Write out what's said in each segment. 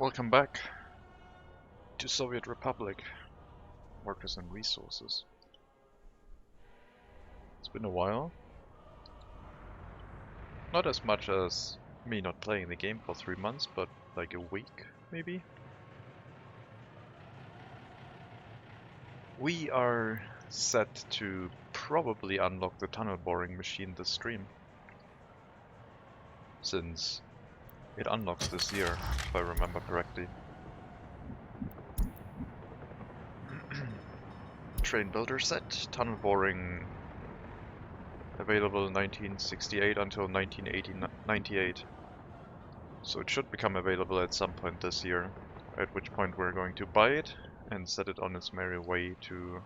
Welcome back to Soviet Republic, Workers and Resources. It's been a while. Not as much as me not playing the game for 3 months, but like a week, maybe? We are set to probably unlock the tunnel boring machine this stream, since it unlocks this year, if I remember correctly. Train builder set, tunnel boring available 1968 until 1998. So it should become available at some point this year, at which point we're going to buy it and set it on its merry way to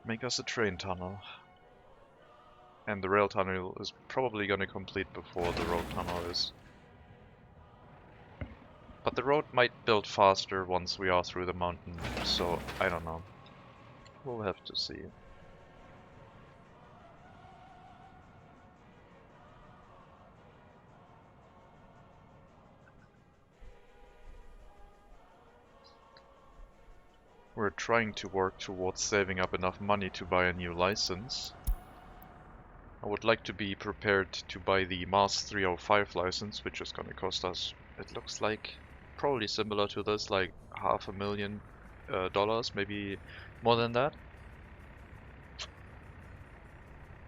make us a train tunnel. And the rail tunnel is probably going to complete before the road tunnel is. But the road might build faster once we are through the mountain, so I don't know. We'll have to see. We're trying to work towards saving up enough money to buy a new license. I would like to be prepared to buy the Mars 305 license, which is going to cost us, it looks like, probably similar to this, like $500,000, maybe more than that.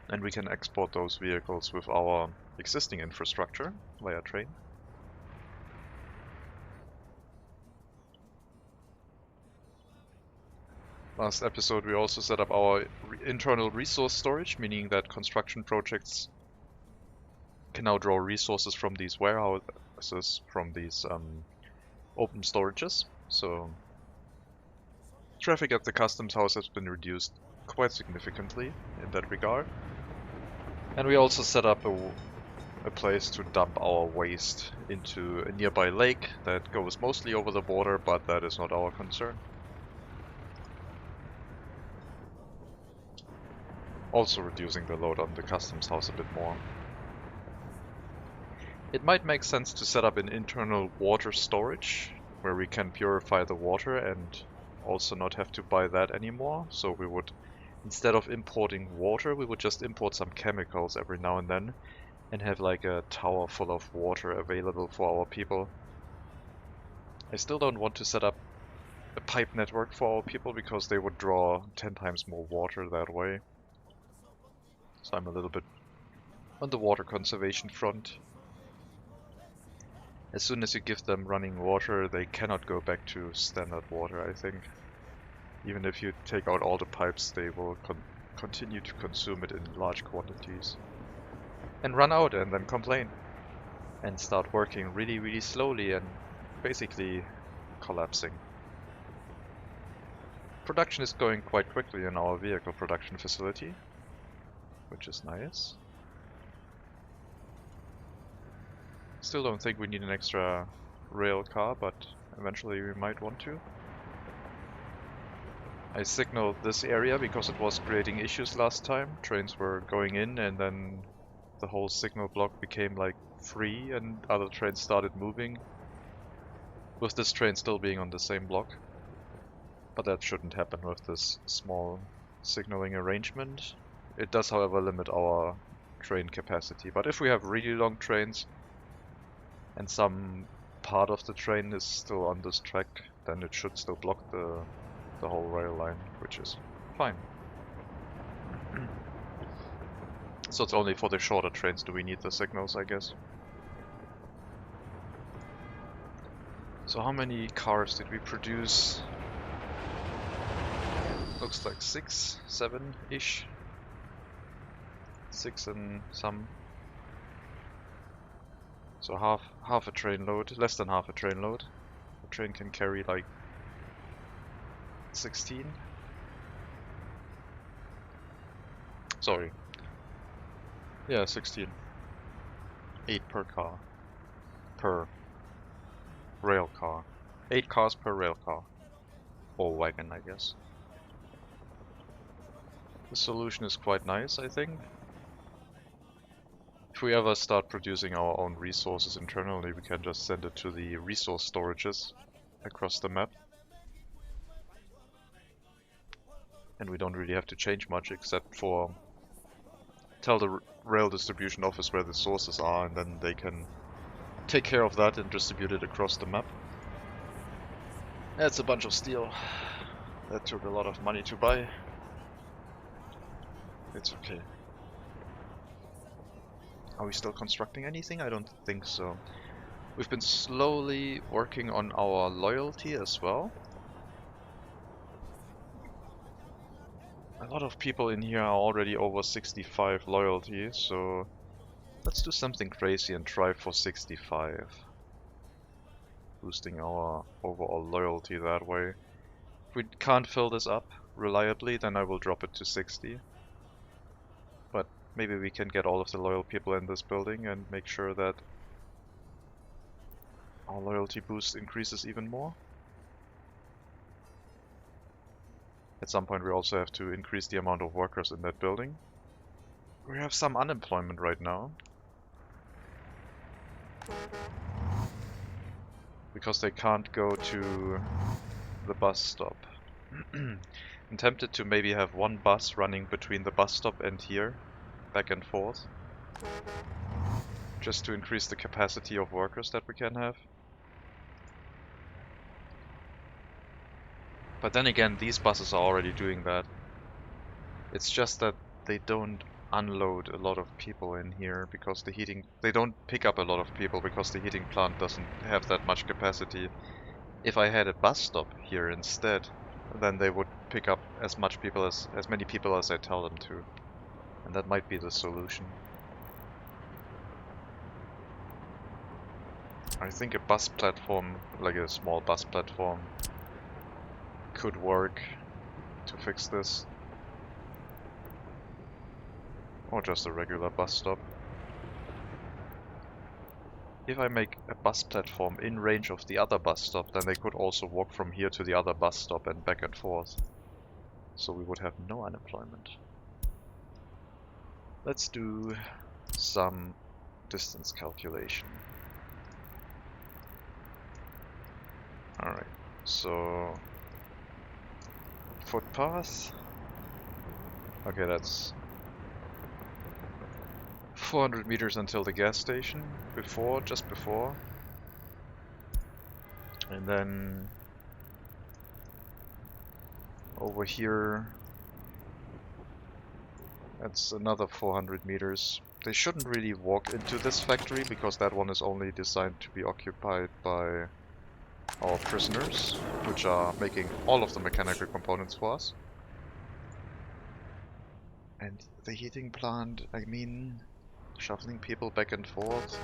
And we can export those vehicles with our existing infrastructure via train. Last episode we also set up our internal resource storage, meaning that construction projects can now draw resources from these warehouses, from these open storages. So traffic at the customs house has been reduced quite significantly in that regard. And we also set up a place to dump our waste into a nearby lake that goes mostly over the border, but that is not our concern. Also reducing the load on the customs house a bit more. It might make sense to set up an internal water storage where we can purify the water and also not have to buy that anymore. So we would, instead of importing water, we would just import some chemicals every now and then and have like a tower full of water available for our people. I still don't want to set up a pipe network for our people because they would draw 10 times more water that way. So I'm a little bit on the water conservation front. As soon as you give them running water, they cannot go back to standard water, I think. Even if you take out all the pipes, they will continue to consume it in large quantities. And run out and then complain. And start working really, really slowly and basically collapsing. Production is going quite quickly in our vehicle production facility, which is nice. Still don't think we need an extra rail car, but eventually we might want to. I signaled this area because it was creating issues last time. Trains were going in and then the whole signal block became like free and other trains started moving, with this train still being on the same block. But that shouldn't happen with this small signaling arrangement. It does, however, limit our train capacity. But if we have really long trains and some part of the train is still on this track, then it should still block the whole rail line, which is fine. So it's only for the shorter trains do we need the signals, I guess. So how many cars did we produce? Looks like 6, 7-ish. 6 and some. So half a train load, less than half a train load. A train can carry like 16. Sorry. Yeah, 16. 8 per car. Per rail car. 8 cars per rail car. Or wagon, I guess. The solution is quite nice, I think. If we ever start producing our own resources internally, we can just send it to the resource storages across the map. And we don't really have to change much except for tell the rail distribution office where the sources are, and then they can take care of that and distribute it across the map. That's a bunch of steel. That took a lot of money to buy. It's okay. Are we still constructing anything? I don't think so. We've been slowly working on our loyalty as well. A lot of people in here are already over 65 loyalty, so let's do something crazy and try for 65. Boosting our overall loyalty that way. If we can't fill this up reliably, then I will drop it to 60. But maybe we can get all of the loyal people in this building and make sure that our loyalty boost increases even more. At some point we also have to increase the amount of workers in that building. We have some unemployment right now. Because they can't go to the bus stop. I'm tempted to maybe have one bus running between the bus stop and here, back and forth. Just to increase the capacity of workers that we can have. But then again, these buses are already doing that. It's just that they don't unload a lot of people in here because they don't pick up a lot of people because the heating plant doesn't have that much capacity. If I had a bus stop here instead, then they would pick up as many people as I tell them to. And that might be the solution. I think a bus platform, like a small bus platform, could work to fix this. Or just a regular bus stop. If I make a bus platform in range of the other bus stop, then they could also walk from here to the other bus stop and back and forth. So we would have no unemployment. Let's do some distance calculation. Alright, so footpath. Okay, that's 400 meters until the gas station, just before. And then over here, that's another 400 meters. They shouldn't really walk into this factory because that one is only designed to be occupied by our prisoners, which are making all of the mechanical components for us. And the heating plant, I mean, shuffling people back and forth.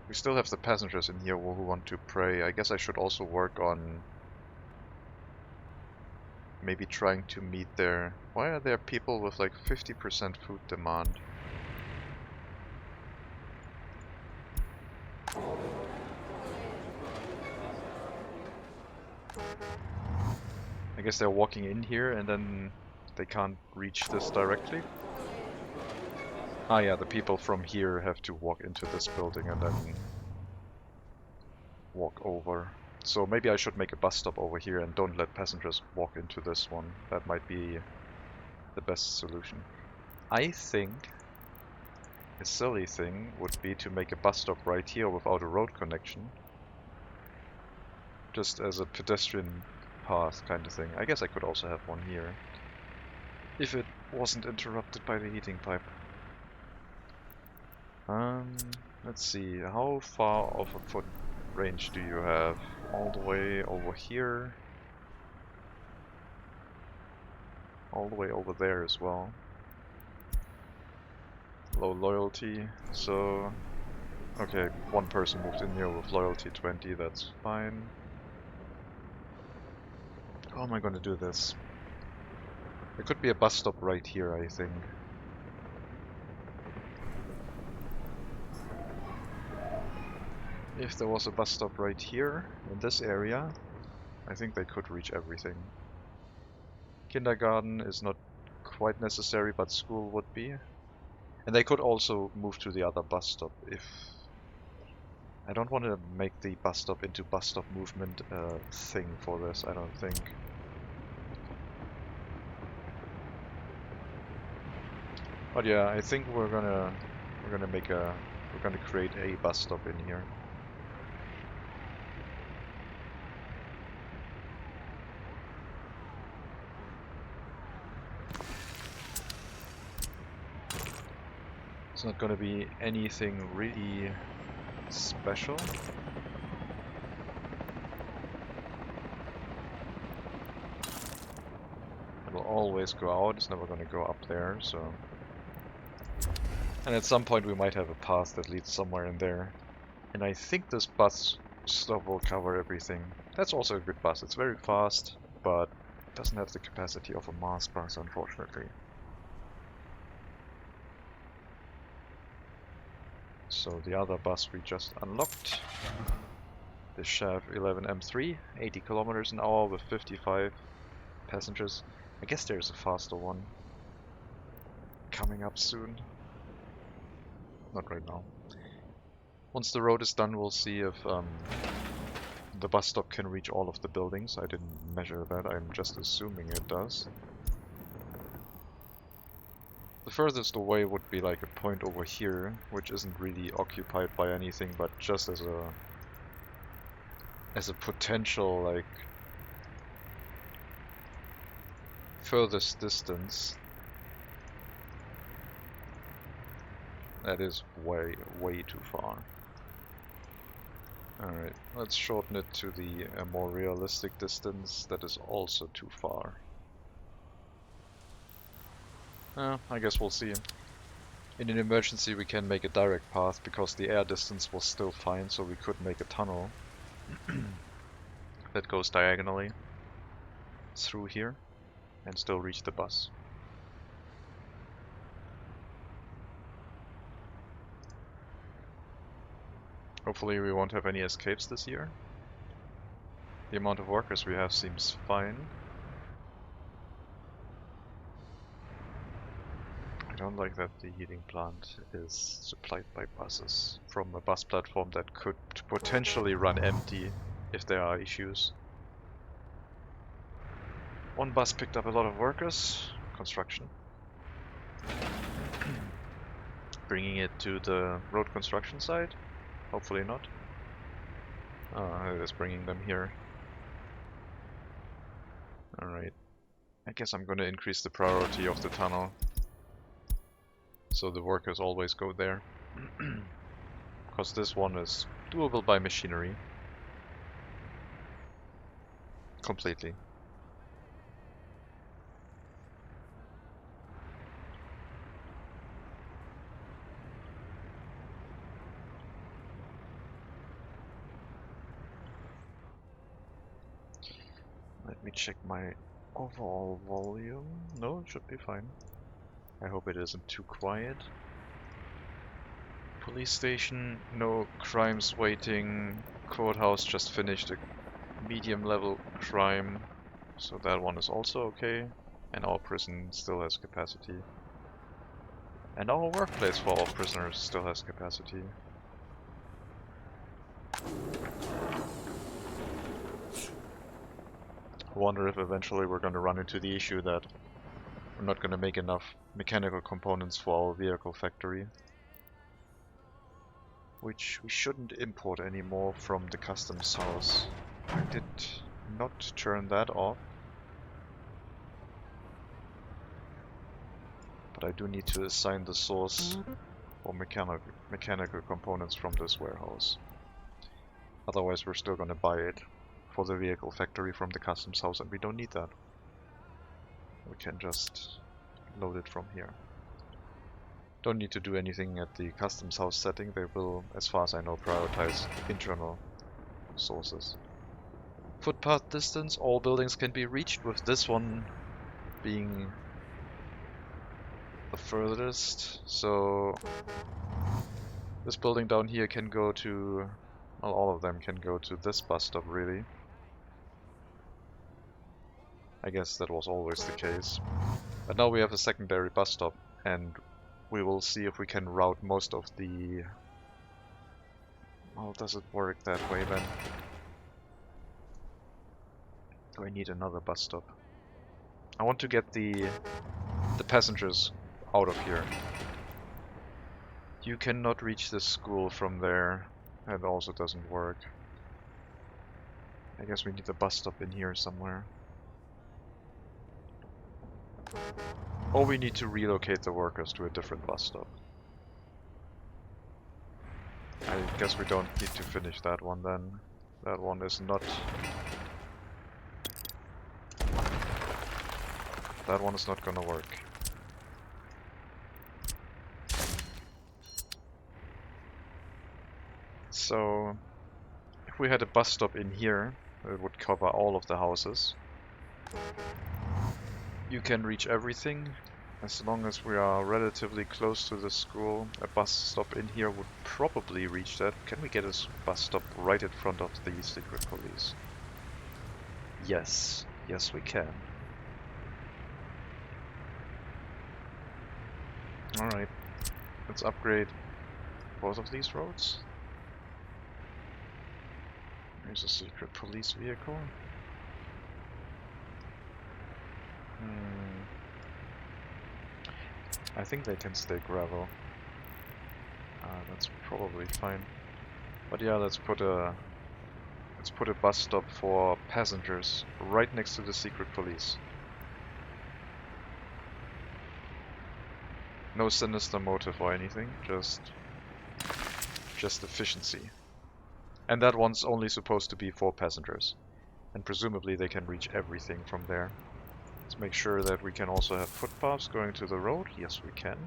We still have the passengers in here who want to pray. I guess I should also work on maybe trying to meet their... Why are there people with like 50% food demand? I guess they're walking in here and then they can't reach this directly. Ah yeah, the people from here have to walk into this building and then walk over. So maybe I should make a bus stop over here and don't let passengers walk into this one. That might be the best solution. I think a silly thing would be to make a bus stop right here without a road connection. Just as a pedestrian path kind of thing. I guess I could also have one here. If it wasn't interrupted by the heating pipe. Let's see, how far of a foot range do you have? All the way over here. All the way over there as well. Low loyalty, so... Okay, one person moved in here with loyalty 20, that's fine. How am I going to do this? There could be a bus stop right here, I think. If there was a bus stop right here, in this area, I think they could reach everything. Kindergarten is not quite necessary, but school would be. And they could also move to the other bus stop if... I don't want to make the bus stop into bus stop movement thing for this, I don't think. But yeah, I think we're gonna create a bus stop in here. It's not gonna be anything really special. It will always go out, it's never gonna go up there, so... And at some point we might have a path that leads somewhere in there. And I think this bus stop will cover everything. That's also a good bus, it's very fast, but doesn't have the capacity of a Mars bus, unfortunately. So the other bus we just unlocked, the Chav 11M3, 80 kilometers an hour with 55 passengers. I guess there's a faster one coming up soon. Not right now. Once the road is done, we'll see if the bus stop can reach all of the buildings. I didn't measure that, I'm just assuming it does. The furthest away would be like a point over here, which isn't really occupied by anything, but just as a potential, like, furthest distance. That is way, way too far. Alright, let's shorten it to the more realistic distance. That is also too far. I guess we'll see. In an emergency we can make a direct path because the air distance was still fine, so we could make a tunnel that goes diagonally through here and still reach the bus. Hopefully we won't have any escapes this year. The amount of workers we have seems fine. I don't like that the heating plant is supplied by buses from a bus platform that could potentially run empty if there are issues. One bus picked up a lot of workers, construction. Bringing it to the road construction site? Hopefully not. It is bringing them here. Alright. I guess I'm gonna increase the priority of the tunnel, so the workers always go there. Because this one is doable by machinery. Completely. Let me check my overall volume. No, it should be fine. I hope it isn't too quiet. Police station, no crimes waiting. Courthouse just finished a medium level crime, so that one is also okay. And our prison still has capacity. And our workplace for all prisoners still has capacity. I wonder if eventually we're going to run into the issue that we're not going to make enough mechanical components for our vehicle factory. Which we shouldn't import anymore from the customs house. I did not turn that off. But I do need to assign the source for mechanical components from this warehouse. Otherwise we're still going to buy it for the vehicle factory from the customs house, and we don't need that. We can just load it from here. Don't need to do anything at the customs house setting. They will, as far as I know, prioritize internal sources. Footpath distance, all buildings can be reached, with this one being the furthest. So this building down here can go to, well, all of them can go to this bus stop, really. I guess that was always the case. But now we have a secondary bus stop, and we will see if we can route most of the... Well, does it work that way then? Do I need another bus stop? I want to get the passengers out of here. You cannot reach the school from there. That also doesn't work. I guess we need a bus stop in here somewhere. Or we need to relocate the workers to a different bus stop. I guess we don't need to finish that one then. That one is not... That one is not gonna work. So, if we had a bus stop in here, it would cover all of the houses. You can reach everything. As long as we are relatively close to the school, a bus stop in here would probably reach that. Can we get a bus stop right in front of the secret police? Yes. Yes, we can. Alright. Let's upgrade both of these roads. There's a secret police vehicle. I think they can stay gravel. That's probably fine. But yeah, let's put a bus stop for passengers right next to the secret police. No sinister motive or anything, just efficiency. And that one's only supposed to be for passengers. And presumably they can reach everything from there. Let's make sure that we can also have footpaths going to the road. Yes, we can.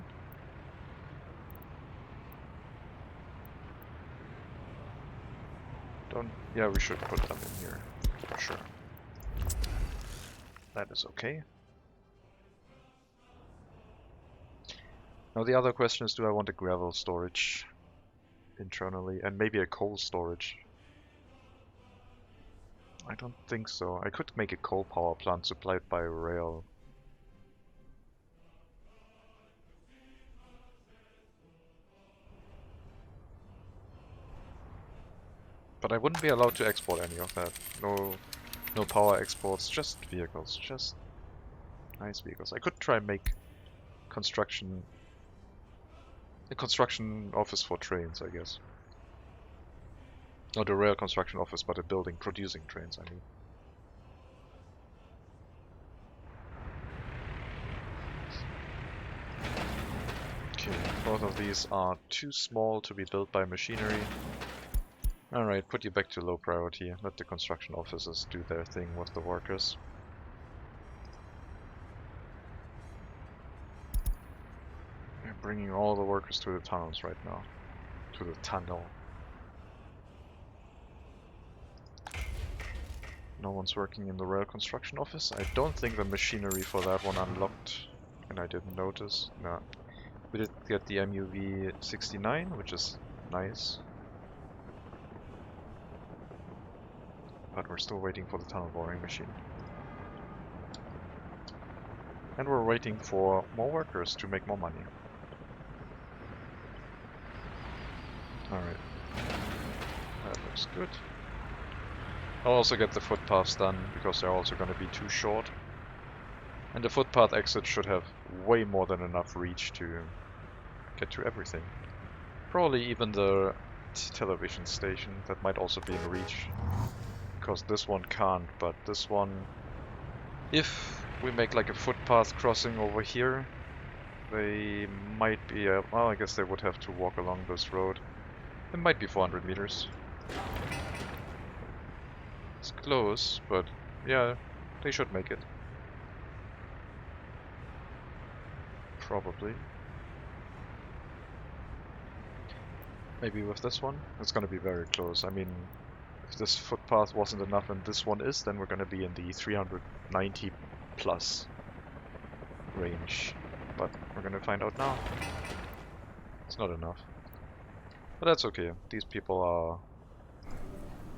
Yeah, we should put them in here, for sure. That is okay. Now the other question is, do I want a gravel storage internally, and maybe a coal storage? I don't think so. I could make a coal power plant supplied by rail. But I wouldn't be allowed to export any of that. No power exports, just vehicles, just nice vehicles. I could try and make a construction office for trains, I guess. Not a rail construction office, but a building producing trains, I mean. Okay, both of these are too small to be built by machinery. Alright, put you back to low priority. Let the construction officers do their thing with the workers. We're bringing all the workers to the tunnels right now. To the tunnel. No one's working in the rail construction office. I don't think the machinery for that one unlocked, and I didn't notice. No. We did get the MUV 69, which is nice. But we're still waiting for the tunnel boring machine. And we're waiting for more workers to make more money. Alright. That looks good. I'll also get the footpaths done, because they're also going to be too short. And the footpath exit should have way more than enough reach to get to everything. Probably even the television station, that might also be in reach. Because this one can't, but this one... If we make like a footpath crossing over here, they might be... well, I guess they would have to walk along this road. It might be 400 meters. It's close, but yeah, they should make it. Probably. Maybe with this one, it's gonna be very close. I mean, if this footpath wasn't enough and this one is, then we're gonna be in the 390 plus range. But we're gonna find out now. It's not enough. But that's okay. These people are...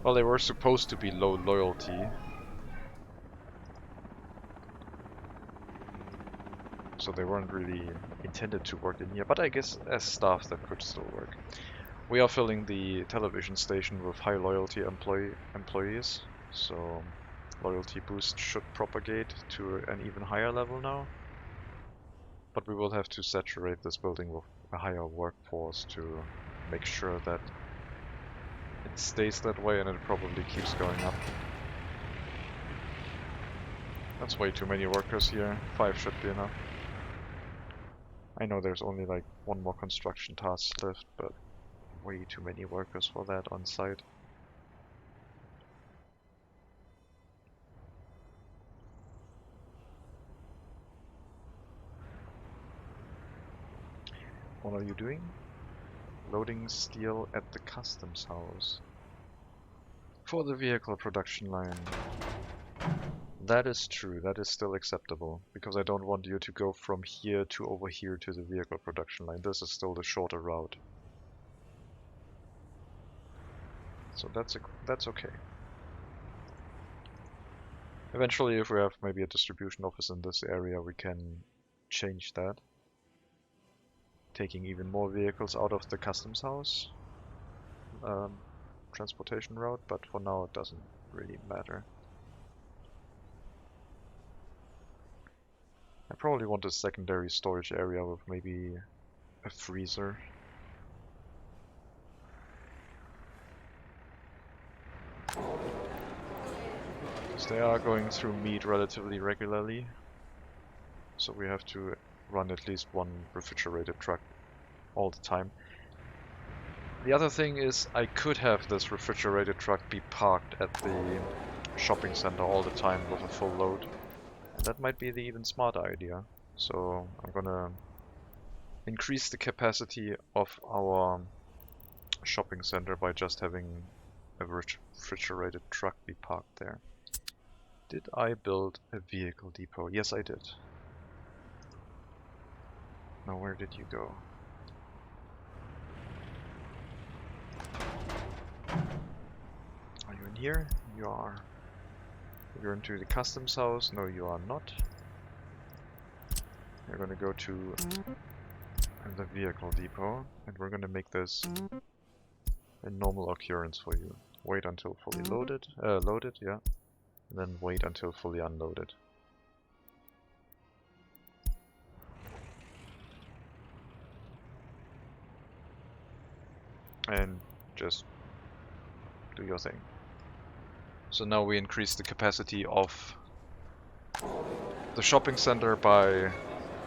well, they were supposed to be low loyalty. So they weren't really intended to work in here, but I guess as staff that could still work. We are filling the television station with high loyalty employees, so loyalty boost should propagate to an even higher level now. But we will have to saturate this building with a higher workforce to make sure that it stays that way, and it probably keeps going up. That's way too many workers here. 5 should be enough. I know there's only like one more construction task left, but way too many workers for that on site. What are you doing? Loading steel at the customs house. For the vehicle production line. That is true, that is still acceptable, because I don't want you to go from here to over here to the vehicle production line. This is still the shorter route. So that's okay. Eventually, if we have maybe a distribution office in this area, we can change that. Taking even more vehicles out of the customs house transportation route, but for now it doesn't really matter. I probably want a secondary storage area with maybe a freezer. Because they are going through meat relatively regularly, so we have to run at least one refrigerated truck all the time. The other thing is I could have this refrigerated truck be parked at the shopping center all the time with a full load. And that might be the even smarter idea. So I'm gonna increase the capacity of our shopping center by just having a refrigerated truck be parked there. Did I build a vehicle depot? Yes, I did. Now where did you go? Are you in here? You are. You're into the customs house? No, you are not. You're gonna go to the vehicle depot, and we're gonna make this a normal occurrence for you. Wait until fully loaded, yeah, and then wait until fully unloaded. And just do your thing. So now we increase the capacity of the shopping center by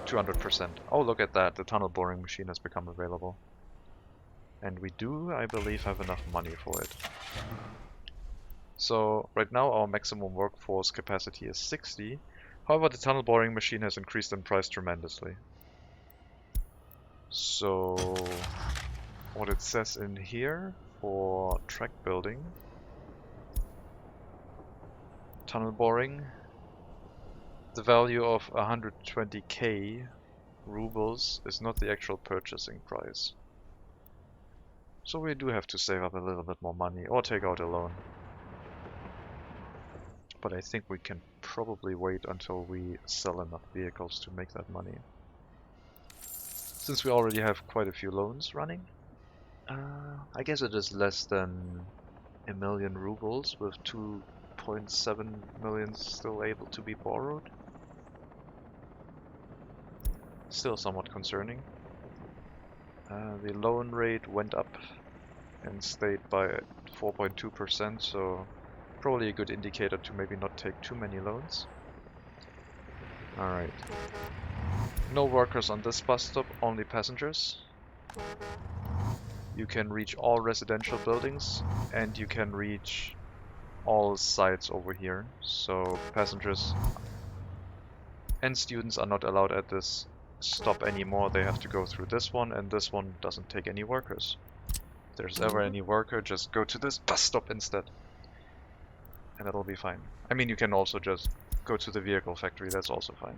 200%. Oh, look at that, the tunnel boring machine has become available. And we do, I believe, have enough money for it. So right now our maximum workforce capacity is 60. However, the tunnel boring machine has increased in price tremendously. So what it says in here for track building, tunnel boring, the value of 120k rubles is not the actual purchasing price. So we do have to save up a little bit more money or take out a loan. But I think we can probably wait until we sell enough vehicles to make that money. Since we already have quite a few loans running. I guess it is less than 1 million rubles with 2.7 million still able to be borrowed. Still somewhat concerning. The loan rate went up and stayed by 4.2%, so probably a good indicator to maybe not take too many loans. Alright. No workers on this bus stop, only passengers. You can reach all residential buildings and you can reach all sites over here. So passengers and students are not allowed at this stop anymore. They have to go through this one, and this one doesn't take any workers. If there's ever any worker, just go to this bus stop instead. And that'll be fine. I mean, you can also just go to the vehicle factory, that's also fine.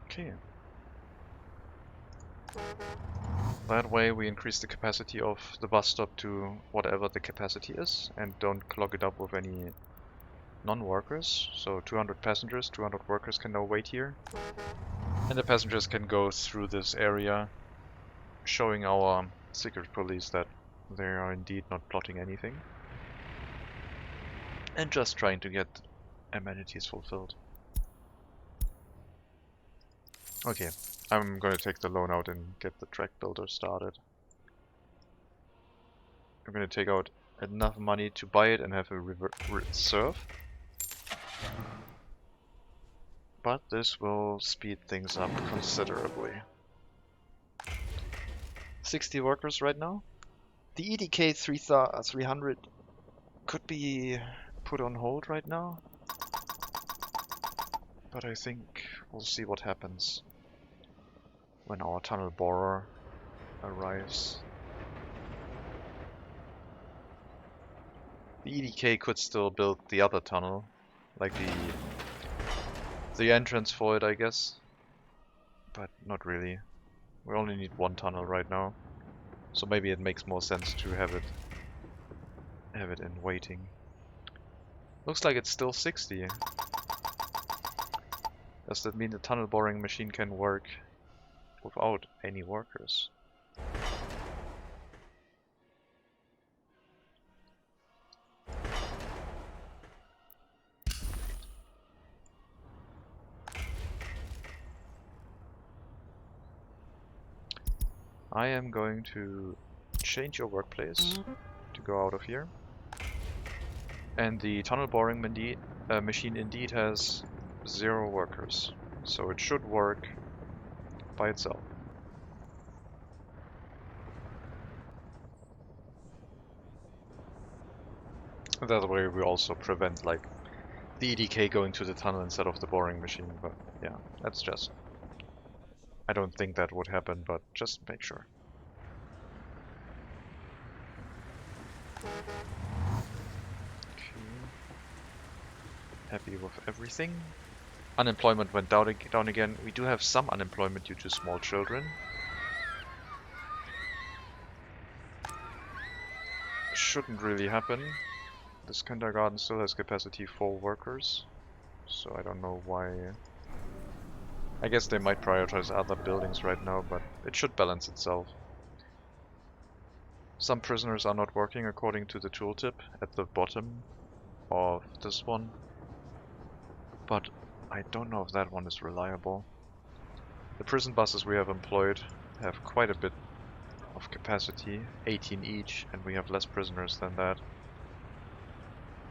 Okay. That way we increase the capacity of the bus stop to whatever the capacity is and don't clog it up with any non-workers. So 200 passengers, 200 workers can now wait here. And the passengers can go through this area, showing our secret police that they are indeed not plotting anything. And just trying to get amenities fulfilled. Okay, I'm gonna take the loan out and get the track builder started. I'm gonna take out enough money to buy it and have a reserve. But this will speed things up considerably. 60 workers right now. The EDK 300 could be put on hold right now. But I think we'll see what happens when our tunnel borer arrives. The EDK could still build the other tunnel, like the entrance for it, I guess. But not really. We only need one tunnel right now. So maybe it makes more sense to have it in waiting. Looks like it's still 60. Does that mean the tunnel boring machine can work without any workers? I am going to change your workplace to go out of here. And the tunnel boring machine indeed has 0 workers, so it should work by itself. That way we also prevent like the EDK going to the tunnel instead of the boring machine, but yeah, that's just... I don't think that would happen, but just make sure. Happy with everything. Unemployment went down again. We do have some unemployment due to small children. Shouldn't really happen. This kindergarten still has capacity for workers, so I don't know why. I guess they might prioritize other buildings right now, but it should balance itself. Some prisoners are not working according to the tooltip at the bottom of this one, but I don't know if that one is reliable. The prison buses we have employed have quite a bit of capacity, 18 each, and we have less prisoners than that.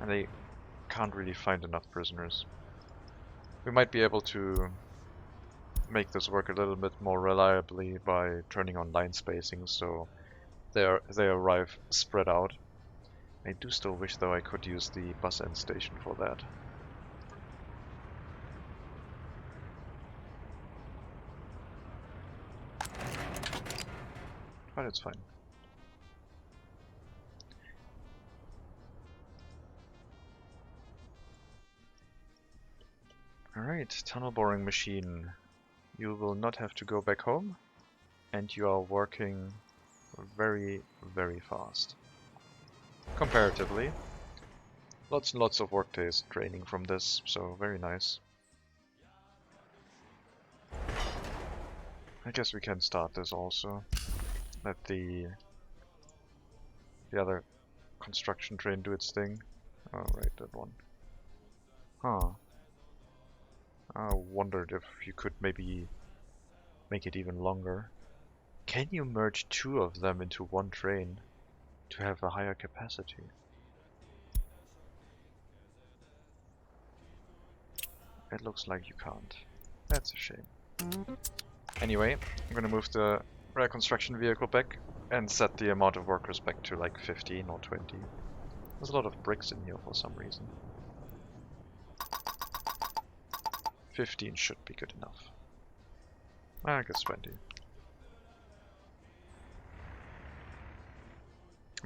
And they can't really find enough prisoners. We might be able to make this work a little bit more reliably by turning on line spacing so they arrive spread out. I do still wish though I could use the bus end station for that. But it's fine. Alright, tunnel boring machine. You will not have to go back home, and you are working very, very fast. Comparatively. Lots and lots of workdays draining from this, so very nice. I guess we can start this also. Let the other construction train do its thing. Oh, right, that one. Huh. I wondered if you could maybe make it even longer. Can you merge 2 of them into one train to have a higher capacity? It looks like you can't. That's a shame. Anyway, I'm gonna move the rail construction vehicle back and set the amount of workers back to like 15 or 20. There's a lot of bricks in here for some reason. 15 should be good enough. I guess 20.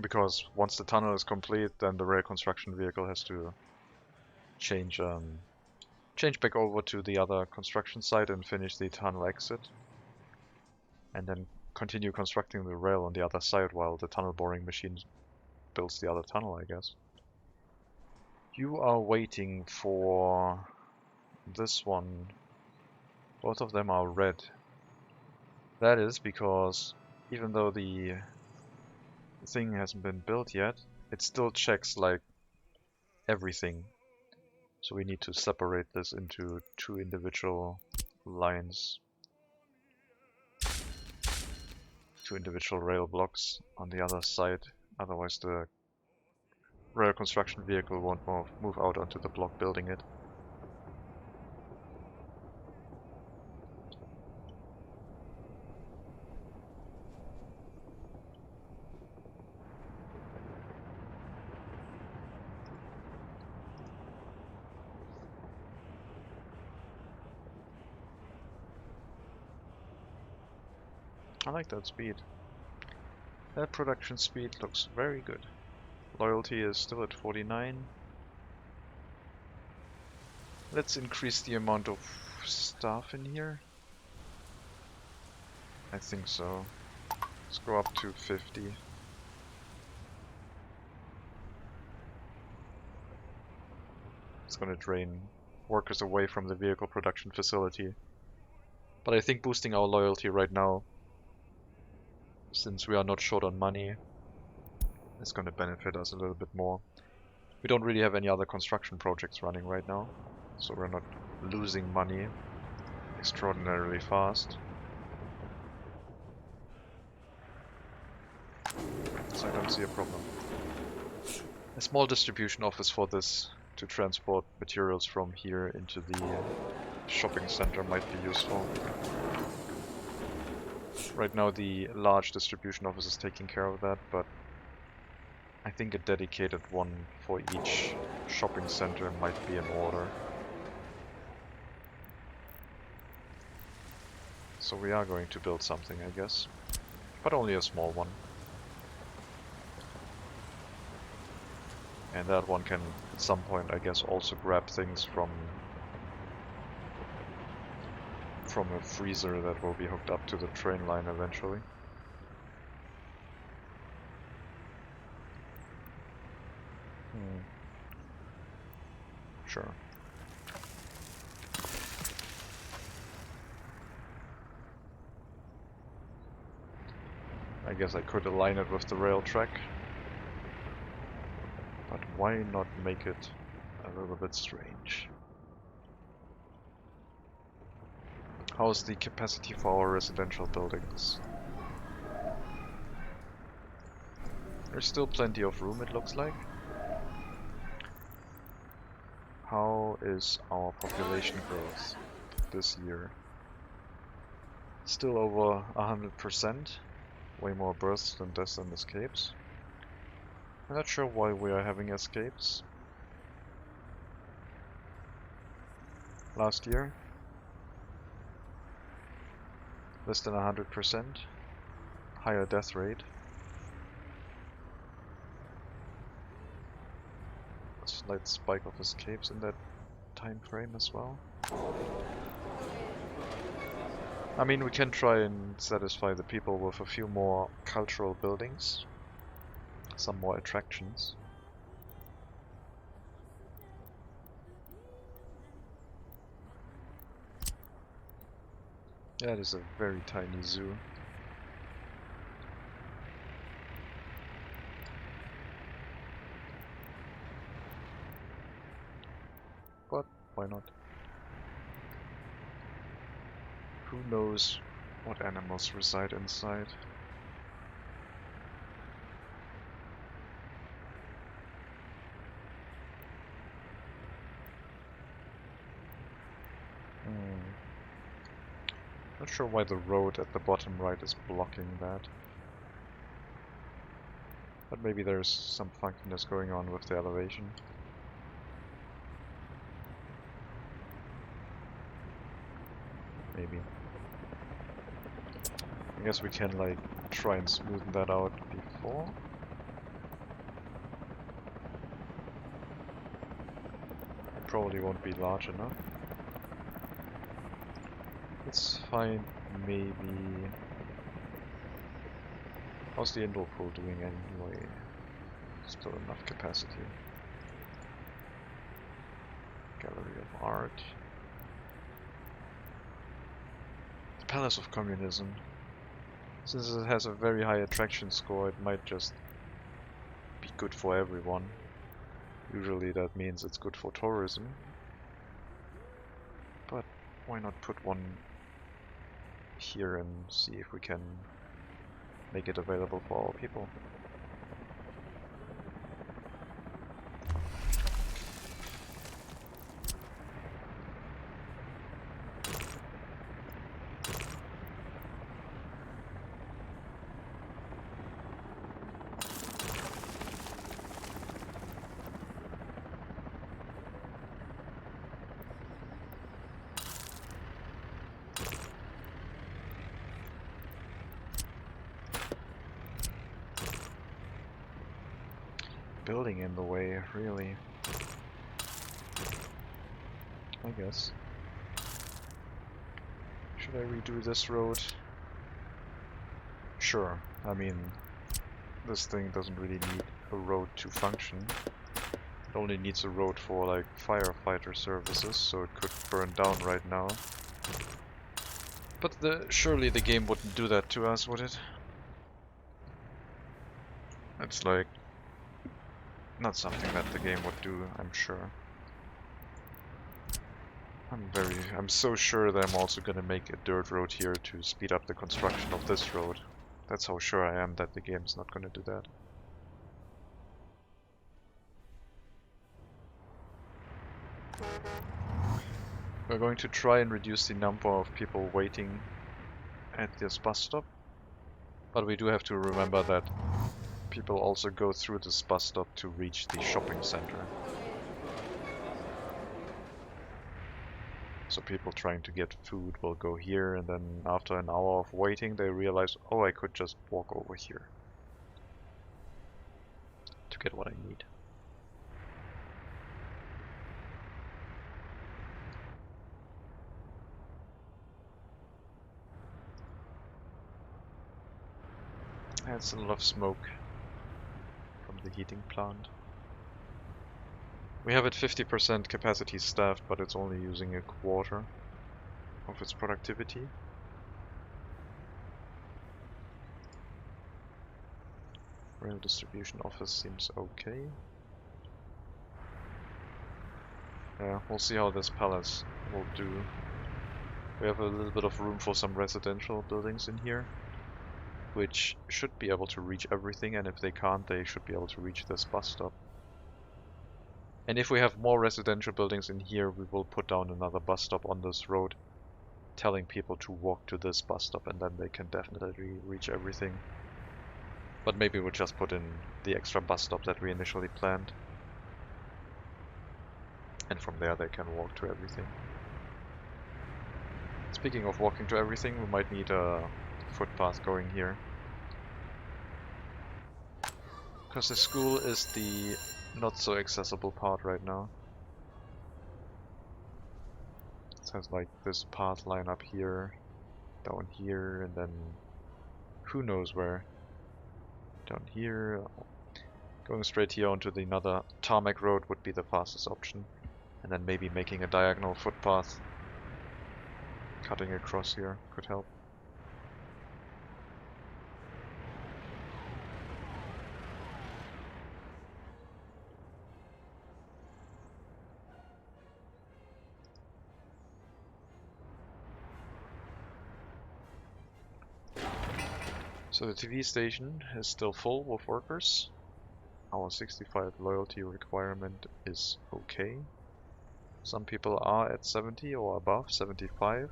Because once the tunnel is complete, then the rail construction vehicle has to change back over to the other construction site and finish the tunnel exit. And then continue constructing the rail on the other side while the tunnel boring machine builds the other tunnel, I guess. You are waiting for this one. Both of them are red. That is because even though the thing hasn't been built yet, it still checks like everything. So we need to separate this into 2 individual lines. 2 individual rail blocks on the other side. Otherwise the rail construction vehicle won't move out onto the block building it. I like that speed. That production speed looks very good. Loyalty is still at 49. Let's increase the amount of staff in here. I think so. Let's go up to 50. It's gonna drain workers away from the vehicle production facility. But I think boosting our loyalty right now, since we are not short on money, is gonna benefit us a little bit more. We don't really have any other construction projects running right now, so we're not losing money extraordinarily fast. So I don't see a problem. A small distribution office for this to transport materials from here into the shopping center might be useful. Right now the large distribution office is taking care of that, but I think a dedicated one for each shopping center might be in order. So we are going to build something, I guess, but only a small one. And that one can, at some point, I guess, also grab things from a freezer that will be hooked up to the train line eventually. Sure. I guess I could align it with the rail track. But why not make it a little bit strange? How's the capacity for our residential buildings? There's still plenty of room, it looks like. How is our population growth this year? Still over 100%. Way more births than deaths and escapes. I'm not sure why we are having escapes. Last year, less than 100%, higher death rate. A slight spike of escapes in that time frame as well. I mean, we can try and satisfy the people with a few more cultural buildings. Some more attractions. Yeah, it is a very tiny zoo. But why not? Who knows what animals reside inside? Not sure why the road at the bottom right is blocking that. But maybe there's some funkiness going on with the elevation. Maybe. I guess we can like try and smoothen that out before. It probably won't be large enough. Let's find maybe How's the indoor pool doing anyway? Still enough capacity. Gallery of Art. The Palace of Communism. Since it has a very high attraction score, it might just be good for everyone. Usually that means it's good for tourism. But why not put one here and see if we can make it available for our people? Building in the way, really. I guess. Should I redo this road? Sure. I mean, this thing doesn't really need a road to function. It only needs a road for like firefighter services, so it could burn down right now. But surely the game wouldn't do that to us, would it? It's like not something that the game would do, I'm sure. I'm so sure that I'm also gonna make a dirt road here to speed up the construction of this road. That's how sure I am that the game's not gonna do that. We're going to try and reduce the number of people waiting at this bus stop. But we do have to remember that people also go through this bus stop to reach the shopping center. So people trying to get food will go here, and then after an hour of waiting they realize, oh, I could just walk over here to get what I need. That's a lot of smoke from the heating plant. We have it 50% capacity staffed, but it's only using a quarter of its productivity. Rail distribution office seems okay. Yeah, we'll see how this palace will do. We have a little bit of room for some residential buildings in here, which should be able to reach everything, and if they can't, they should be able to reach this bus stop. And if we have more residential buildings in here, we will put down another bus stop on this road, telling people to walk to this bus stop, and then they can definitely reach everything. But maybe we'll just put in the extra bus stop that we initially planned. And from there they can walk to everything. Speaking of walking to everything, we might need a footpath going here. Because the school is the not so accessible part right now. It has like this path line up here, down here, and then who knows where. Down here. Going straight here onto the another tarmac road would be the fastest option. And then maybe making a diagonal footpath cutting across here could help. So the TV station is still full with workers. Our 65 loyalty requirement is okay. Some people are at 70 or above, 75.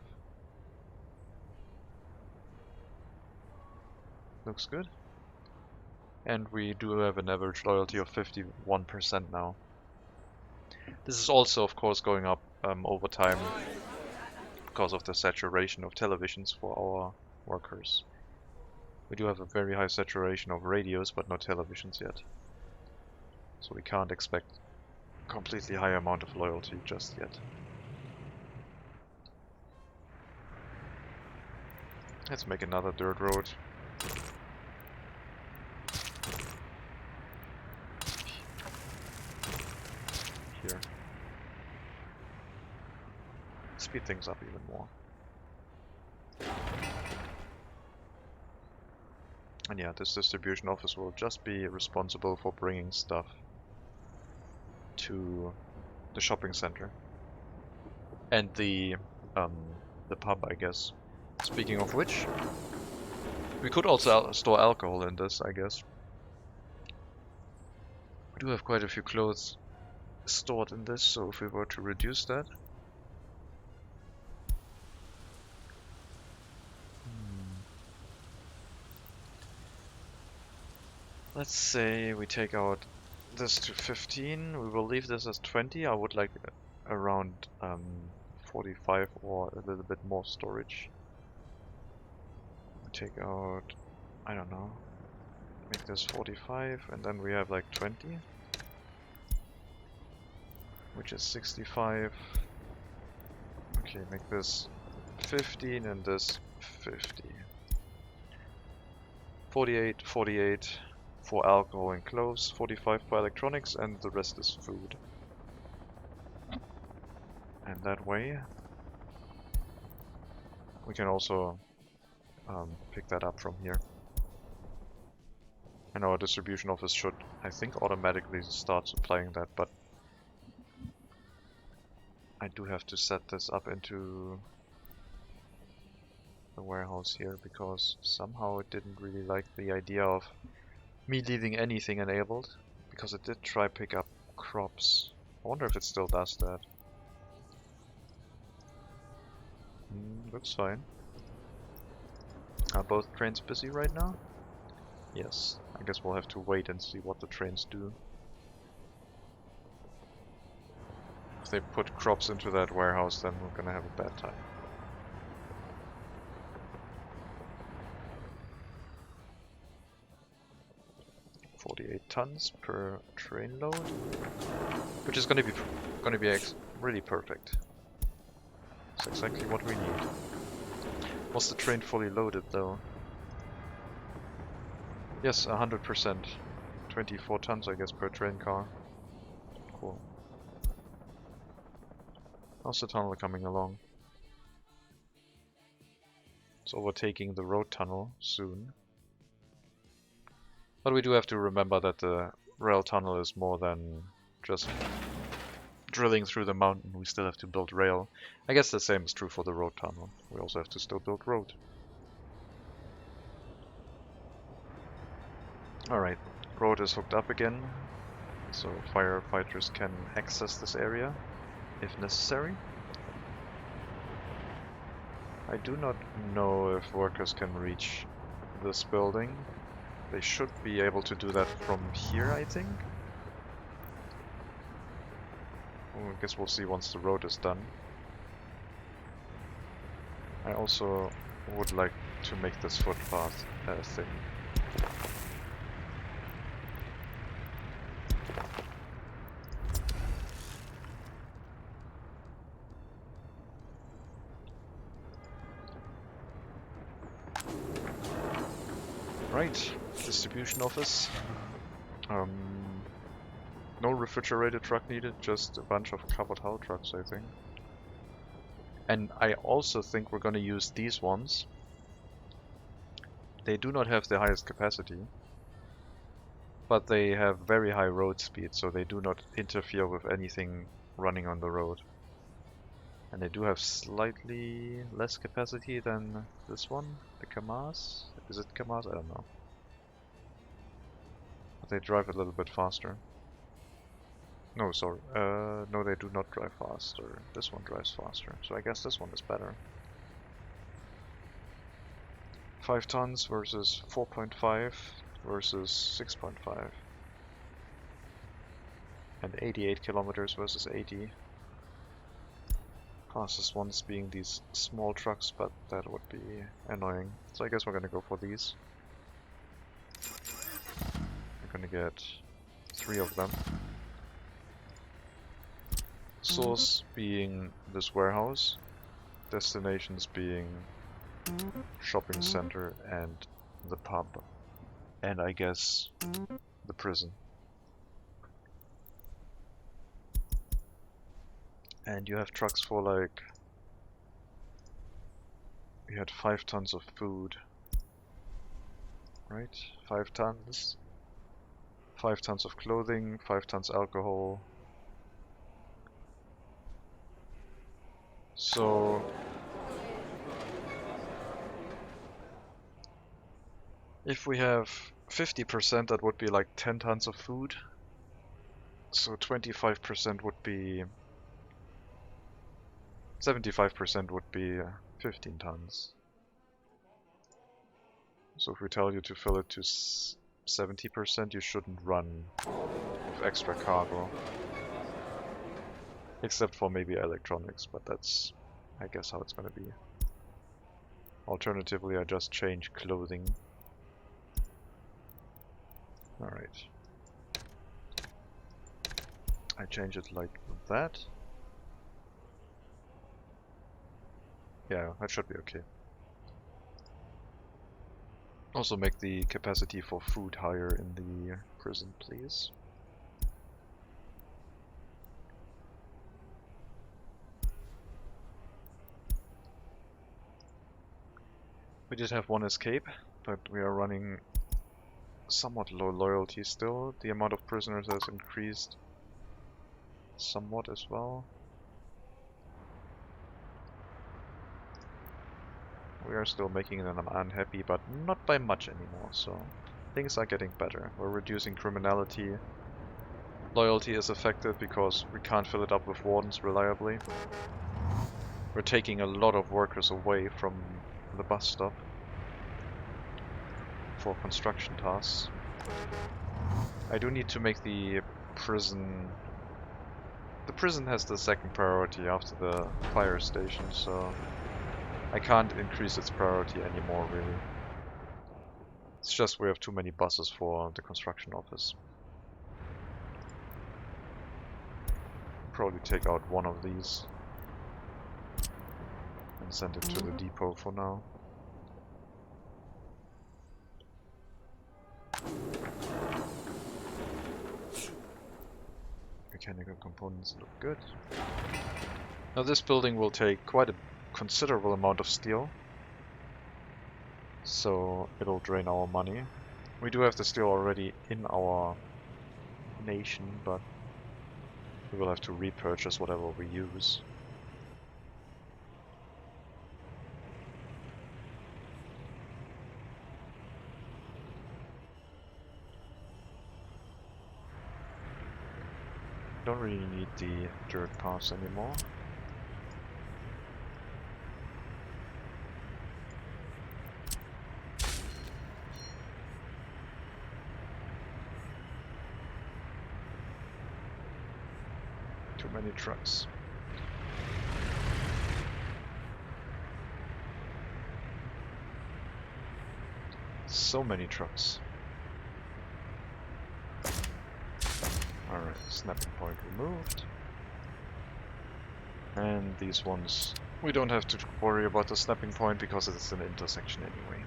Looks good. And we do have an average loyalty of 51% now. This is also, of course, going up over time because of the saturation of televisions for our workers. We do have a very high saturation of radios, but not televisions yet. So we can't expect a completely high amount of loyalty just yet. Let's make another dirt road. speed things up even more. And yeah, this distribution office will just be responsible for bringing stuff to the shopping center. And the pub, I guess. Speaking of which, we could also store alcohol in this, I guess. We do have quite a few clothes stored in this, so if we were to reduce that... Let's say we take out this to 15, we will leave this as 20. I would like around 45 or a little bit more storage. Take out, I don't know, make this 45, and then we have like 20, which is 65. Okay, make this 15 and this 50. 48, 48 for alcohol and clothes, 45 for electronics, and the rest is food. And that way we can also pick that up from here. And our distribution office should, I think, automatically start supplying that, but I do have to set this up into the warehouse here, because somehow it didn't really like the idea of me leaving anything enabled, because it did try pick up crops. I wonder if it still does that. Looks fine. Are both trains busy right now? Yes. I guess we'll have to wait and see what the trains do. If they put crops into that warehouse, then we're gonna have a bad time. $48 tons per train load, which is gonna be really perfect. It's exactly what we need. Was the train fully loaded though? Yes, 100%. 24 tons, I guess, per train car. Cool. How's the tunnel coming along? It's overtaking the road tunnel soon. But we do have to remember that the rail tunnel is more than just drilling through the mountain. We still have to build rail. I guess the same is true for the road tunnel. We also have to still build road. Alright, road is hooked up again, so firefighters can access this area if necessary. I do not know if workers can reach this building. They should be able to do that from here, I think. Well, I guess we'll see once the road is done. I also would like to make this footpath thing. Right, distribution office. No refrigerated truck needed, just a bunch of covered hull trucks, I think. And I also think we're gonna use these ones. They do not have the highest capacity, but they have very high road speed, so they do not interfere with anything running on the road. And they do have slightly less capacity than this one, the Kamaz. Is it Kamaz? I don't know. But they drive a little bit faster. No, sorry. No, they do not drive faster. This one drives faster, so I guess this one is better. 5 tons versus 4.5 versus 6.5. And 88 kilometers versus 80. Fastest ones being these small trucks, but that would be annoying. So I guess we're gonna go for these. We're gonna get 3 of them. Source being this warehouse, destinations being shopping center and the pub, and I guess the prison. And you have trucks for like We had 5 tons of food, right? 5 tons. 5 tons of clothing, 5 tons alcohol. So if we have 50%, that would be like 10 tons of food. So 25% would be 75% would be 15 tons. So if we tell you to fill it to 70%, you shouldn't run with extra cargo. Except for maybe electronics, but that's, I guess, how it's gonna be. Alternatively, I just change clothing. Alright. I change it like that. Yeah, that should be okay. Also make the capacity for food higher in the prison, please. We did have one escape, but we are running somewhat low loyalty still. The amount of prisoners has increased somewhat as well. We are still making them unhappy, but not by much anymore, so things are getting better. We're reducing criminality. Loyalty is affected because we can't fill it up with wardens reliably. We're taking a lot of workers away from the bus stop for construction tasks. I do need to make the prison... The prison has the second priority after the fire station, so I can't increase its priority anymore, really. It's just we have too many buses for the construction office. Probably take out one of these and send it to the depot for now. Mechanical components look good. Now this building will take quite a considerable amount of steel, so it'll drain our money. We do have the steel already in our nation, but we will have to repurchase whatever we use. Don't really need the dirt paths anymore. Too many trucks. So many trucks. Alright, snapping point removed. And these ones, we don't have to worry about the snapping point because it's an intersection anyway.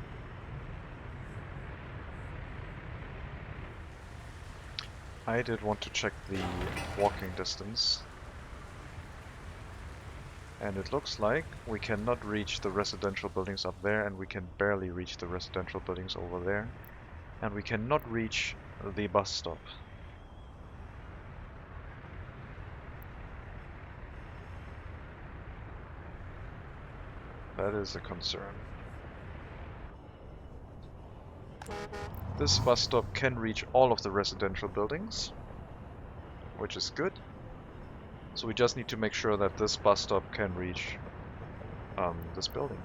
I did want to check the walking distance. And it looks like we cannot reach the residential buildings up there, and we can barely reach the residential buildings over there. And we cannot reach the bus stop. That is a concern. This bus stop can reach all of the residential buildings, which is good. So we just need to make sure that this bus stop can reach this building.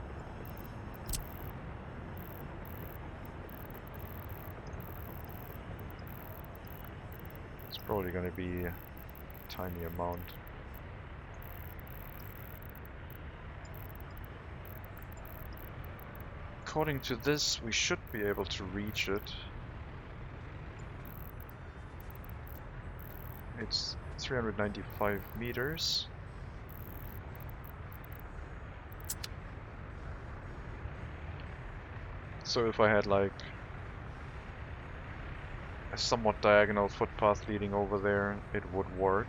It's probably going to be a tiny amount. According to this, we should be able to reach it. It's 395 meters. So if I had like a somewhat diagonal footpath leading over there, it would work.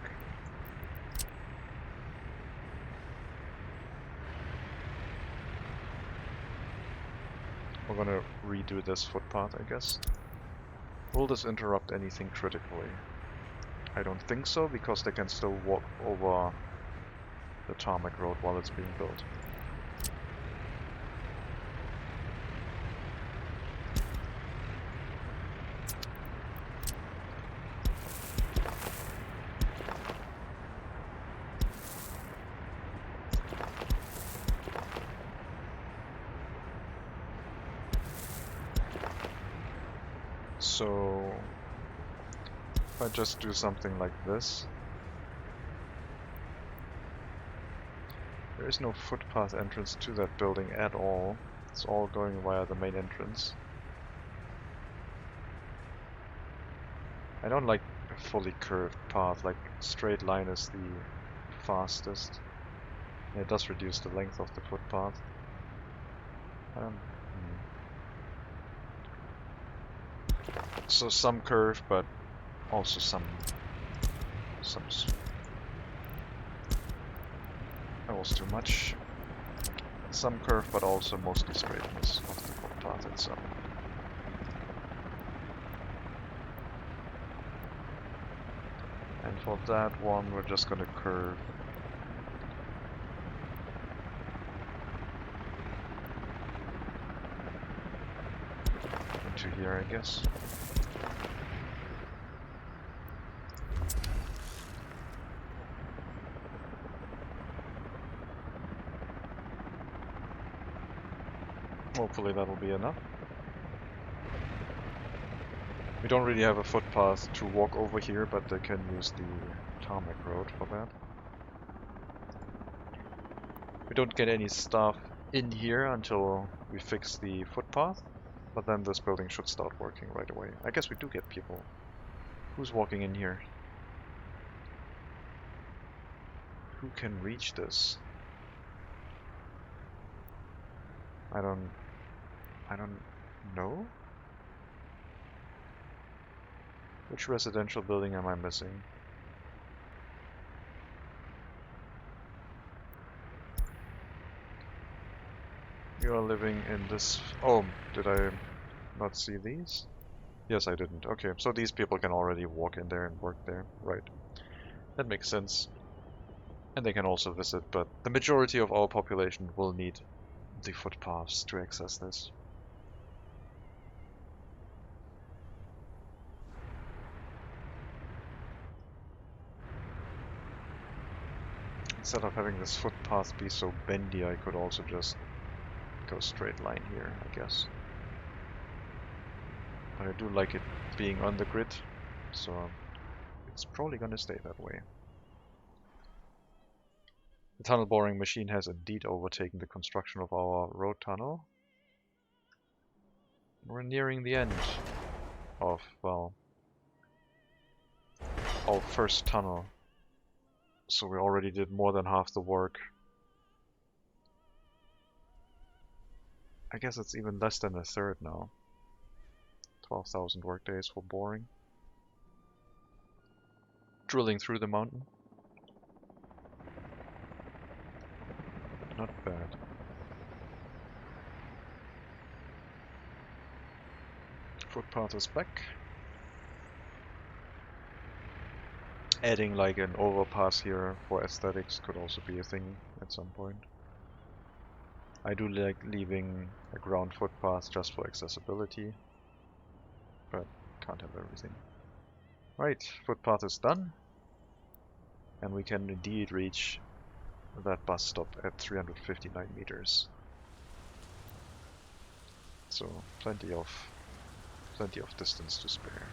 We're gonna redo this footpath, I guess. Will this interrupt anything critically? I don't think so, because they can still walk over the tarmac road while it's being built. So if I just do something like this, there is no footpath entrance to that building at all. It's all going via the main entrance. I don't like a fully curved path, like straight line is the fastest. And it does reduce the length of the footpath. So some curve, but also some that was too much. Some curve, but also mostly straightness of the footpath itself. And for that one, we're just gonna curve into here, I guess. Hopefully that'll be enough. We don't really have a footpath to walk over here, but they can use the tarmac road for that. We don't get any stuff in here until we fix the footpath, but then this building should start working right away. I guess we do get people. Who's walking in here? Who can reach this? I don't know? Which residential building am I missing? You are living in this... Oh, did I not see these? Yes, I didn't. Okay, so these people can already walk in there and work there. Right. That makes sense. And they can also visit, but the majority of our population will need the footpaths to access this. Instead of having this footpath be so bendy, I could also just go straight line here, I guess. But I do like it being on the grid, so it's probably gonna stay that way. The tunnel boring machine has indeed overtaken the construction of our road tunnel. We're nearing the end of, well, our first tunnel. So we already did more than half the work. I guess it's even less than a third now. 12,000 workdays for boring. Drilling through the mountain. Not bad. Footpath is back. Adding like an overpass here for aesthetics could also be a thing at some point. I do like leaving a ground footpath just for accessibility, but can't have everything. Right, footpath is done, and we can indeed reach that bus stop at 359 meters. So plenty of distance to spare.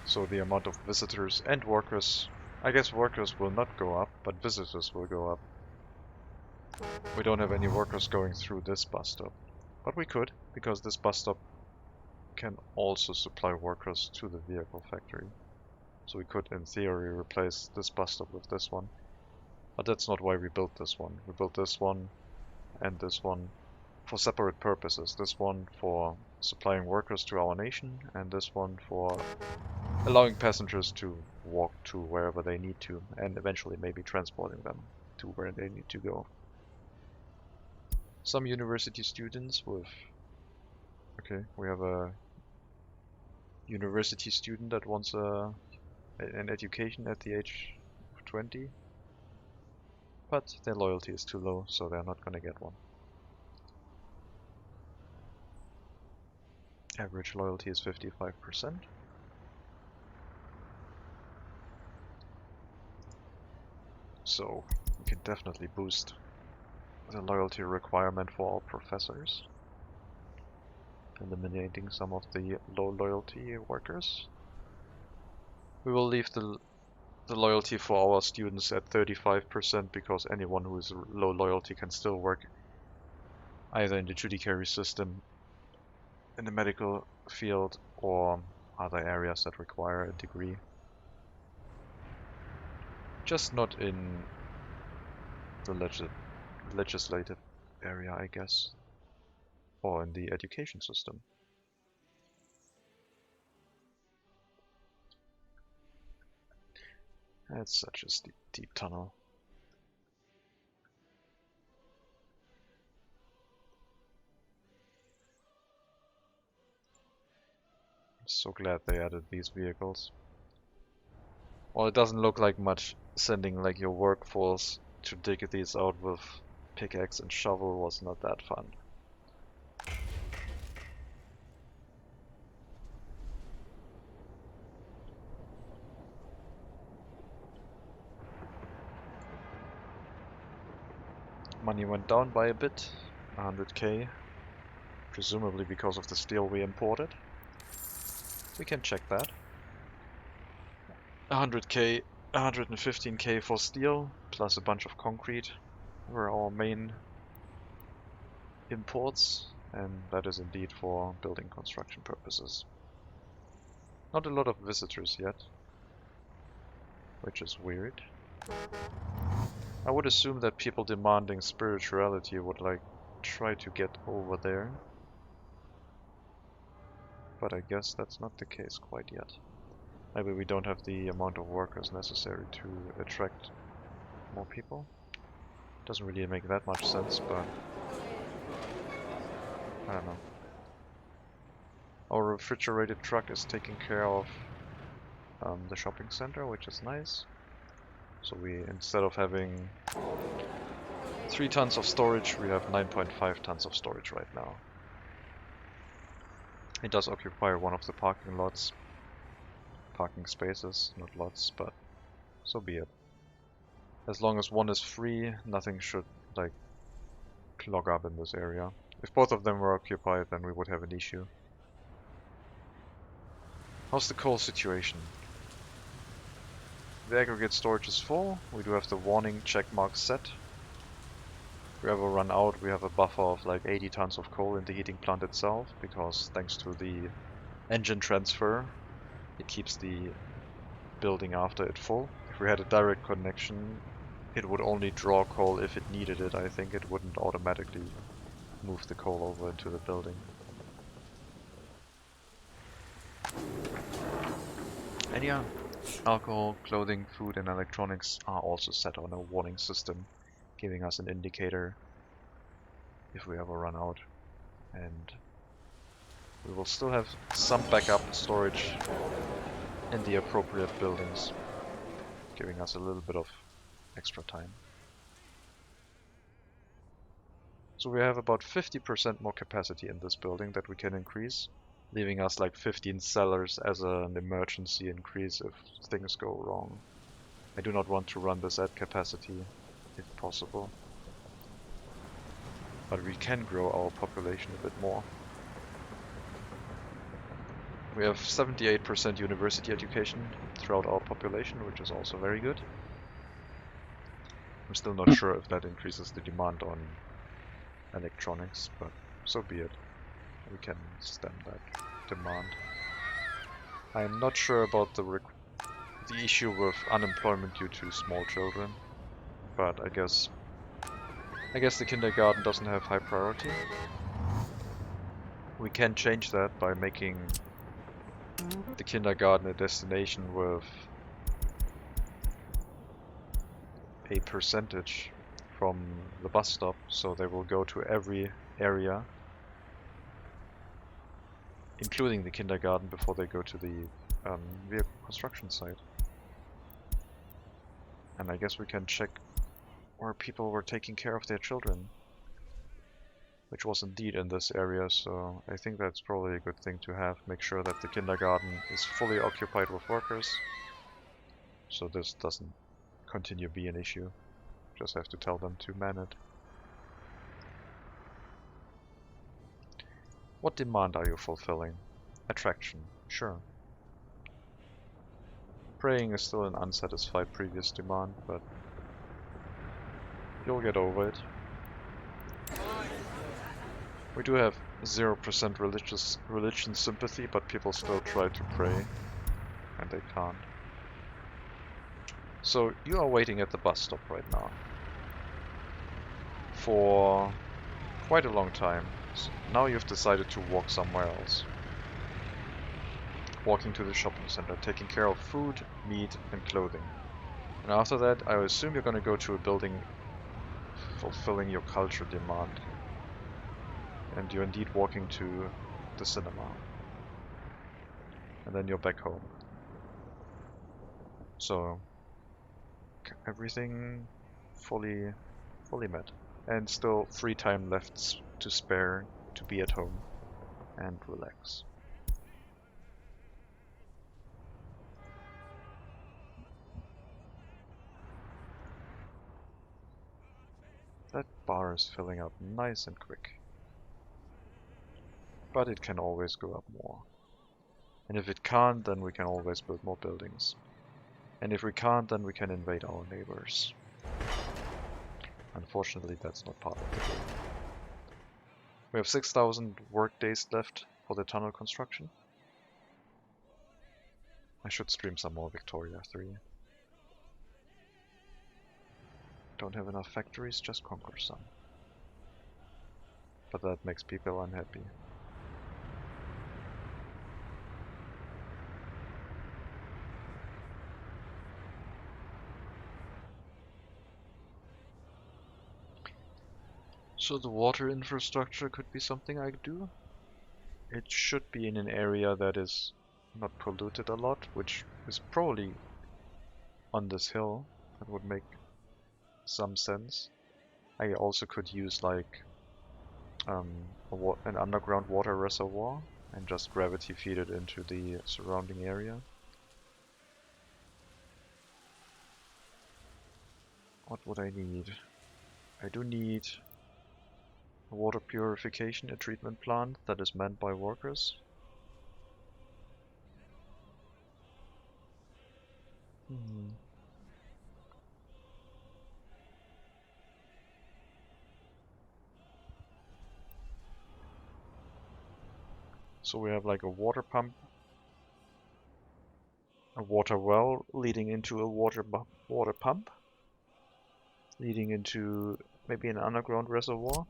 So the amount of visitors and workers, I guess workers will not go up, but visitors will go up. We don't have any workers going through this bus stop, but we could, because this bus stop can also supply workers to the vehicle factory. So we could, in theory, replace this bus stop with this one. But that's not why we built this one. We built this one and this one for separate purposes. This one for supplying workers to our nation, and this one for allowing passengers to walk to wherever they need to, and eventually maybe transporting them to where they need to go. Some university students with... Okay, we have a university student that wants an education at the age of 20. But their loyalty is too low, so they're not gonna get one. Average loyalty is 55%. So we can definitely boost the loyalty requirement for our professors, eliminating some of the low loyalty workers. We will leave the loyalty for our students at 35% because anyone who is low loyalty can still work either in the judiciary system, in the medical field, or other areas that require a degree. Just not in the legislative area, I guess, or in the education system. It's such a deep tunnel. I'm so glad they added these vehicles. Well, it doesn't look like much. Sending like your workforce to dig these out with pickaxe and shovel was not that fun. Money went down by a bit, 100k, presumably because of the steel we imported. We can check that. 100k, 115k for steel, plus a bunch of concrete were our main imports, and that is indeed for building construction purposes. Not a lot of visitors yet, which is weird. I would assume that people demanding spirituality would like try to get over there, but I guess that's not the case quite yet. Maybe we don't have the amount of workers necessary to attract more people. Doesn't really make that much sense, but I don't know. Our refrigerated truck is taking care of the shopping center, which is nice. So we, instead of having 3 tons of storage, we have 9.5 tons of storage right now. It does occupy one of the parking lots. Parking spaces, not lots, but so be it. As long as one is free, nothing should like clog up in this area. If both of them were occupied, then we would have an issue. How's the coal situation? The aggregate storage is full. We do have the warning check mark set. If we ever run out, we have a buffer of like 80 tons of coal in the heating plant itself, because thanks to the engine transfer, it keeps the building after it full. If we had a direct connection, it would only draw coal if it needed it. I think it wouldn't automatically move the coal over into the building. And yeah, alcohol, clothing, food and electronics are also set on a warning system, giving us an indicator if we ever run out. And we will still have some backup storage in the appropriate buildings, giving us a little bit of extra time. So we have about 50% more capacity in this building that we can increase, leaving us like 15 cellars as an emergency increase if things go wrong. I do not want to run this at capacity if possible, but we can grow our population a bit more. We have 78% university education throughout our population, which is also very good. I'm still not sure if that increases the demand on electronics, but so be it. We can stem that demand. I'm not sure about the issue with unemployment due to small children, but I guess the kindergarten doesn't have high priority. We can change that by making the kindergarten a destination with a percentage from the bus stop, so they will go to every area, including the kindergarten, before they go to the vehicle construction site. And I guess we can check where people were taking care of their children, which was indeed in this area, so I think that's probably a good thing to have. Make sure that the kindergarten is fully occupied with workers, so this doesn't continue to be an issue. Just have to tell them to man it. What demand are you fulfilling? Attraction, sure. Praying is still an unsatisfied previous demand, but you'll get over it. We do have 0% religion sympathy, but people still try to pray, and they can't. So you are waiting at the bus stop right now for quite a long time. So now you've decided to walk somewhere else. Walking to the shopping center, taking care of food, meat, and clothing. And after that, I assume you're going to go to a building fulfilling your culture demand. And you're indeed walking to the cinema. And then you're back home. So everything fully met. And still free time left to spare to be at home and relax. That bar is filling up nice and quick. But it can always go up more. And if it can't, then we can always build more buildings. And if we can't, then we can invade our neighbors. Unfortunately, that's not part of the game. We have 6,000 work days left for the tunnel construction. I should stream some more Victoria 3. Don't have enough factories, just conquer some. But that makes people unhappy. So the water infrastructure could be something I do. It should be in an area that is not polluted a lot, which is probably on this hill. That would make some sense. I also could use like an underground water reservoir and just gravity feed it into the surrounding area. What would I need? I do need a water purification, a treatment plant that is manned by workers. So we have like a water pump, a water well leading into a water pump, leading into maybe an underground reservoir,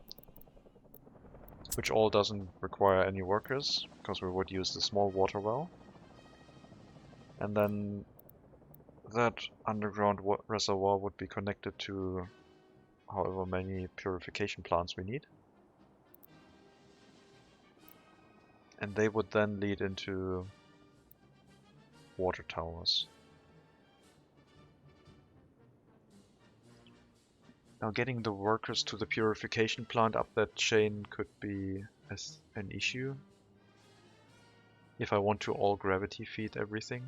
which all doesn't require any workers, because we would use the small water well. And then that underground reservoir would be connected to however many purification plants we need. And they would then lead into water towers. Now getting the workers to the purification plant up that chain could be an issue if I want to all gravity feed everything.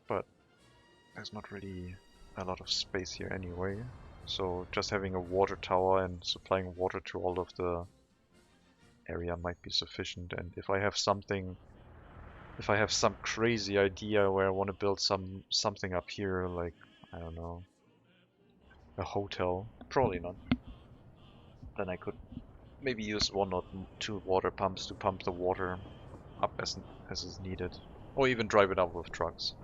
But there's not really a lot of space here anyway, so just having a water tower and supplying water to all of the area might be sufficient. And if I have some crazy idea where I want to build something up here, like, I don't know, a hotel, probably not, then I could maybe use 1 or 2 water pumps to pump the water up as is needed, or even drive it up with trucks.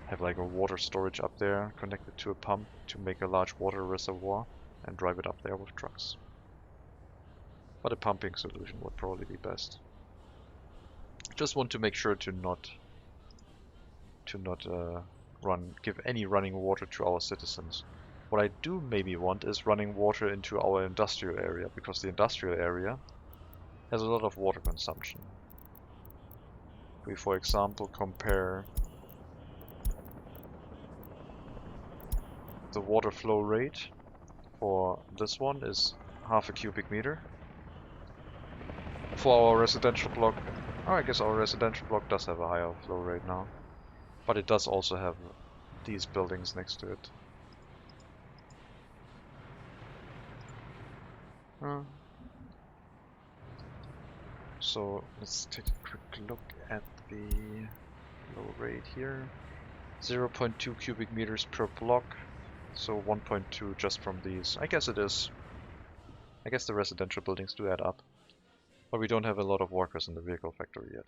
Have like a water storage up there connected to a pump to make a large water reservoir and drive it up there with trucks. But a pumping solution would probably be best. Just want to make sure to not give any running water to our citizens. What I do maybe want is running water into our industrial area, because the industrial area has a lot of water consumption. If we, for example, compare the water flow rate for this one is half a cubic meter. For our residential block, oh, I guess our residential block does have a higher flow rate now, but it does also have these buildings next to it. So let's take a quick look at the flow rate here. 0.2 cubic meters per block, so 1.2 just from these. I guess it is. I guess the residential buildings do add up. But we don't have a lot of workers in the vehicle factory yet.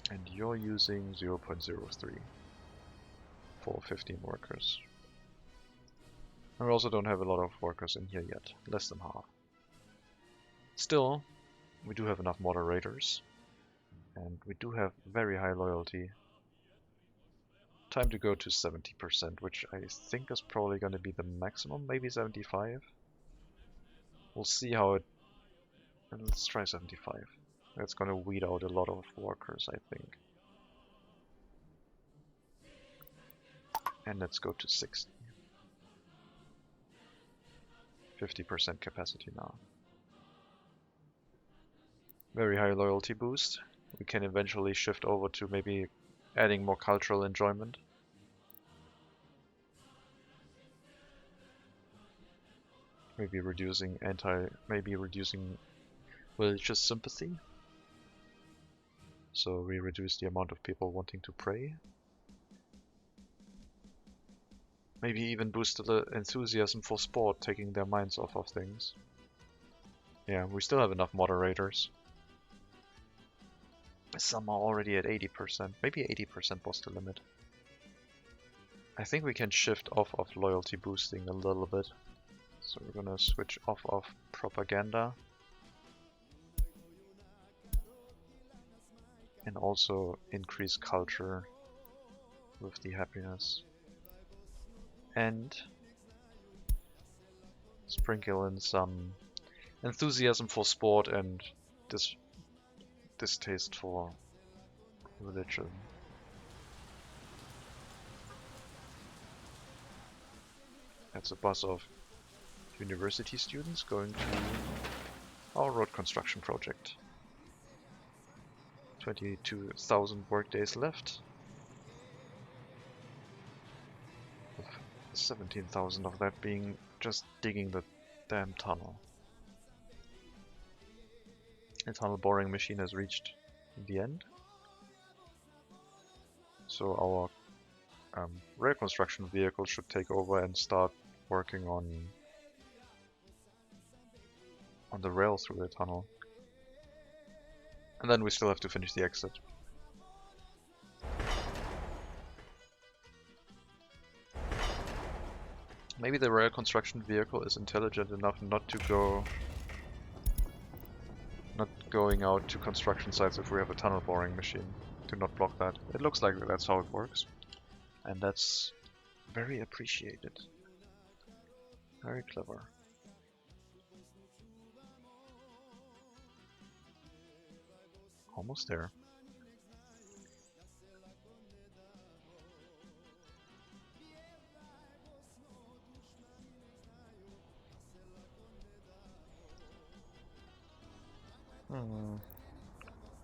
And you're using 0.03 for 15 workers. And we also don't have a lot of workers in here yet, less than half. Still, we do have enough moderators, and we do have very high loyalty. Time to go to 70%, which I think is probably going to be the maximum, maybe 75. We'll see how it... Let's try 75. That's going to weed out a lot of workers, I think. And let's go to 60. 50% capacity now. Very high loyalty boost. We can eventually shift over to maybe adding more cultural enjoyment. Maybe reducing religious sympathy. So we reduce the amount of people wanting to pray. Maybe even boost the enthusiasm for sport, taking their minds off of things. Yeah, we still have enough moderators. Some are already at 80%. Maybe 80% was the limit. I think we can shift off of loyalty boosting a little bit. So we're gonna switch off of propaganda. And also increase culture with the happiness. And sprinkle in some enthusiasm for sport and distaste for religion. That's a bus of university students going to our road construction project. 22,000 workdays left. 17,000 of that being just digging the damn tunnel. The tunnel boring machine has reached the end. So our rail construction vehicle should take over and start working on the rail through the tunnel. And then we still have to finish the exit. Maybe the rail construction vehicle is intelligent enough not going out to construction sites if we have a tunnel boring machine, to not block that. It looks like that's how it works. And that's very appreciated. Very clever. Almost there.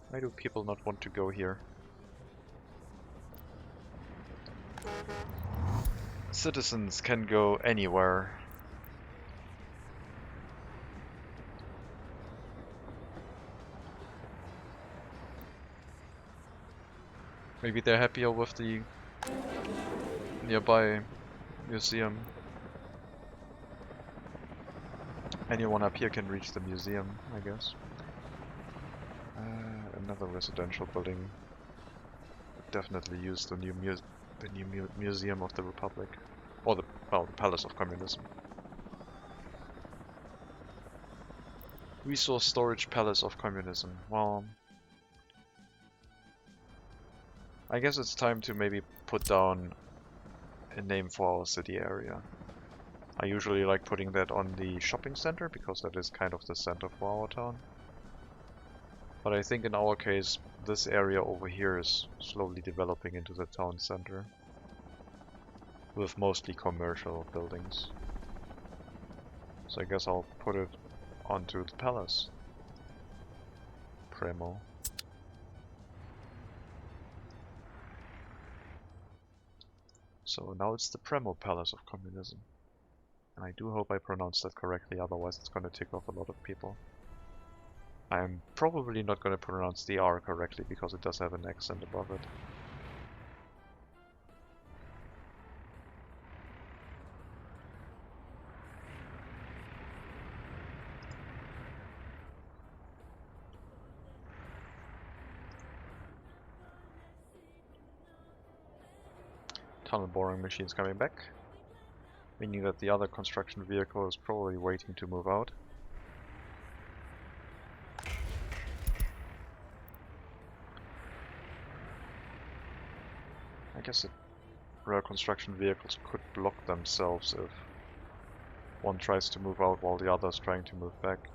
Why do people not want to go here? Citizens can go anywhere. Maybe they're happier with the nearby museum. Anyone up here can reach the museum, I guess. Another residential building. Definitely use the new Museum of the Republic, or the Palace of Communism. Resource Storage Palace of Communism. Well, I guess it's time to maybe put down a name for our city area. I usually like putting that on the shopping center because that is kind of the center for our town. But I think in our case, this area over here is slowly developing into the town center, with mostly commercial buildings. So I guess I'll put it onto the palace. Premo. So now it's the Premo Palace of Communism. And I do hope I pronounced that correctly, otherwise it's gonna tick off a lot of people. I'm probably not gonna pronounce the R correctly because it does have an accent above it. Tunnel boring machine's coming back, meaning that the other construction vehicle is probably waiting to move out. I guess rail construction vehicles could block themselves if one tries to move out while the other is trying to move back.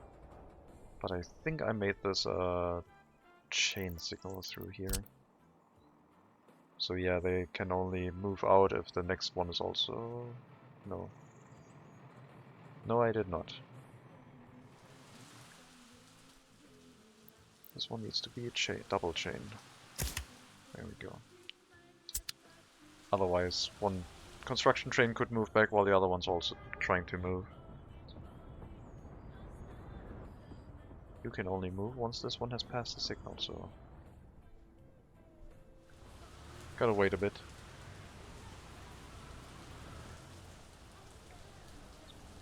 But I think I made this a chain signal through here. So yeah, they can only move out if the next one is also... No. No, I did not. This one needs to be a chain, double chain. There we go. Otherwise, one construction train could move back while the other one's also trying to move. You can only move once this one has passed the signal, so... Gotta wait a bit.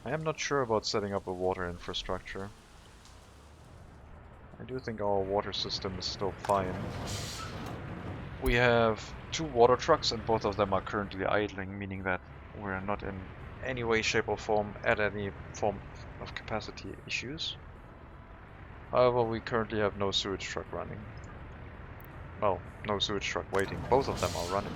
I am not sure about setting up a water infrastructure. I do think our water system is still fine. We have 2 water trucks and both of them are currently idling, meaning that we're not in any way, shape or form at any form of capacity issues. However, we currently have no sewage truck running. Well, no sewage truck waiting. Both of them are running.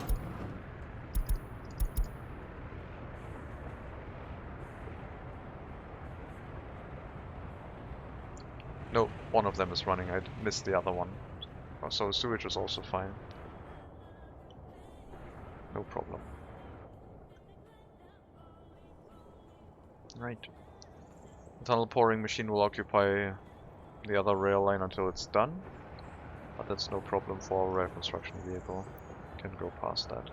No, one of them is running. I missed the other one. So sewage is also fine. No problem. Right. The tunnel pouring machine will occupy the other rail line until it's done. But that's no problem for a rail construction vehicle. Can go past that.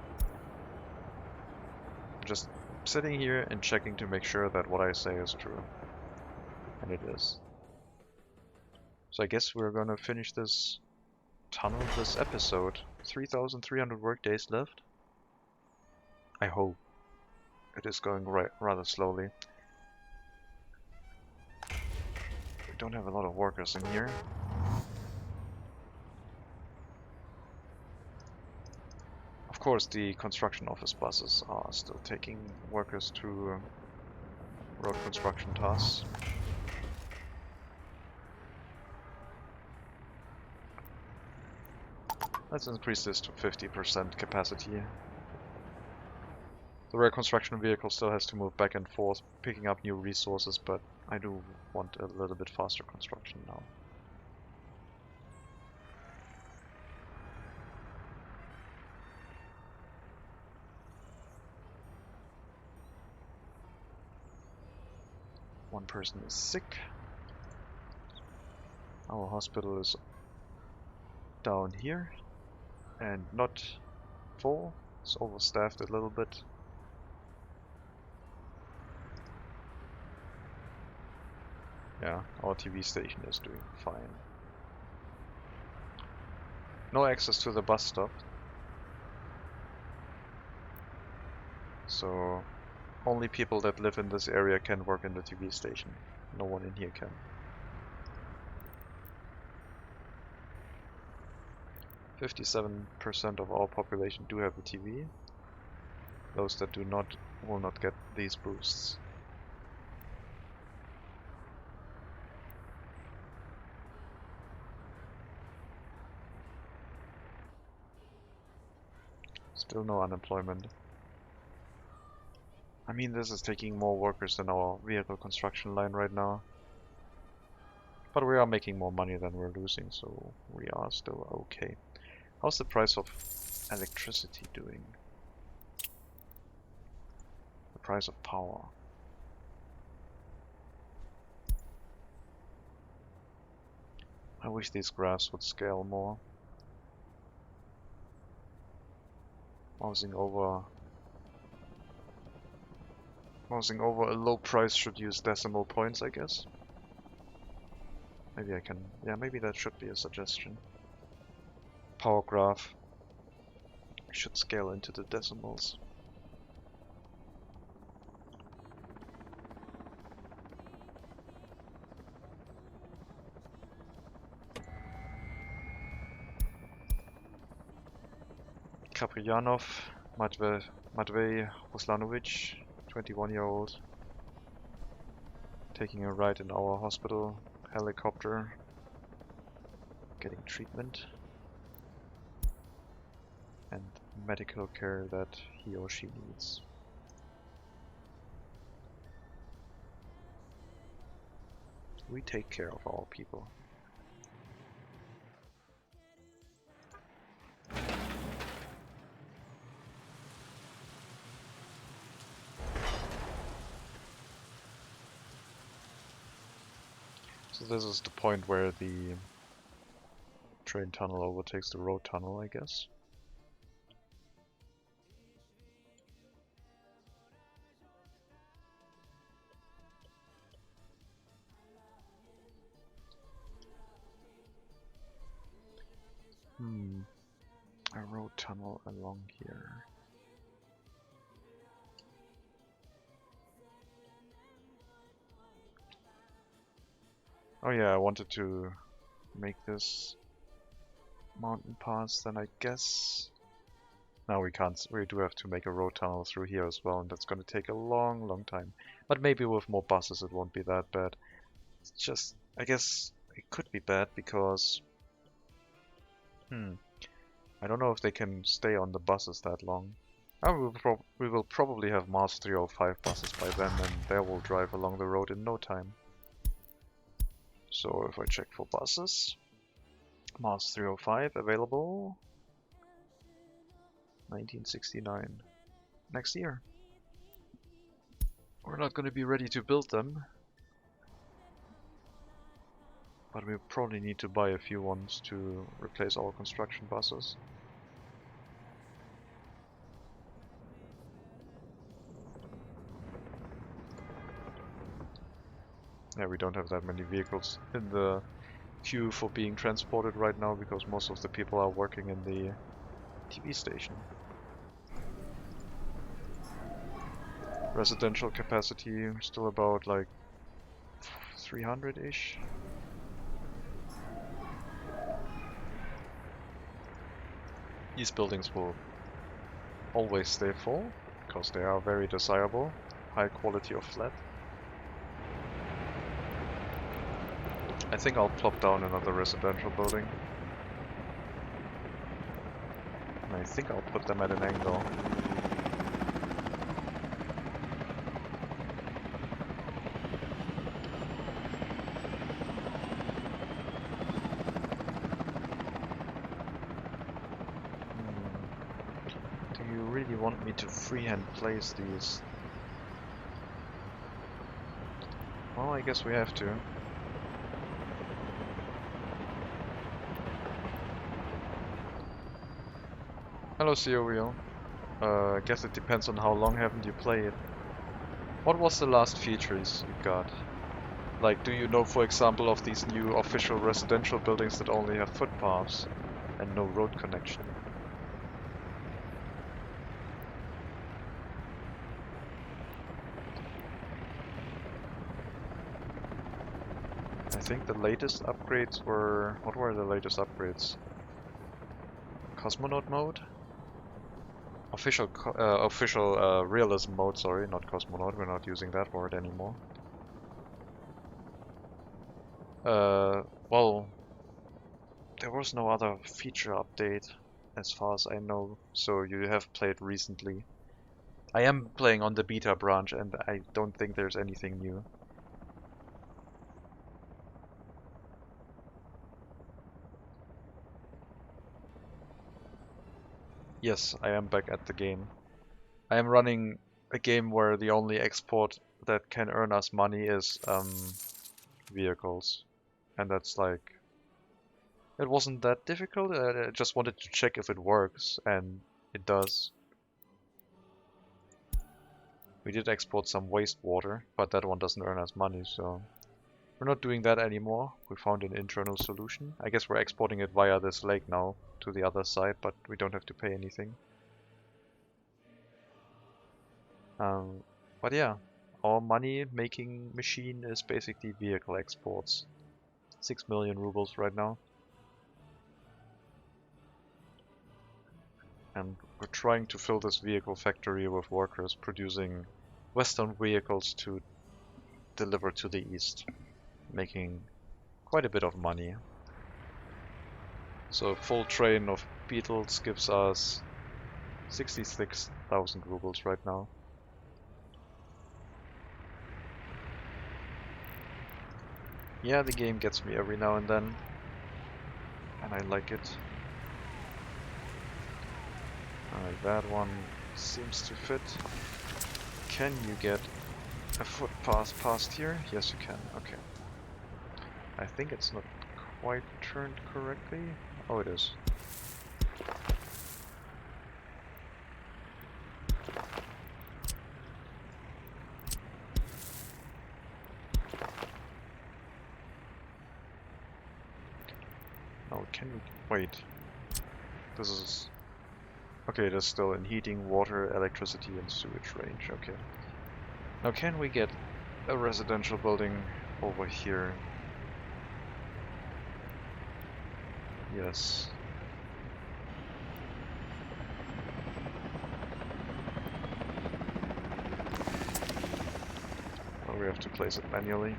I'm just sitting here and checking to make sure that what I say is true. And it is. So I guess we're gonna finish this tunnel this episode. 3,300 work days left. I hope. It is going rather slowly. We don't have a lot of workers in here. Of course, the construction office buses are still taking workers to road construction tasks. Let's increase this to 50% capacity. The rail construction vehicle still has to move back and forth, picking up new resources, but I do want a little bit faster construction now. One person is sick. Our hospital is down here and not full. It's overstaffed a little bit. Yeah, our TV station is doing fine. No access to the bus stop. So only people that live in this area can work in the TV station. No one in here can. 57% of our population do have a TV. Those that do not will not get these boosts. Still no unemployment. I mean, this is taking more workers than our vehicle construction line right now. But we are making more money than we're losing, so we are still okay. How's the price of electricity doing? The price of power. I wish these graphs would scale more. Mousing over a low price should use decimal points, I guess. Maybe I can... yeah, maybe that should be a suggestion. Power graph should scale into the decimals. Kapriyanov, Matvey Ruslanovic, 21-year-old, taking a ride in our hospital helicopter, getting treatment and medical care that he or she needs. We take care of our people. So this is the point where the train tunnel overtakes the road tunnel, I guess. A road tunnel along here. Oh yeah, I wanted to make this mountain pass, then I guess... No, we can't. We do have to make a road tunnel through here as well, and that's gonna take a long time. But maybe with more buses it won't be that bad. It's just, I guess it could be bad because... I don't know if they can stay on the buses that long. We will probably have Mars 305 buses by then, and they will drive along the road in no time. So if I check for buses, Mars 305 available 1969, next year. We're not going to be ready to build them, but we probably need to buy a few ones to replace our construction buses. Yeah, we don't have that many vehicles in the queue for being transported right now because most of the people are working in the TV station. Residential capacity still about like 300-ish. These buildings will always stay full because they are very desirable, high quality of flat. I think I'll plop down another residential building. And I think I'll put them at an angle. Do you really want me to freehand place these? Well, I guess we have to. Hello, Cereal. I guess it depends on how long haven't you played. What was the last features you got? Like, do you know, for example, of these new official residential buildings that only have footpaths and no road connection? I think the latest upgrades were... What were the latest upgrades? Cosmonaut mode? Official realism mode, sorry, not cosmonaut, we're not using that word anymore. Well, there was no other feature update. as far as I know. So you have played recently. I am playing on the beta branch, and I don't think there's anything new. Yes, I am back at the game. I am running a game where the only export that can earn us money is vehicles. And that's like... It wasn't that difficult, I just wanted to check if it works, and it does. We did export some wastewater, but that one doesn't earn us money, so... We're not doing that anymore. We found an internal solution. I guess we're exporting it via this lake now to the other side, but we don't have to pay anything. But yeah, our money-making machine is basically vehicle exports. 6 million rubles right now. And we're trying to fill this vehicle factory with workers producing Western vehicles to deliver to the east, making quite a bit of money. So a full train of Beetles gives us 66,000 rubles right now. Yeah, the game gets me every now and then, and I like it. Alright, that one seems to fit. Can you get a footpath past here? Yes, you can. Okay. I think it's not quite turned correctly. Oh, it is. Now, can we... Wait. This is... Okay, it is still in heating, water, electricity, and sewage range. Okay. Now, can we get a residential building over here? Yes. Well, we have to place it manually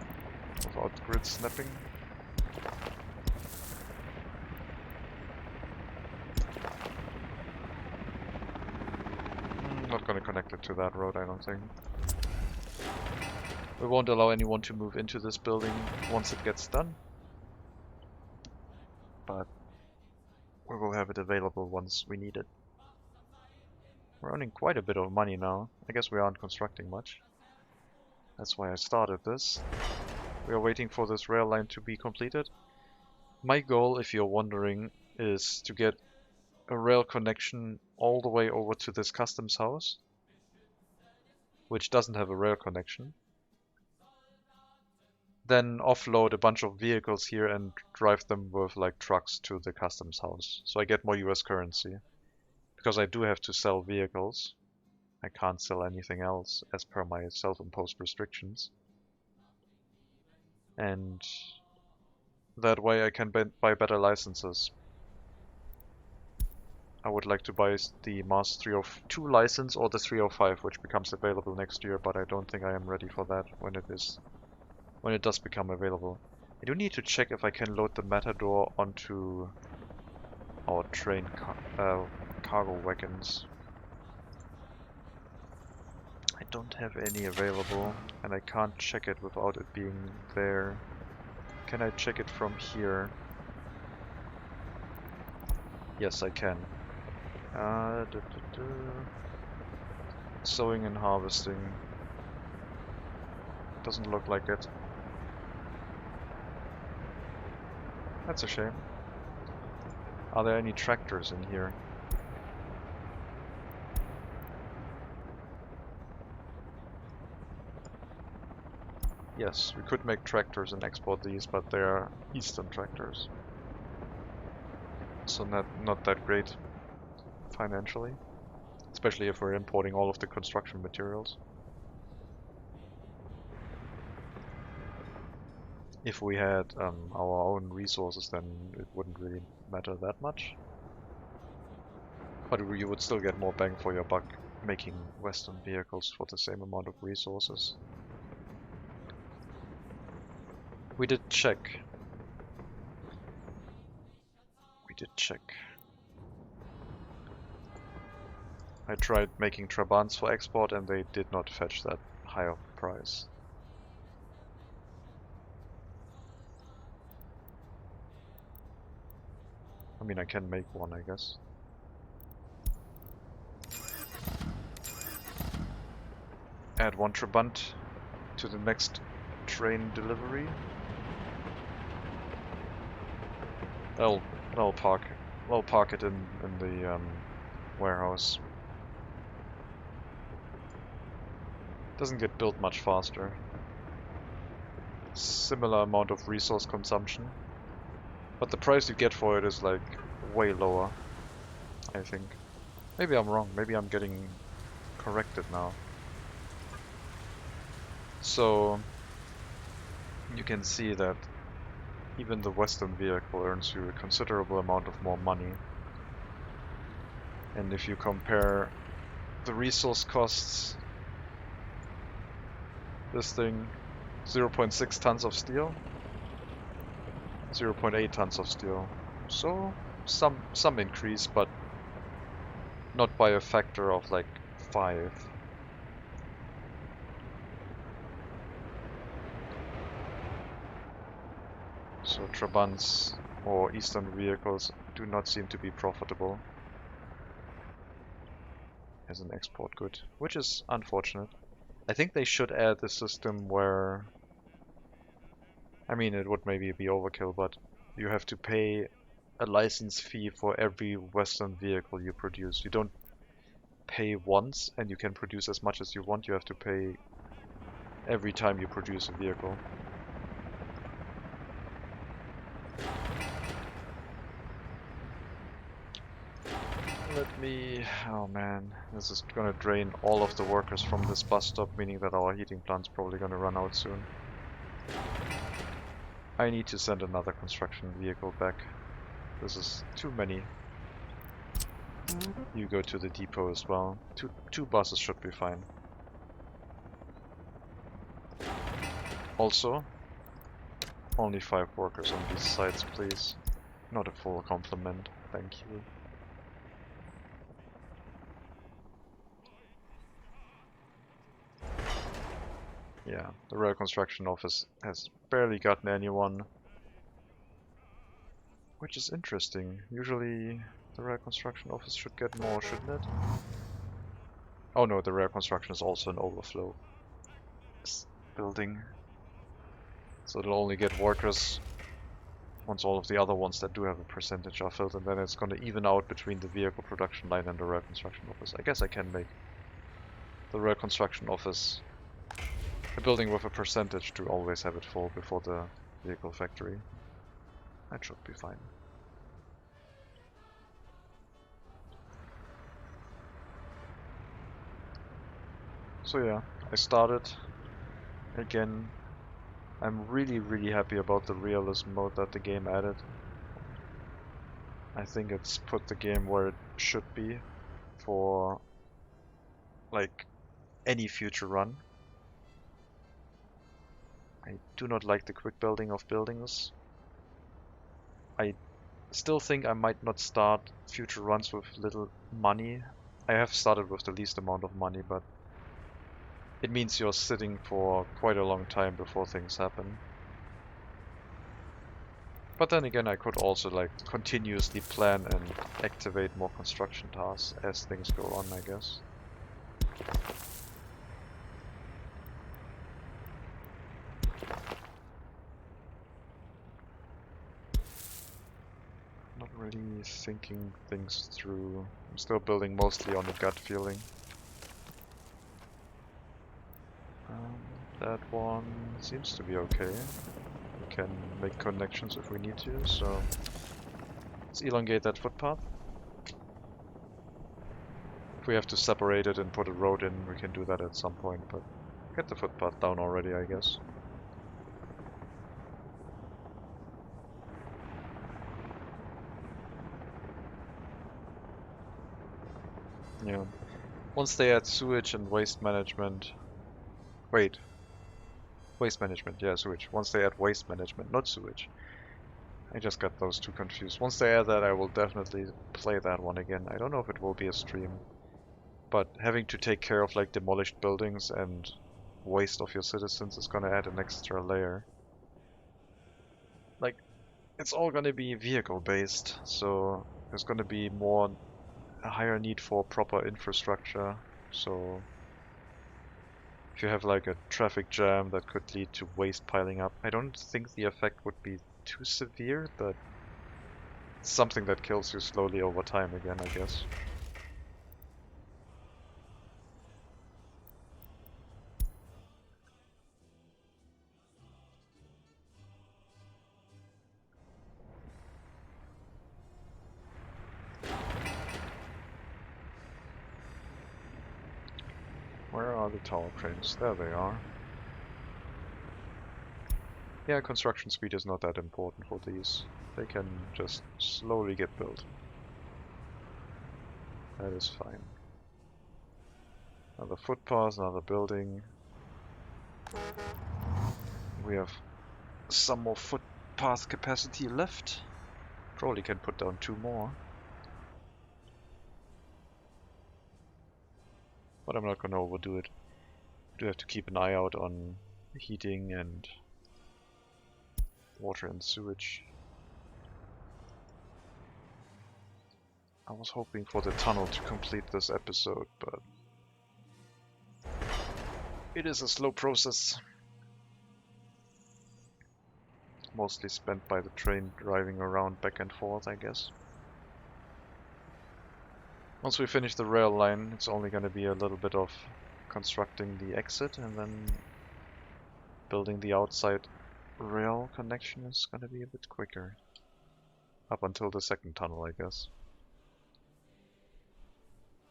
without grid snapping. Not gonna connect it to that road, I don't think. We won't allow anyone to move into this building once it gets done. But we will have it available once we need it. We're earning quite a bit of money now. I guess we aren't constructing much. That's why I started this. We are waiting for this rail line to be completed. My goal, if you're wondering, is to get a rail connection all the way over to this customs house, which doesn't have a rail connection. Then offload a bunch of vehicles here and drive them with like trucks to the customs house. So I get more US currency. Because I do have to sell vehicles. I can't sell anything else as per my self-imposed restrictions. And that way I can buy better licenses. I would like to buy the Mars 302 license or the 305, which becomes available next year, but I don't think I am ready for that when it does become available. I do need to check if I can load the Matador onto our train cargo wagons. I don't have any available, and I can't check it without it being there. Can I check it from here? Yes, I can. Sowing and harvesting. Doesn't look like it. That's a shame. Are there any tractors in here? Yes, we could make tractors and export these, but they are Eastern tractors. So not that great financially. Especially if we're importing all of the construction materials. If we had our own resources, then it wouldn't really matter that much. But you would still get more bang for your buck making Western vehicles for the same amount of resources. We did check. I tried making Trabants for export and they did not fetch that high of a price. I mean, I can make one, I guess. Add one Trabant to the next train delivery. I'll park it in the warehouse. Doesn't get built much faster. Similar amount of resource consumption, but the price you get for it is like way lower, I think. Maybe I'm wrong. Maybe I'm getting corrected now. So you can see that even the Western vehicle earns you a considerable amount of more money. And if you compare the resource costs, this thing, 0.6 tons of steel, 0.8 tons of steel. So some increase, but not by a factor of like 5. So Trabants or Eastern vehicles do not seem to be profitable as an export good, which is unfortunate. I think they should add a system where, I mean, it would maybe be overkill, but you have to pay a license fee for every Western vehicle you produce. You don't pay once and you can produce as much as you want. You have to pay every time you produce a vehicle. Oh man, this is gonna drain all of the workers from this bus stop, meaning that our heating plant's probably gonna run out soon. I need to send another construction vehicle back. This is too many. You go to the depot as well. Two buses should be fine. Also, only 5 workers on these sites, please. Not a full complement, thank you. Yeah, the rail construction office has barely gotten anyone, which is interesting. Usually the rail construction office should get more, shouldn't it? Oh no, the rail construction is also an overflow building. So it'll only get workers once all of the other ones that do have a percentage are filled, and then it's going to even out between the vehicle production line and the rail construction office. I guess I can make the rail construction office a building with a percentage to always have it full before the vehicle factory. That should be fine. So yeah, I started again. I'm really happy about the realism mode that the game added. I think it's put the game where it should be for like any future run. I do not like the quick building of buildings. I still think I might not start future runs with little money. I have started with the least amount of money, but it means you're sitting for quite a long time before things happen. But then again, I could also like continuously plan and activate more construction tasks as things go on, I guess. Not really thinking things through. I'm still building mostly on a gut feeling. That one seems to be okay. We can make connections if we need to, so let's elongate that footpath. If we have to separate it and put a road in, we can do that at some point, but get the footpath down already, I guess. Yeah. Once they add sewage and waste management... Wait. Waste management, yeah, sewage. Once they add waste management, not sewage. I just got those two confused. Once they add that, I will definitely play that one again. I don't know if it will be a stream. But having to take care of like demolished buildings and waste of your citizens is gonna add an extra layer. Like, it's all gonna be vehicle based, so there's gonna be a higher need for proper infrastructure. So if you have like a traffic jam that could lead to waste piling up, I don't think the effect would be too severe, but it's something that kills you slowly over time again, I guess. Where are the tower cranes? There they are. Yeah, construction speed is not that important for these. They can just slowly get built. That is fine. Another footpath, another building. We have some more footpath capacity left. Probably can put down 2 more. But I'm not gonna overdo it. Do have to keep an eye out on heating and water and sewage. I was hoping for the tunnel to complete this episode, but it is a slow process. Mostly spent by the train driving around back and forth, I guess. Once we finish the rail line, it's only going to be a little bit of constructing the exit, and then building the outside rail connection is going to be a bit quicker. Up until the second tunnel, I guess.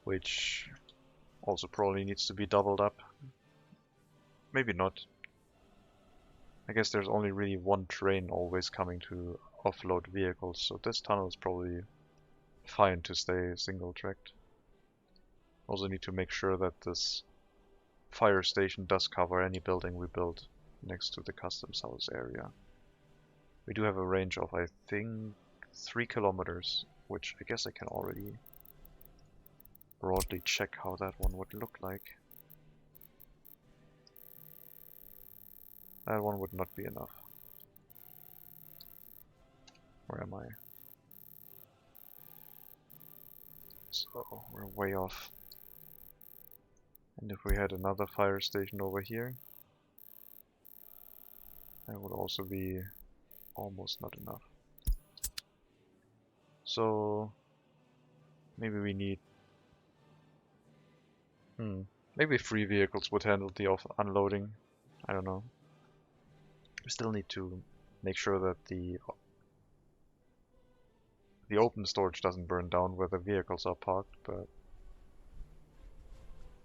Which also probably needs to be doubled up. Maybe not. I guess there's only really one train always coming to offload vehicles, so this tunnel is probably fine to stay single-tracked. Also need to make sure that this fire station does cover any building we build next to the customs house area. We do have a range of, I think, 3 kilometers, which I guess I can already broadly check how that one would look like. That one would not be enough. Where am I? So, we're way off. And if we had another fire station over here, that would also be almost not enough. So, maybe we need... maybe 3 vehicles would handle the unloading. I don't know. We still need to make sure that the open storage doesn't burn down where the vehicles are parked, but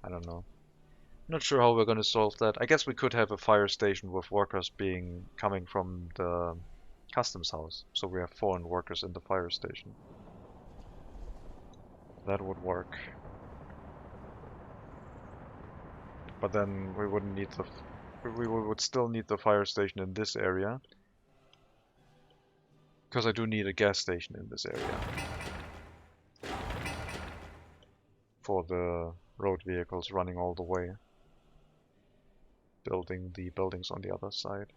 I don't know. Not sure how we're going to solve that. I guess we could have a fire station with workers coming from the customs house, so we have foreign workers in the fire station. That would work. But then we wouldn't need we would still need the fire station in this area. Because I do need a gas station in this area. For the road vehicles running all the way. Building the buildings on the other side.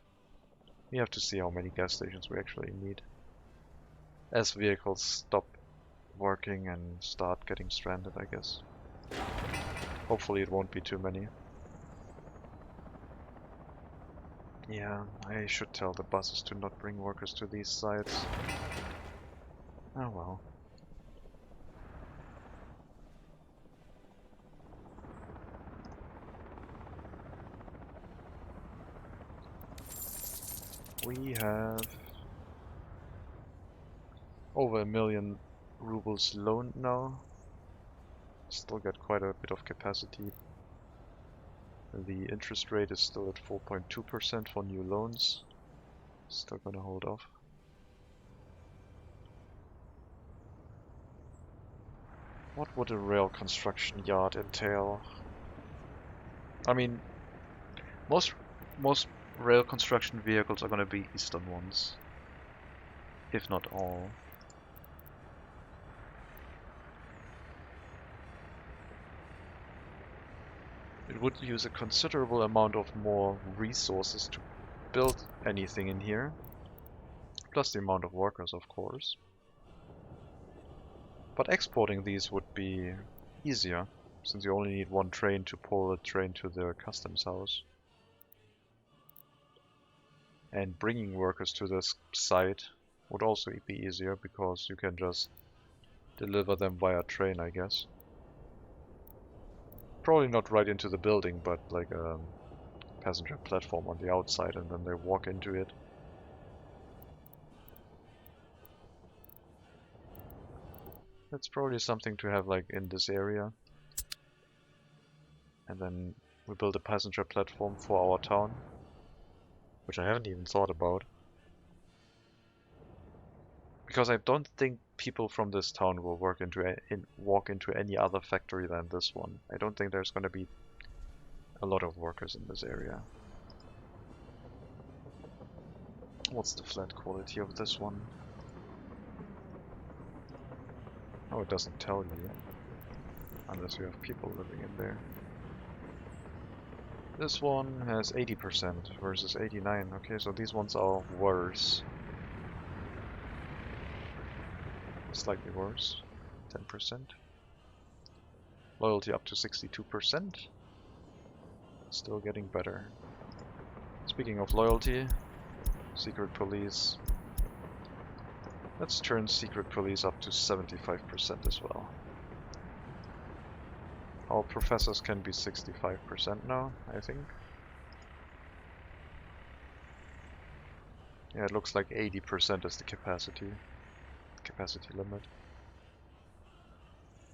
We have to see how many gas stations we actually need. As vehicles stop working and start getting stranded, I guess. Hopefully it won't be too many. Yeah, I should tell the buses to not bring workers to these sites. Oh well. We have over 1 million rubles loaned now. Still got quite a bit of capacity. The interest rate is still at 4.2% for new loans. Still gonna hold off. What would a rail construction yard entail? I mean, most rail construction vehicles are gonna be Eastern ones, if not all. It would use a considerable amount of more resources to build anything in here, plus the amount of workers, of course. But exporting these would be easier, since you only need one train to pull a train to the customs house. And bringing workers to this site would also be easier, because you can just deliver them via train, I guess. Probably not right into the building, but like a passenger platform on the outside, and then they walk into it. That's probably something to have like in this area. And then we build a passenger platform for our town, which I haven't even thought about. Because I don't think people from this town will walk into any other factory than this one. I don't think there's going to be a lot of workers in this area. What's the flat quality of this one? Oh, it doesn't tell you, unless you have people living in there. This one has 80% versus 89. Okay, so these ones are worse. Slightly worse. 10%. Loyalty up to 62%. Still getting better. Speaking of loyalty, secret police. Let's turn secret police up to 75% as well. Our professors can be 65% now, I think. Yeah, it looks like 80% is the capacity limit.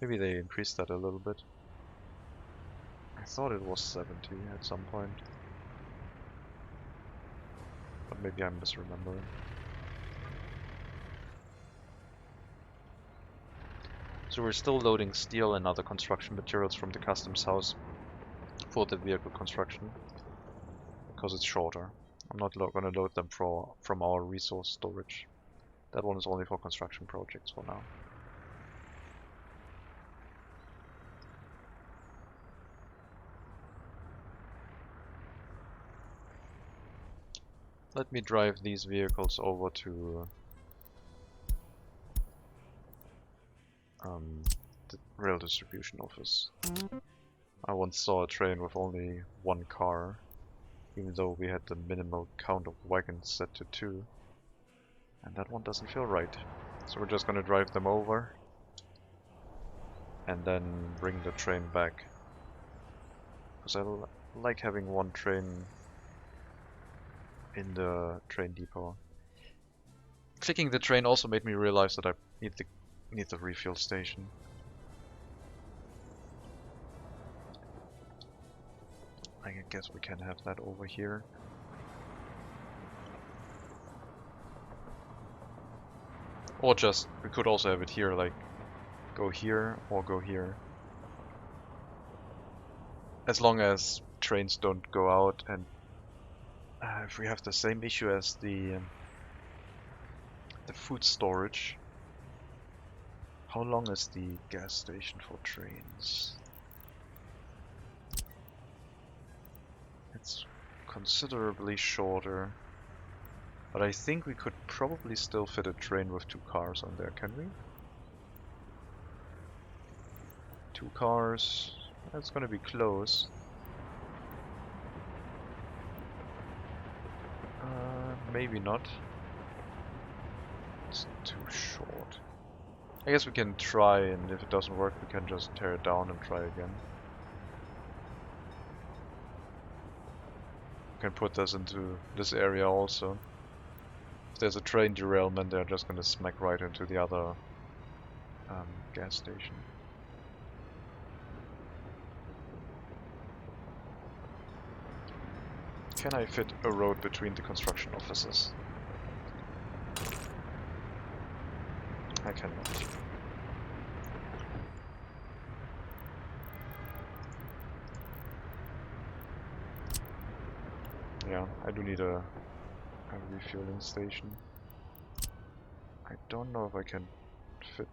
Maybe they increased that a little bit. I thought it was 70 at some point. But maybe I'm misremembering. So we're still loading steel and other construction materials from the customs house for the vehicle construction, because it's shorter. I'm not going to load them from our resource storage. That one is only for construction projects for now. Let me drive these vehicles over to the rail distribution office. I once saw a train with only one car, even though we had the minimal count of wagons set to 2. And that one doesn't feel right. So we're just gonna drive them over and then bring the train back. Because I like having one train in the train depot. Clicking the train also made me realize that I need the refuel station. I guess we can have that over here. Or just, we could also have it here, like, go here or go here. As long as trains don't go out, and if we have the same issue as the food storage. How long is the gas station for trains? It's considerably shorter. But I think we could probably still fit a train with 2 cars on there, can we? 2 cars. That's gonna be close. Maybe not. It's too short. I guess we can try, and if it doesn't work, we can just tear it down and try again. We can put this into this area also. If there's a train derailment, they're just gonna smack right into the other gas station. Can I fit a road between the construction offices? I cannot. Yeah, I do need a refueling station. I don't know if I can fit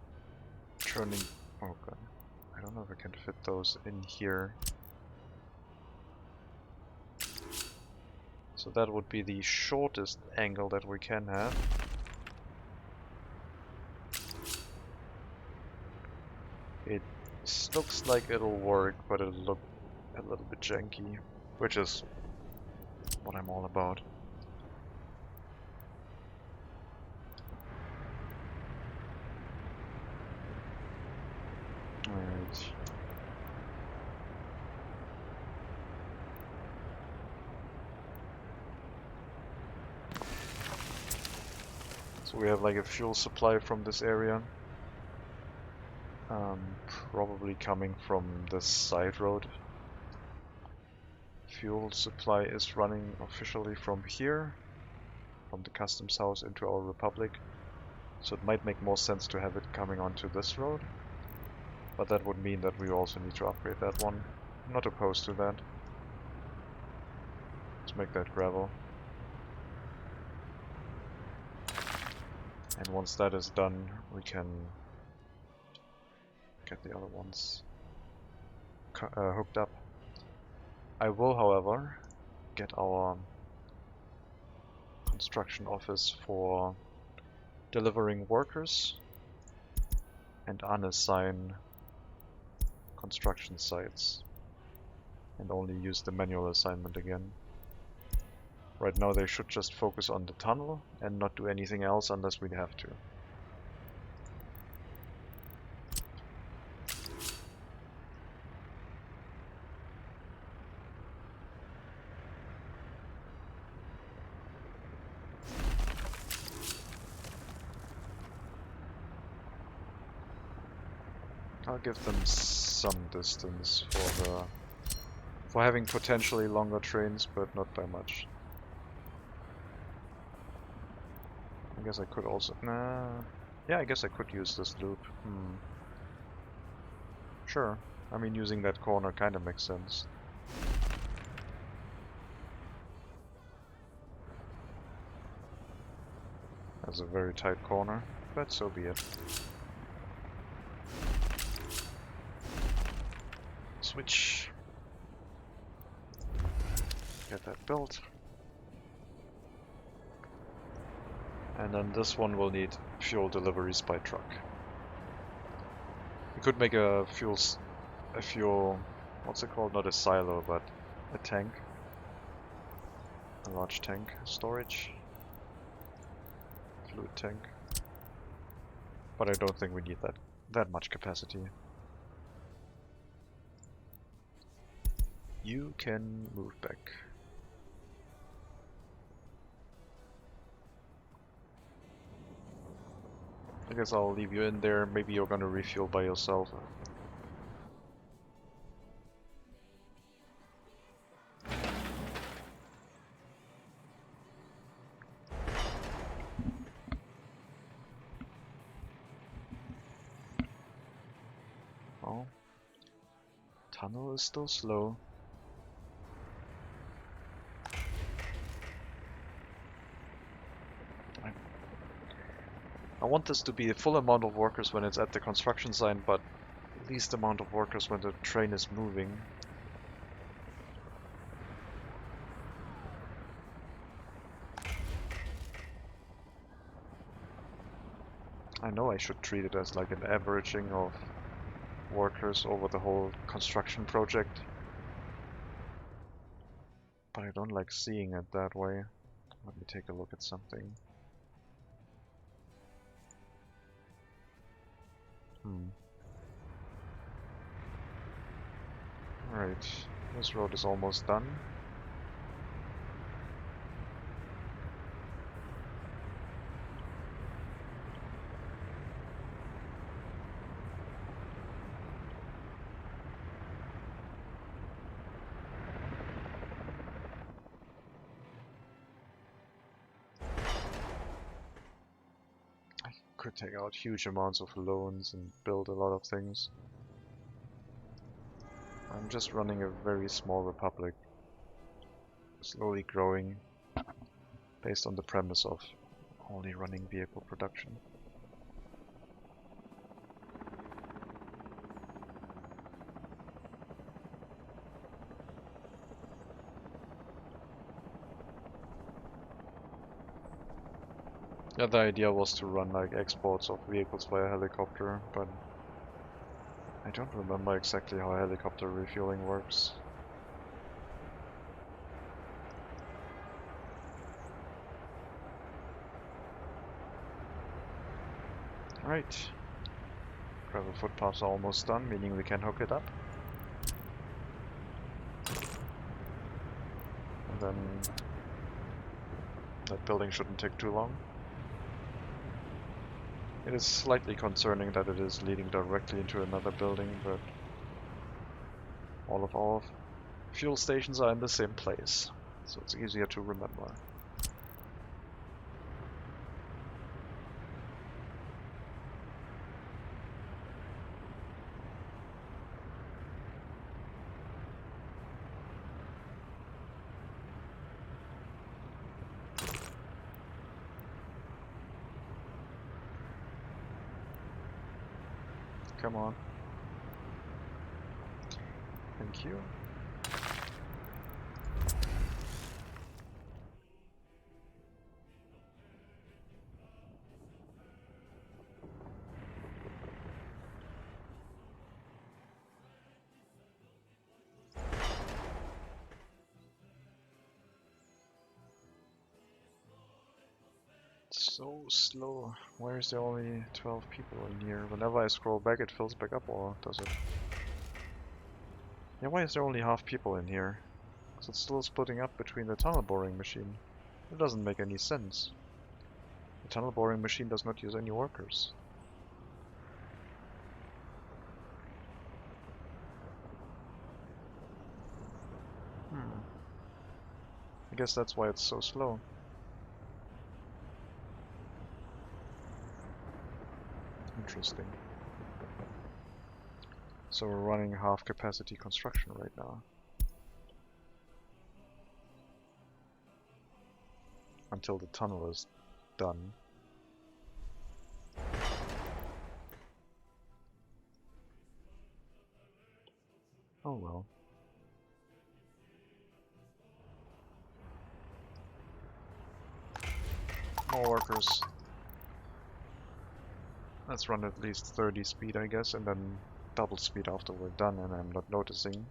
turning... Oh god. I don't know if I can fit those in here. So that would be the shortest angle that we can have. It looks like it'll work, but it'll look a little bit janky, which is what I'm all about. Alright. So we have like a fuel supply from this area. Probably coming from this side road. Fuel supply is running officially from here, from the customs house into our Republic. So it might make more sense to have it coming onto this road. But that would mean that we also need to upgrade that one. I'm not opposed to that. Let's make that gravel. And once that is done, we can get the other ones hooked up. I will, however, get our construction office for delivering workers and unassign construction sites, and only use the manual assignment again. Right now they should just focus on the tunnel and not do anything else unless we have to. I'll give them some distance for having potentially longer trains, but not by much. I guess I could also... Nah... Yeah, I guess I could use this loop. Sure. I mean, using that corner kind of makes sense. That's a very tight corner, but so be it. Switch. Get that built. And then this one will need fuel deliveries by truck. We could make a fuel, what's it called? Not a silo, but a tank. A large tank storage. Fluid tank. But I don't think we need that much capacity. You can move back. I guess I'll leave you in there. Maybe you're gonna refuel by yourself. Oh. Tunnel is still slow. I want this to be a full amount of workers when it's at the construction site, but least amount of workers when the train is moving. I know I should treat it as like an averaging of workers over the whole construction project, but I don't like seeing it that way. Let me take a look at something. Alright, this road is almost done. Could take out huge amounts of loans and build a lot of things. I'm just running a very small republic, slowly growing, based on the premise of only running vehicle production. Yeah, the idea was to run like exports of vehicles via helicopter, but I don't remember exactly how helicopter refueling works. Right. Gravel footpaths are almost done, meaning we can hook it up. And then that building shouldn't take too long. It is slightly concerning that it is leading directly into another building, but all of our fuel stations are in the same place, so it's easier to remember. Come on. Thank you. So slow. Why is there only 12 people in here? Whenever I scroll back it fills back up, or does it? Yeah, why is there only half people in here? Because it's still splitting up between the tunnel boring machine. It doesn't make any sense. The tunnel boring machine does not use any workers. I guess that's why it's so slow. Interesting. So we're running half capacity construction right now. Until the tunnel is done. Oh well. More workers. Let's run at least 30 speed, I guess, and then double speed after we're done and I'm not noticing.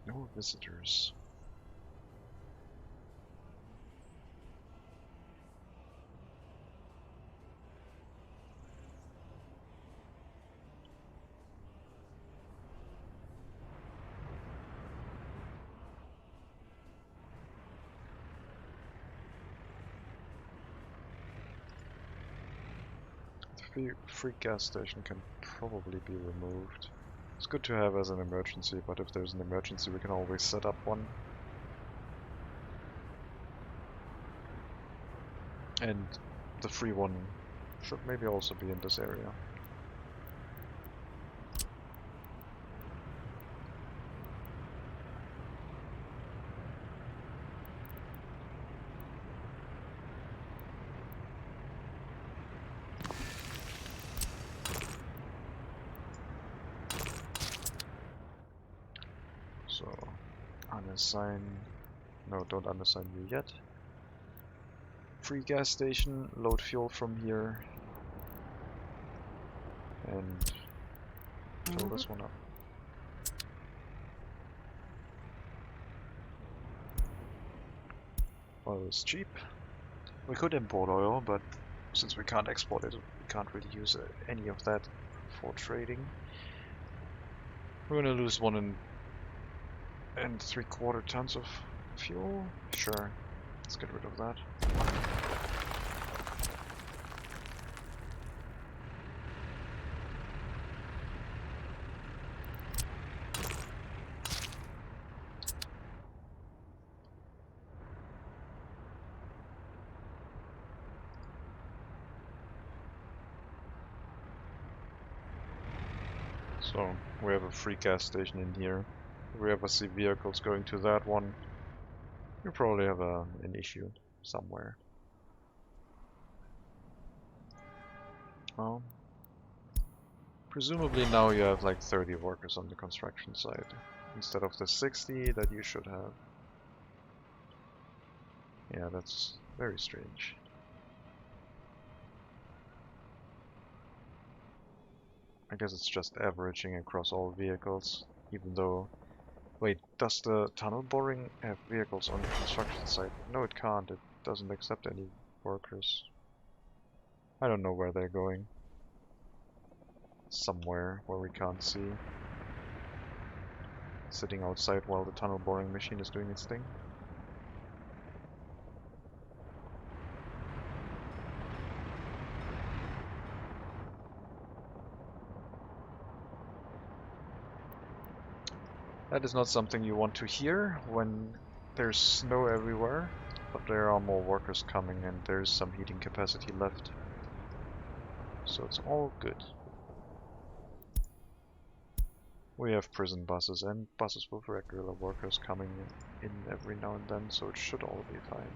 No visitors. The free gas station can probably be removed. It's good to have as an emergency, but if there's an emergency we can always set up one. And the free one should maybe also be in this area. So, unassign... No, don't unassign you yet. Free gas station, load fuel from here. And fill this one up. Oil is cheap. We could import oil, but since we can't export it, we can't really use any of that for trading. We're gonna lose 1.75 tons of fuel? Sure, let's get rid of that. So, we have a free gas station in here. If we ever see vehicles going to that one, we probably have an issue somewhere. Well, presumably now you have like 30 workers on the construction site. instead of the 60 that you should have. Yeah, that's very strange. I guess it's just averaging across all vehicles, even though... Wait, does the tunnel boring have vehicles on the construction site? No, it can't. It doesn't accept any workers. I don't know where they're going. Somewhere where we can't see. Sitting outside while the tunnel boring machine is doing its thing. That is not something you want to hear when there's snow everywhere, but there are more workers coming and there's some heating capacity left. So it's all good. We have prison buses and buses with regular workers coming in every now and then, so it should all be fine.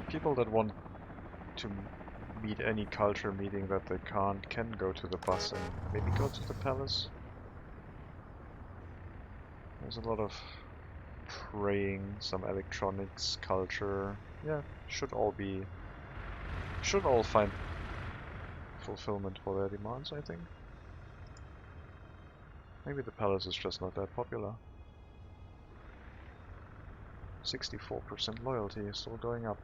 People that want to meet any culture meeting that they can't can go to the bus and maybe go to the palace. There's a lot of praying, some electronics, culture. Yeah, should all find fulfillment for their demands, I think. Maybe the palace is just not that popular. 64% loyalty is still going up.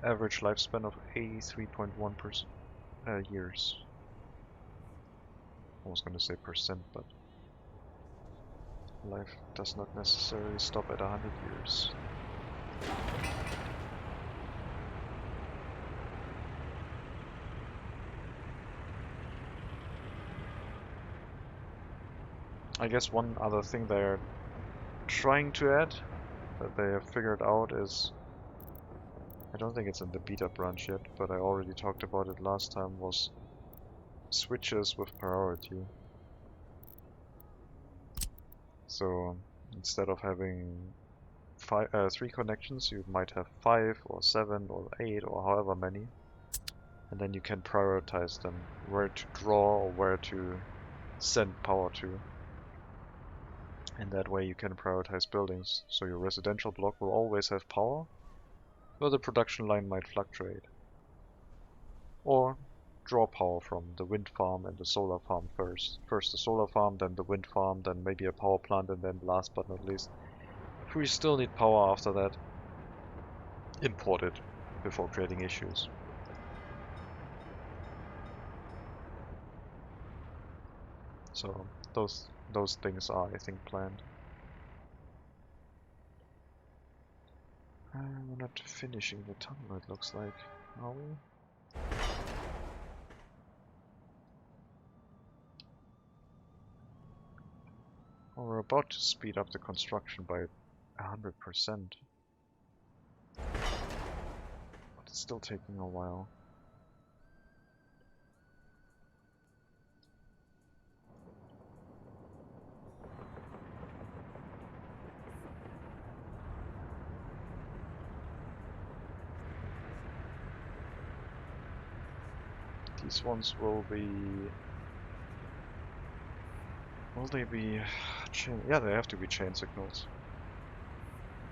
Average lifespan of 83.1 years. I was going to say percent, but life does not necessarily stop at 100 years. I guess one other thing they're trying to add that they have figured out is, I don't think it's in the beta branch yet, but I already talked about it last time, was switches with priority. So instead of having 3 connections, you might have 5 or 7 or 8 or however many, and then you can prioritize them, where to draw or where to send power to. And that way you can prioritize buildings, so your residential block will always have power, but the production line might fluctuate. Or draw power from the wind farm and the solar farm first. First the solar farm, then the wind farm, then maybe a power plant, and then last but not least, if we still need power after that, import it before creating issues. So those things are, I think, planned. We're not finishing the tunnel, it looks like, are we? Well, we're about to speed up the construction by 100%. But it's still taking a while. These ones will be... Will they be... Yeah, they have to be chain signals.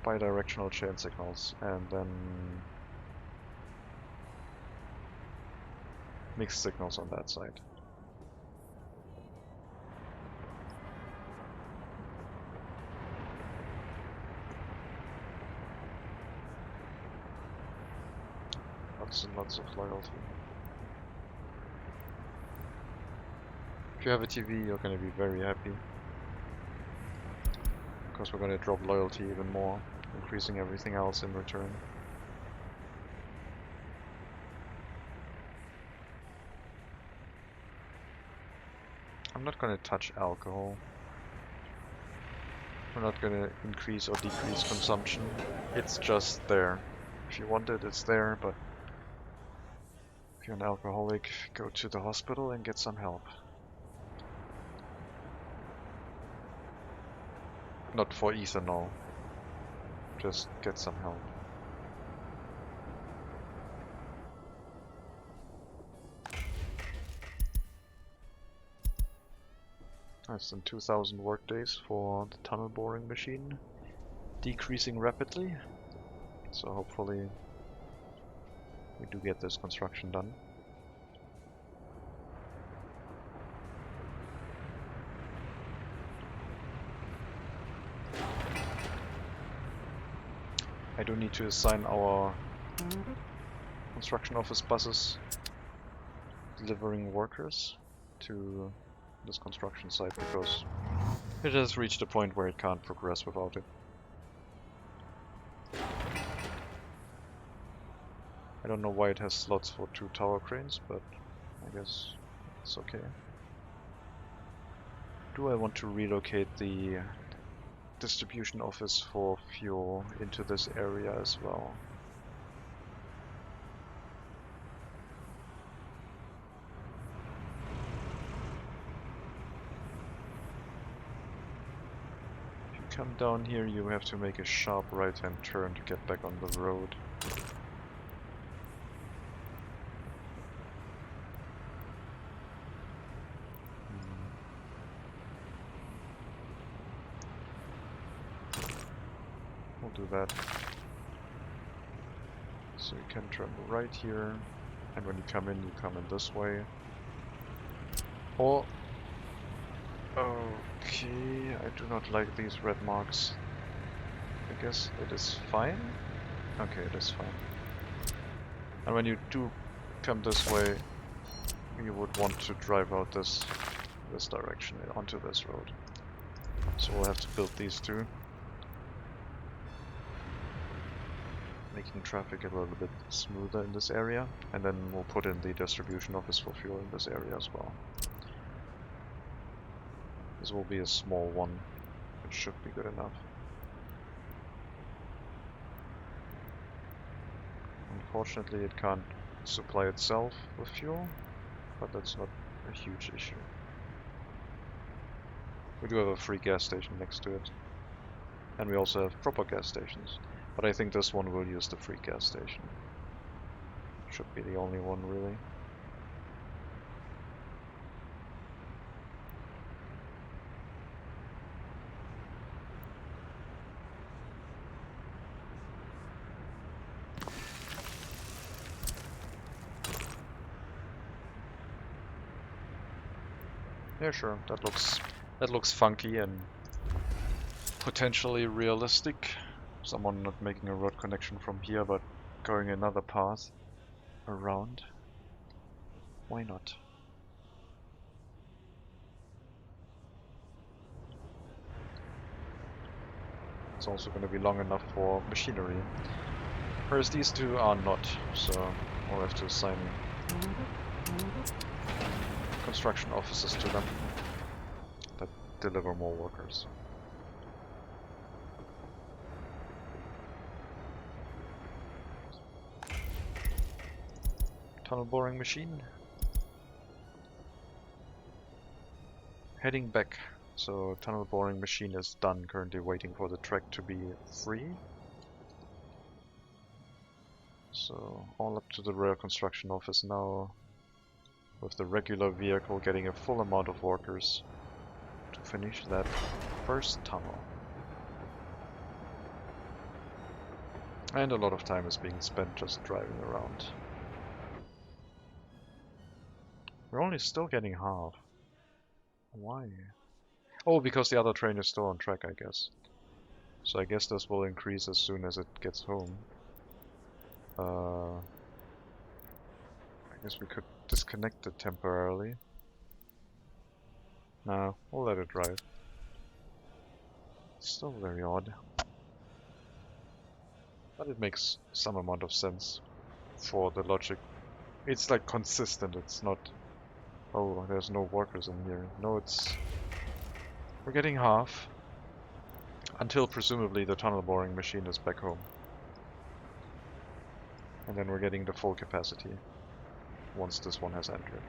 Bidirectional chain signals, and then mixed signals on that side. Lots and lots of loyalty. If you have a TV, you're going to be very happy. Because we're going to drop loyalty even more, increasing everything else in return. I'm not going to touch alcohol. We're not going to increase or decrease consumption. It's just there. If you want it, it's there, but if you're an alcoholic, go to the hospital and get some help. Not for ethanol. Just get some help. Less than 2,000 workdays for the tunnel boring machine. Decreasing rapidly. So hopefully we do get this construction done. I do need to assign our construction office buses delivering workers to this construction site because it has reached a point where it can't progress without it. I don't know why it has slots for 2 tower cranes, but I guess it's okay. Do I want to relocate the distribution office for fuel into this area as well? If you come down here, you have to make a sharp right-hand turn to get back on the road. Do that. So you can turn right here, and when you come in this way. Or... okay, I do not like these red marks. I guess it is fine? Okay, it is fine. And when you do come this way, you would want to drive out this direction onto this road. So we'll have to build these two. Making traffic a little bit smoother in this area, and then we'll put in the distribution office for fuel in this area as well. This will be a small one, it should be good enough. Unfortunately it can't supply itself with fuel, but that's not a huge issue. We do have a free gas station next to it, and we also have proper gas stations. But I think this one will use the free gas station. Should be the only one, really. Yeah, sure. That looks funky and potentially realistic. Someone not making a road connection from here, but going another path around. Why not? It's also going to be long enough for machinery. Whereas these two are not, so we'll have to assign construction offices to them that deliver more workers. Tunnel boring machine. Heading back. So tunnel boring machine is done, currently waiting for the track to be free. So all up to the rail construction office now, with the regular vehicle getting a full amount of workers to finish that first tunnel. And a lot of time is being spent just driving around. We're only still getting half. Why? Oh, because the other train is still on track, I guess. So I guess this will increase as soon as it gets home. I guess we could disconnect it temporarily. No, we'll let it drive. Still very odd. But it makes some amount of sense for the logic. It's like consistent, it's not... oh, there's no workers in here. No, it's... we're getting half. Until presumably the tunnel boring machine is back home. And then we're getting the full capacity once this one has entered.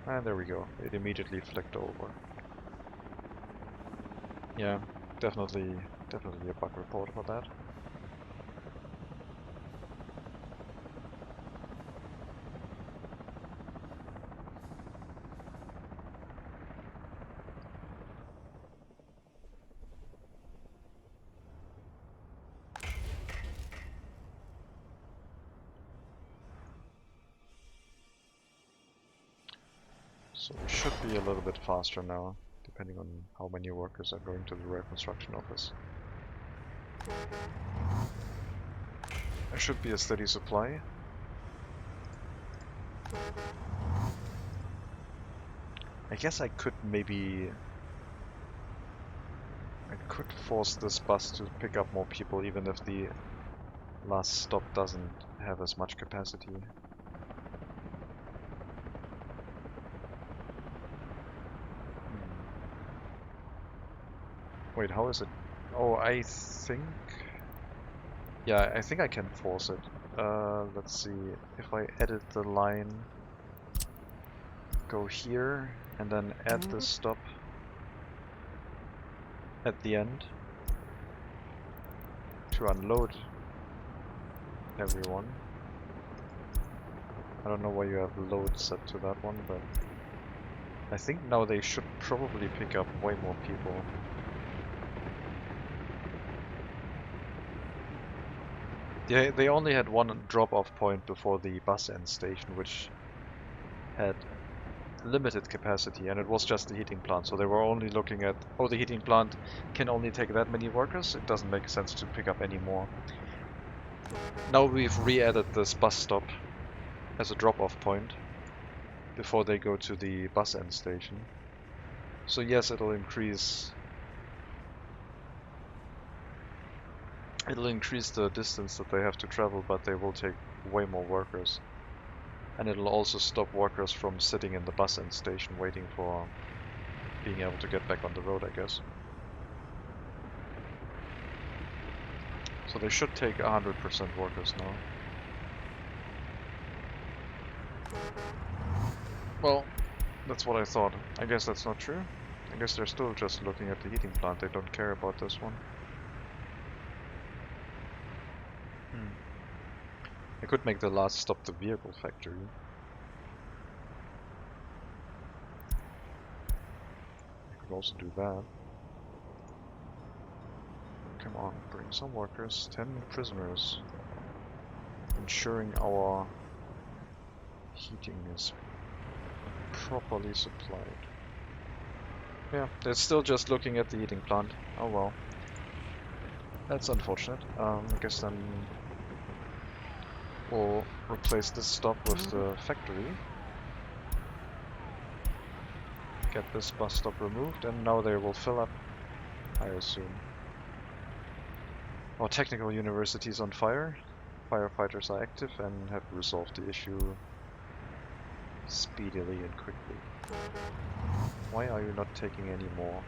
And there we go, it immediately flicked over. Yeah, definitely a bug report for that. So we should be a little bit faster now, depending on how many workers are going to the rail construction office. There should be a steady supply. I guess I could force this bus to pick up more people even if the last stop doesn't have as much capacity. Wait, how is it? Oh, I think... Yeah, I think I can force it. Let's see. If I edit the line, go here, and then add the stop at the end to unload everyone. I don't know why you have load set to that one, but I think now they should probably pick up way more people. They only had one drop-off point before the bus end station, which had limited capacity, and it was just the heating plant, so they were only looking at, oh, the heating plant can only take that many workers, it doesn't make sense to pick up any more. Now we've re-added this bus stop as a drop-off point before they go to the bus end station. So yes, it'll increase the distance that they have to travel, but they will take way more workers. And it'll also stop workers from sitting in the bus end station waiting for being able to get back on the road, I guess. So they should take 100% workers now. Well, that's what I thought. I guess that's not true. I guess they're still just looking at the heating plant. They don't care about this one. I could make the last stop the vehicle factory. I could also do that. Come on, bring some workers. 10 prisoners. Ensuring our heating is properly supplied. Yeah, they're still just looking at the heating plant. Oh well. That's unfortunate. I guess then we'll replace this stop with the factory. Get this bus stop removed, and now they will fill up, I assume. Our technical university is on fire. Firefighters are active and have resolved the issue speedily and quickly. Why are you not taking any more?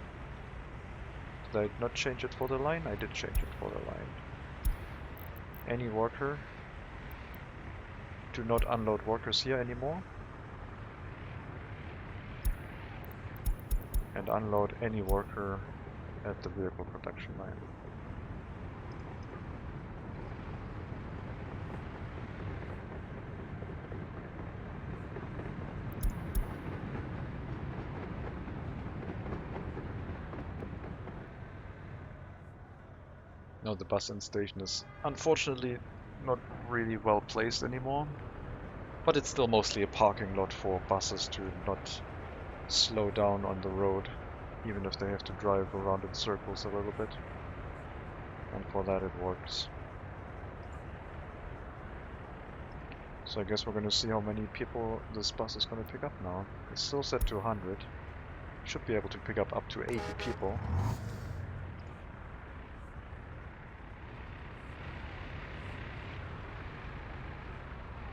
Did I not change it for the line? I did change it for the line. Any worker? Do not unload workers here anymore. And unload any worker at the vehicle production line. Now the bus end station is unfortunately not really well placed anymore, but it's still mostly a parking lot for buses to not slow down on the road, even if they have to drive around in circles a little bit. And for that it works. So I guess we're going to see how many people this bus is going to pick up now. It's still set to 100. Should be able to pick up to 80 people.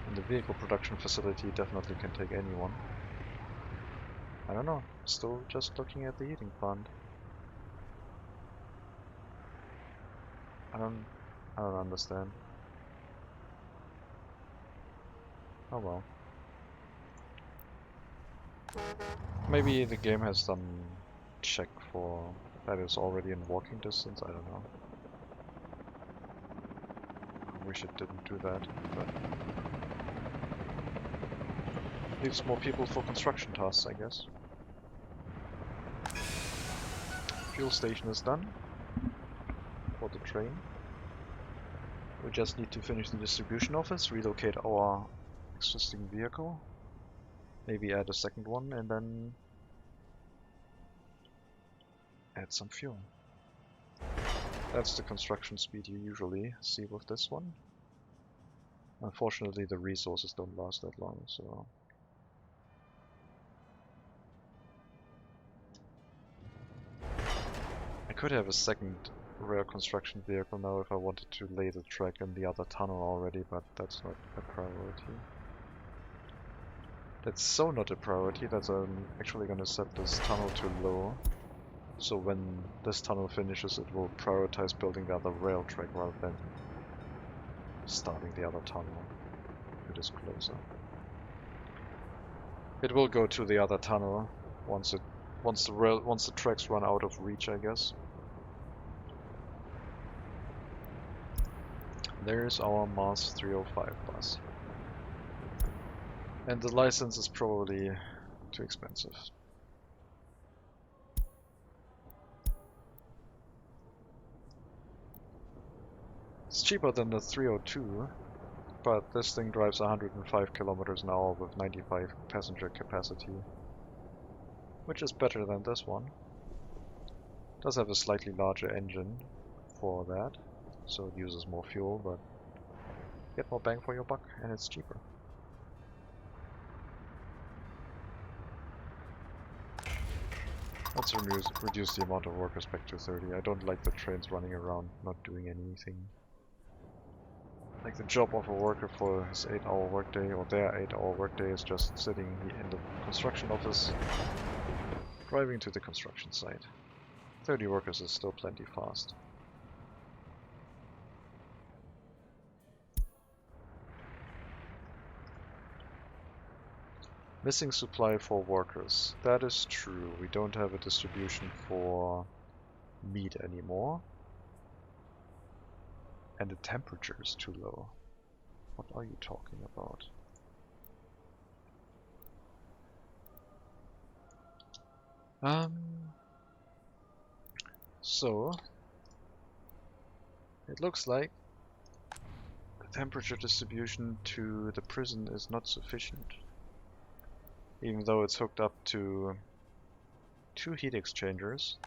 And the vehicle production facility definitely can take anyone. I don't know, still just looking at the heating plant. I don't understand. Oh well. Maybe the game has some check for That is already in walking distance, I don't know. I wish it didn't do that, but leaves more people for construction tasks, I guess. Fuel station is done for the train. We just need to finish the distribution office, relocate our existing vehicle, maybe add a second one, and then add some fuel. That's the construction speed you usually see with this one. Unfortunately, the resources don't last that long, so... I could have a second rail construction vehicle now if I wanted to lay the track in the other tunnel already, but that's not a priority. That's so not a priority that I'm actually gonna set this tunnel to low. So when this tunnel finishes, it will prioritize building the other rail track rather than starting the other tunnel. It is closer. It will go to the other tunnel once the tracks run out of reach, I guess. There's our Mars 305 bus. And the license is probably too expensive. It's cheaper than the 302, but this thing drives 105 kilometers an hour with 95 passenger capacity, which is better than this one. Does have a slightly larger engine for that, so it uses more fuel, but get more bang for your buck, and it's cheaper. Let's reduce the amount of workers back to 30. I don't like the trains running around not doing anything. Like the job of a worker for his 8-hour workday, or their 8-hour workday, is just sitting in the construction office, driving to the construction site. 30 workers is still plenty fast. Missing supply for workers. That is true. We don't have a distribution for meat anymore. And the temperature is too low. What are you talking about? So it looks like the temperature distribution to the prison is not sufficient. Even though it's hooked up to 2 heat exchangers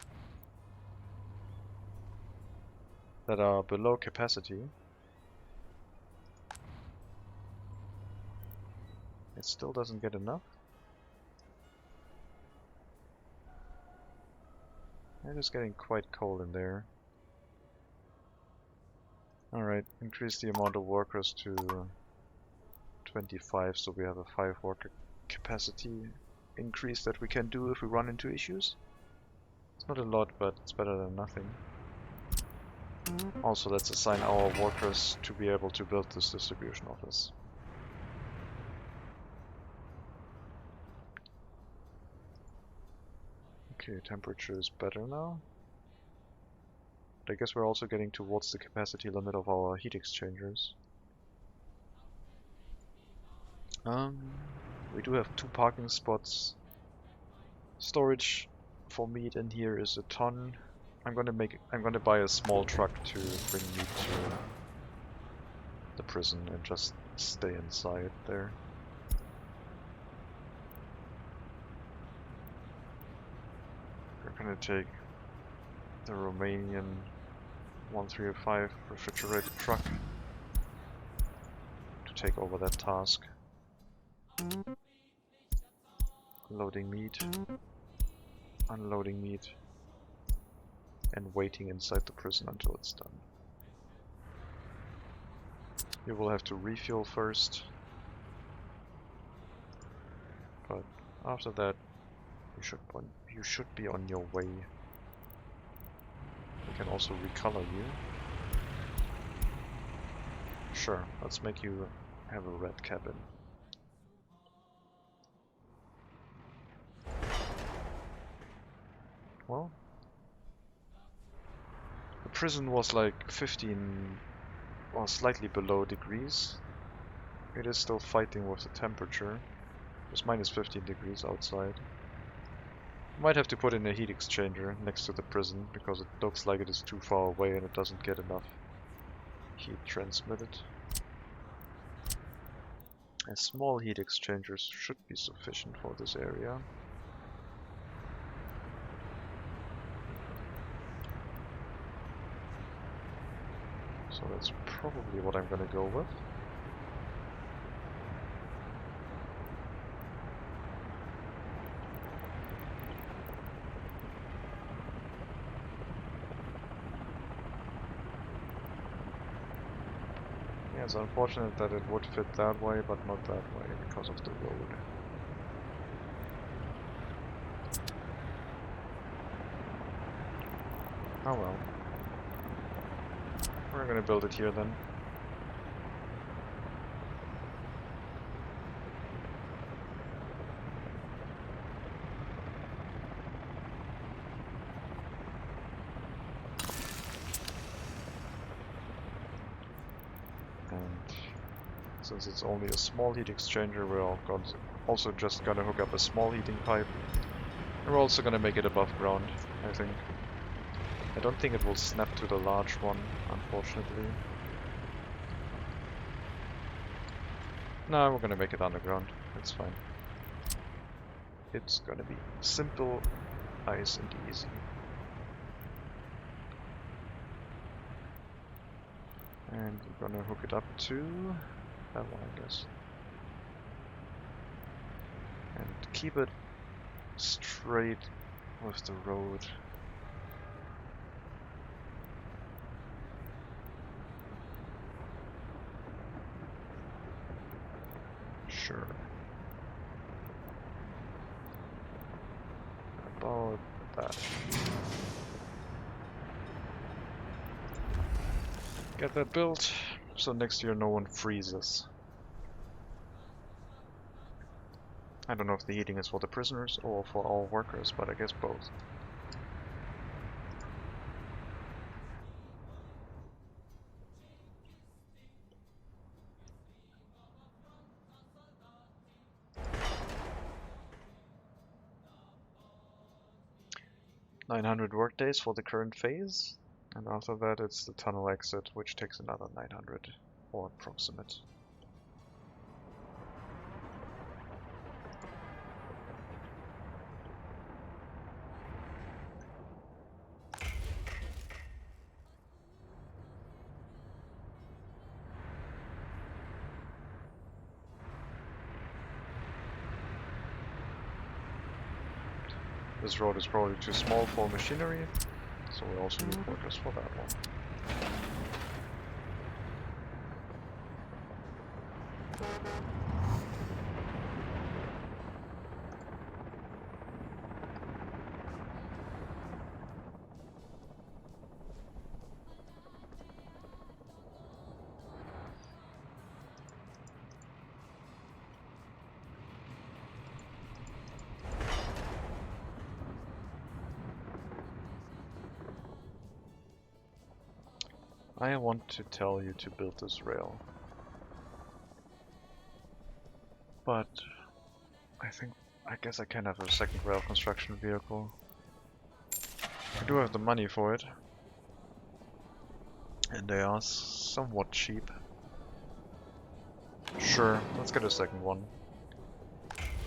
that are below capacity. It still doesn't get enough. It is getting quite cold in there. Alright, increase the amount of workers to 25, so we have a 5 worker capacity increase that we can do if we run into issues. It's not a lot, but it's better than nothing. Also, let's assign our workers to be able to build this distribution office. Okay, temperature is better now. But I guess we're also getting towards the capacity limit of our heat exchangers. We do have 2 parking spots. Storage for meat in here is a ton. I'm gonna buy a small truck to bring meat to the prison and just stay inside there. We're gonna take the Romanian 1305 refrigerated truck to take over that task. Loading meat, unloading meat, and waiting inside the prison until it's done. You will have to refuel first, but after that you should be on your way. We can also recolor you. Sure, let's make you have a red cabin. Well, prison was like 15 or slightly below degrees. It is still fighting with the temperature. It's minus 15 degrees outside. Might have to put in a heat exchanger next to the prison because it looks like it is too far away and it doesn't get enough heat transmitted. A small heat exchanger should be sufficient for this area. So that's probably what I'm gonna go with. Yeah, it's unfortunate that it would fit that way, but not that way because of the road. Oh well. We're gonna build it here then. And since it's only a small heat exchanger, we're also just gonna hook up a small heating pipe. And we're also gonna make it above ground, I think. I don't think it will snap to the large one, unfortunately. No, we're gonna make it underground. It's fine. It's gonna be simple, nice and easy. And we're gonna hook it up to that one, I guess. And keep it straight with the road. Sure. About that. Get that built, so next year no one freezes. I don't know if the heating is for the prisoners or for all workers, but I guess both. "900 workdays for the current phase, and after that it's the tunnel exit, which takes another 900, or approximate. This road is probably too small for machinery, so we also need workers for that one. I want to tell you to build this rail, but I guess I can have a second rail construction vehicle. I do have the money for it, and they are somewhat cheap. Sure, let's get a second one.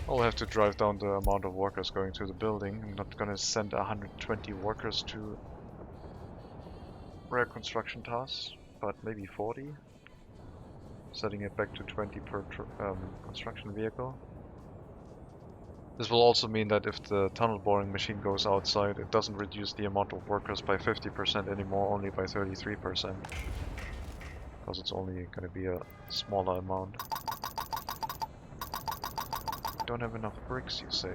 I'll have to drive down the amount of workers going to the building. I'm not gonna send 120 workers to rail construction tasks, but maybe 40. Setting it back to 20 per construction vehicle. This will also mean that if the tunnel boring machine goes outside, it doesn't reduce the amount of workers by 50% anymore, only by 33%. Because it's only going to be a smaller amount. Don't have enough bricks, you say?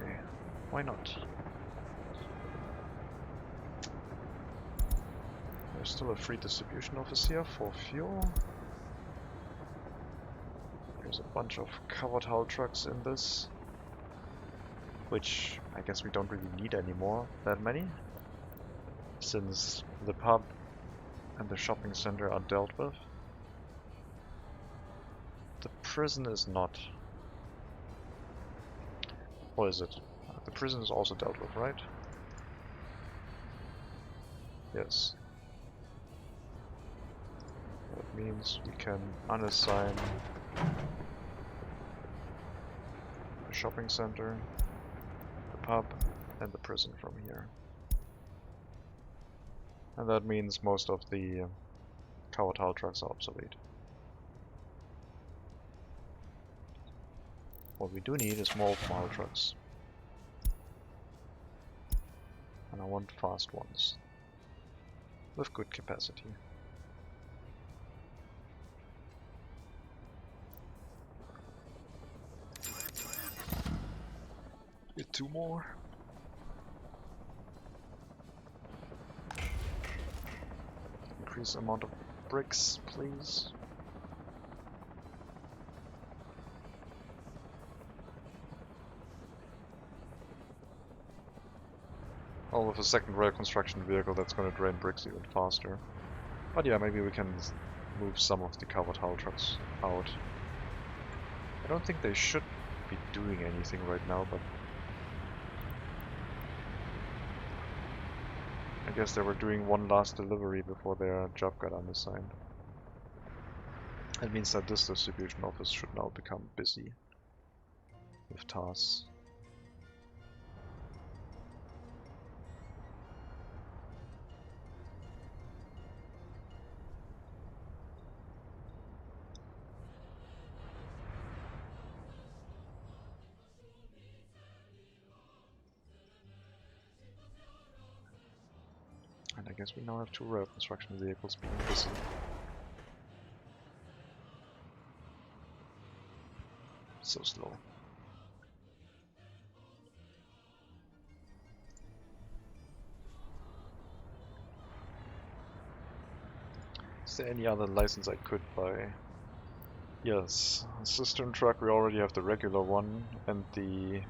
Why not? There's still a free distribution office here for fuel. There's a bunch of covered hull trucks in this, which I guess we don't really need anymore, that many, since the pub and the shopping center are dealt with. The prison is not. Or is it? The prison is also dealt with, right? Yes. That means we can unassign the shopping center, the pub, and the prison from here. And that means most of the covered hull trucks are obsolete. What we do need is more open hull trucks. And I want fast ones. With good capacity. Get 2 more. Increase the amount of bricks, please. Oh, with a second rail construction vehicle, that's going to drain bricks even faster. But yeah, maybe we can move some of the covered hull trucks out. I don't think they should be doing anything right now, but I guess they were doing one last delivery before their job got unassigned. That means that this distribution office should now become busy with tasks. And I guess we now have 2 rail construction vehicles being busy. So slow. Is there any other license I could buy? Yes, cistern truck, we already have the regular one, and the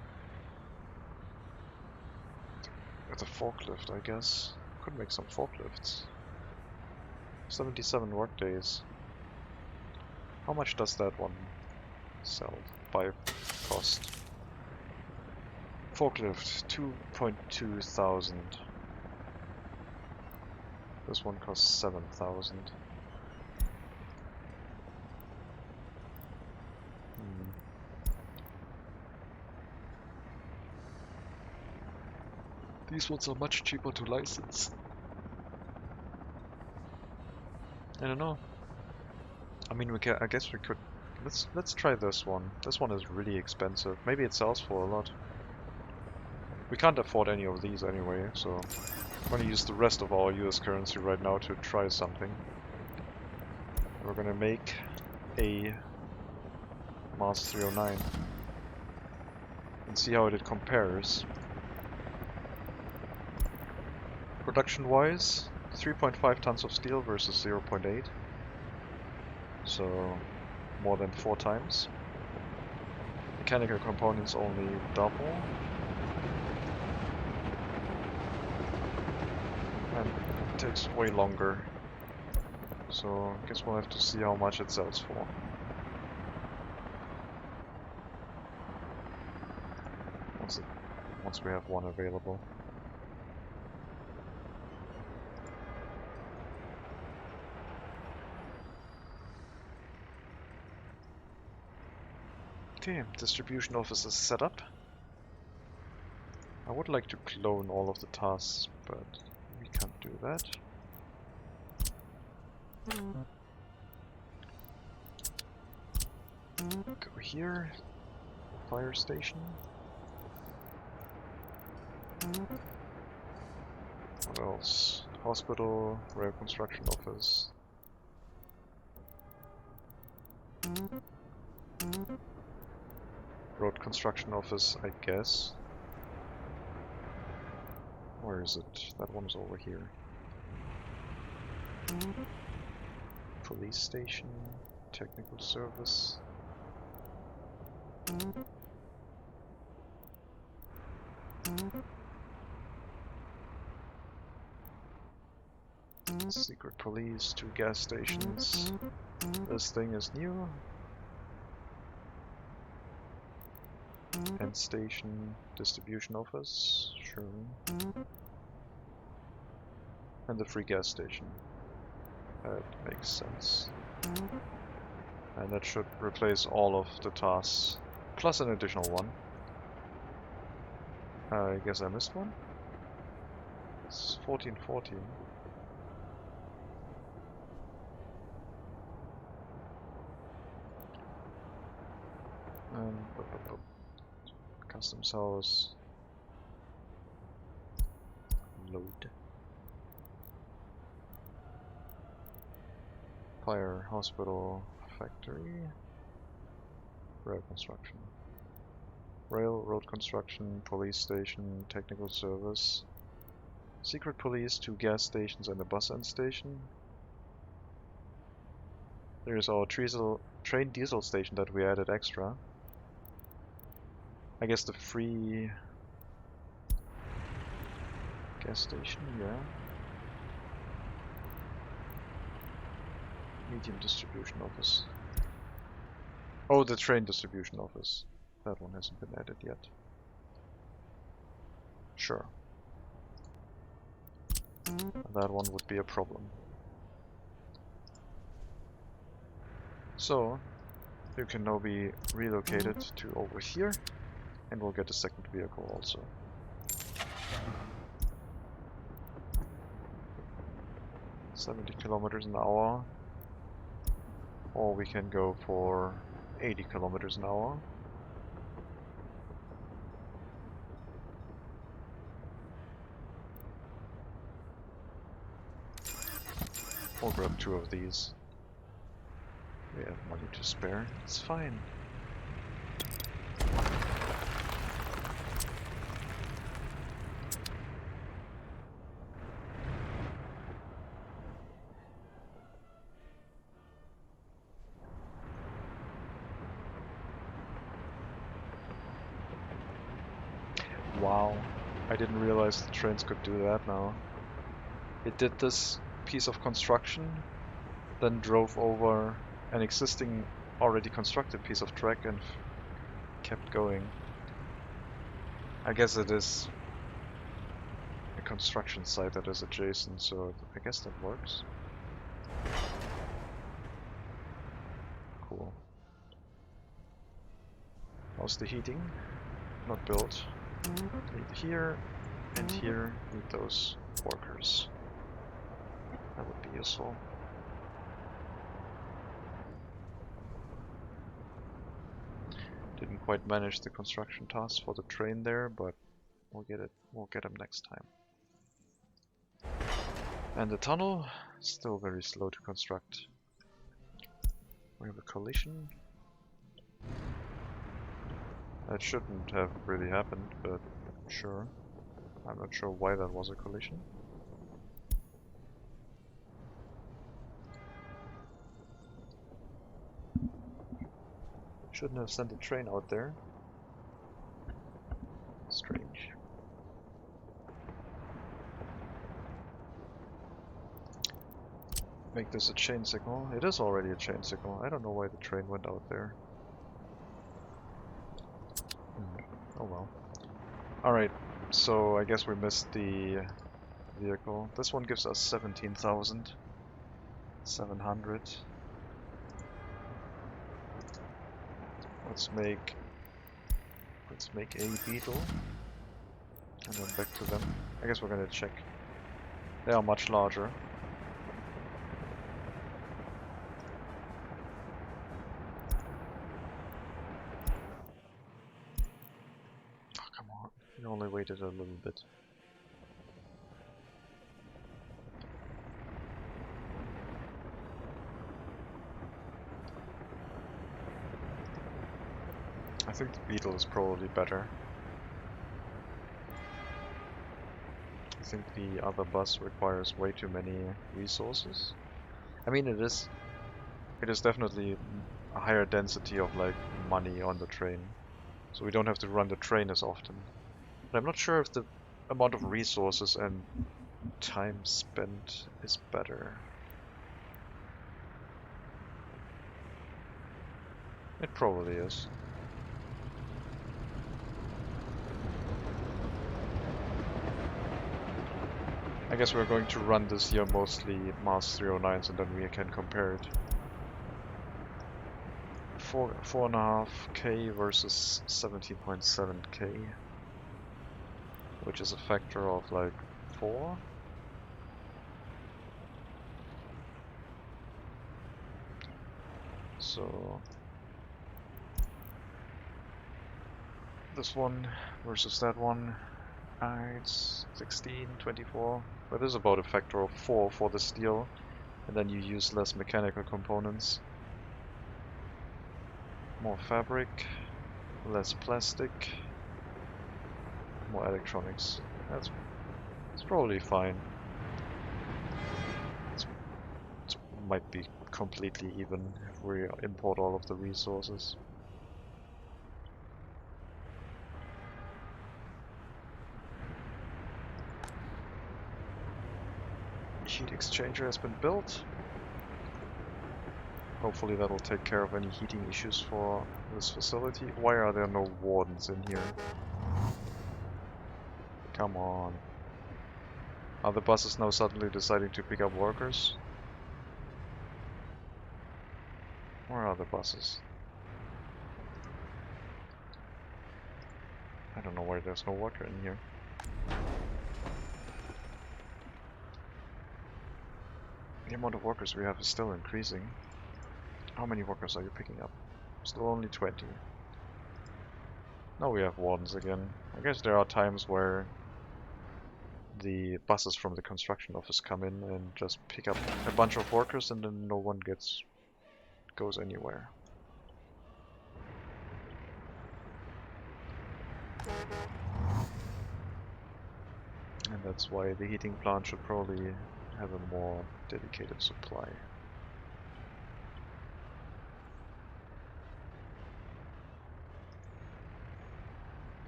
forklift, I guess. Could make some forklifts. 77 work days. How much does that one sell by cost? Forklift, 2.2 thousand. This one costs 7,000. These ones are much cheaper to license. I don't know. I mean, I guess we could. Let's try this one. This one is really expensive. Maybe it sells for a lot. We can't afford any of these anyway, so I'm gonna use the rest of our US currency right now to try something. We're gonna make a Mars 309 and see how it compares. Production-wise, 3.5 tons of steel versus 0.8, so more than 4 times. Mechanical components only double. And it takes way longer. So I guess we'll have to see how much it sells for. Once we have one available. Okay, distribution office is set up. I would like to clone all of the tasks, but we can't do that. Go here, fire station. What else? Hospital, rail construction office. Road construction office, I guess. Where is it? That one's over here. Police station, technical service. Secret police, 2 gas stations. This thing is new. End station, distribution office, sure. And the free gas station. That makes sense. And that should replace all of the tasks, plus an additional one. I guess I missed one. It's 1414. And customs house. Load. Fire, hospital, factory. Rail construction. Railroad construction, police station, technical service. Secret police, 2 gas stations and a bus end station. There's our train diesel station that we added extra. I guess the free gas station, yeah. Medium distribution office. Oh, the train distribution office. That one hasn't been added yet. Sure. That one would be a problem. So, you can now be relocated to over here, and we'll get a second vehicle also. $70 kilometers an hour. Or we can go for 80 kilometers an hour. We'll grab 2 of these. We have money to spare. It's fine. Wow, I didn't realize the trains could do that now. It did this piece of construction, then drove over an existing, already constructed piece of track and kept going. I guess it is a construction site that is adjacent, so I guess that works. Cool. How's the heating? Not built. Need here and here, need those workers. That would be useful. Didn't quite manage the construction tasks for the train there, but we'll get it. We'll get them next time. And the tunnel, still very slow to construct. We have a collision. That shouldn't have really happened, but sure. I'm not sure why that was a collision. Shouldn't have sent a train out there. Strange. Make this a chain signal. It is already a chain signal. I don't know why the train went out there. Oh well. Alright, so I guess we missed the vehicle. This one gives us 17,700. Let's make a beetle. And then back to them. I guess we're gonna check. They are much larger. We only waited a little bit. I think the beetle is probably better. I think the other bus requires way too many resources. I mean, it is definitely a higher density of like money on the train, so we don't have to run the train as often. But I'm not sure if the amount of resources and time spent is better. It probably is. I guess we're going to run this year mostly Mars 309s and then we can compare it. 4.5K versus 17.7K, which is a factor of like 4. So this one versus that one, it's 16, 24. But this is about a factor of 4 for the steel, and then you use less mechanical components. More fabric, less plastic, more electronics. That's probably fine. It might be completely even if we import all of the resources. Heat exchanger has been built. Hopefully that will take care of any heating issues for this facility. Why are there no wardens in here? Come on. Are the buses now suddenly deciding to pick up workers? Where are the buses? I don't know why there's no worker in here. The amount of workers we have is still increasing. How many workers are you picking up? Still only 20. Now we have wardens again. I guess there are times where the buses from the construction office come in and just pick up a bunch of workers and then no one goes anywhere. And that's why the heating plant should probably have a more dedicated supply.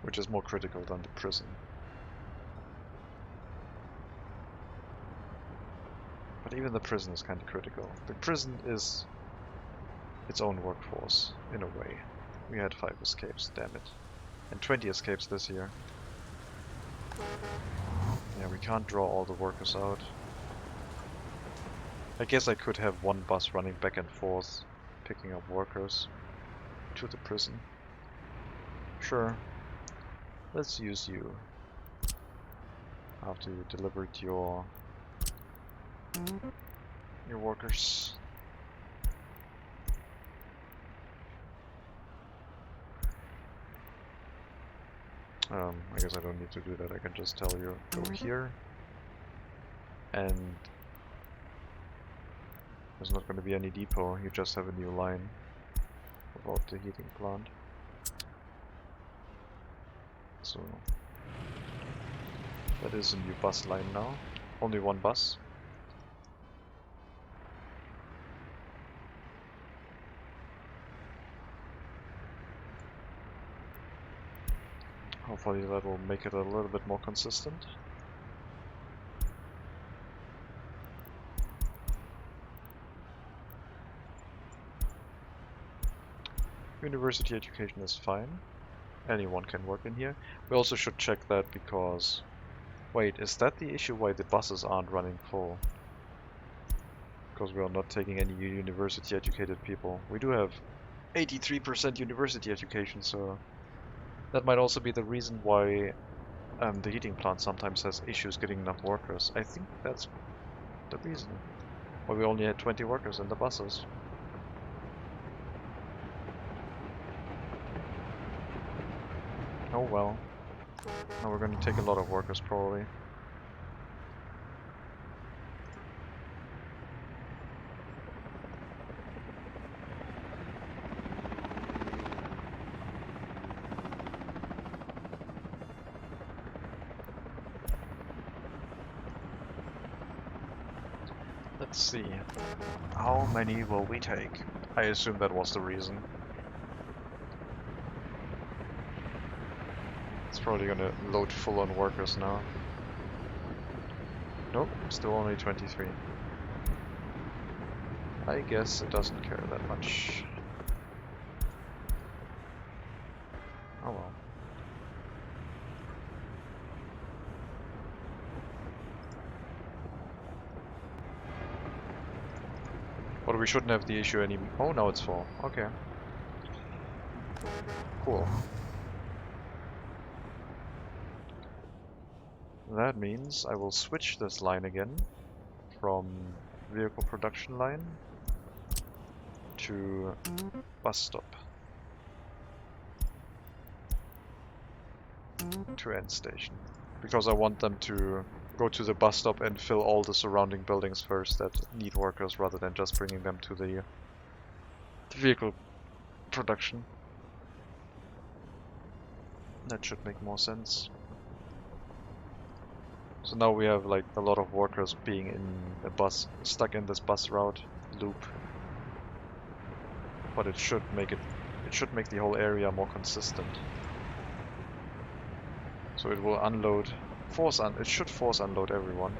Which is more critical than the prison. But even the prison is kind of critical. The prison is its own workforce, in a way. We had 5 escapes, damn it. And 20 escapes this year. Yeah, we can't draw all the workers out. I guess I could have one bus running back and forth, picking up workers to the prison. Sure. Let's use you. After you delivered your workers. I guess I don't need to do that. I can just tell you, go here. And there's not going to be any depot, you just have a new line about the heating plant. So that is a new bus line now. Only one bus. Hopefully that will make it a little bit more consistent. University education is fine. Anyone can work in here. We also should check that because... Wait, is that the issue why the buses aren't running full? Because we are not taking any university educated people. We do have 83% university education, so that might also be the reason why the heating plant sometimes has issues getting enough workers. I think that's the reason why we only had 20 workers in the buses. Oh well. Now we're going to take a lot of workers probably. Let's see. How many will we take? I assume that was the reason. It's probably gonna load full on workers now. Nope, still only 23. I guess it doesn't care that much. Oh well. But we shouldn't have the issue anymore. Oh, now it's full. Okay. Cool. That means I will switch this line again from vehicle production line to bus stop to end station. Because I want them to go to the bus stop and fill all the surrounding buildings first that need workers rather than just bringing them to the vehicle production. That should make more sense. So now we have like a lot of workers being in a bus, stuck in this bus route loop. But it should make the whole area more consistent. So it will unload, it should force unload everyone.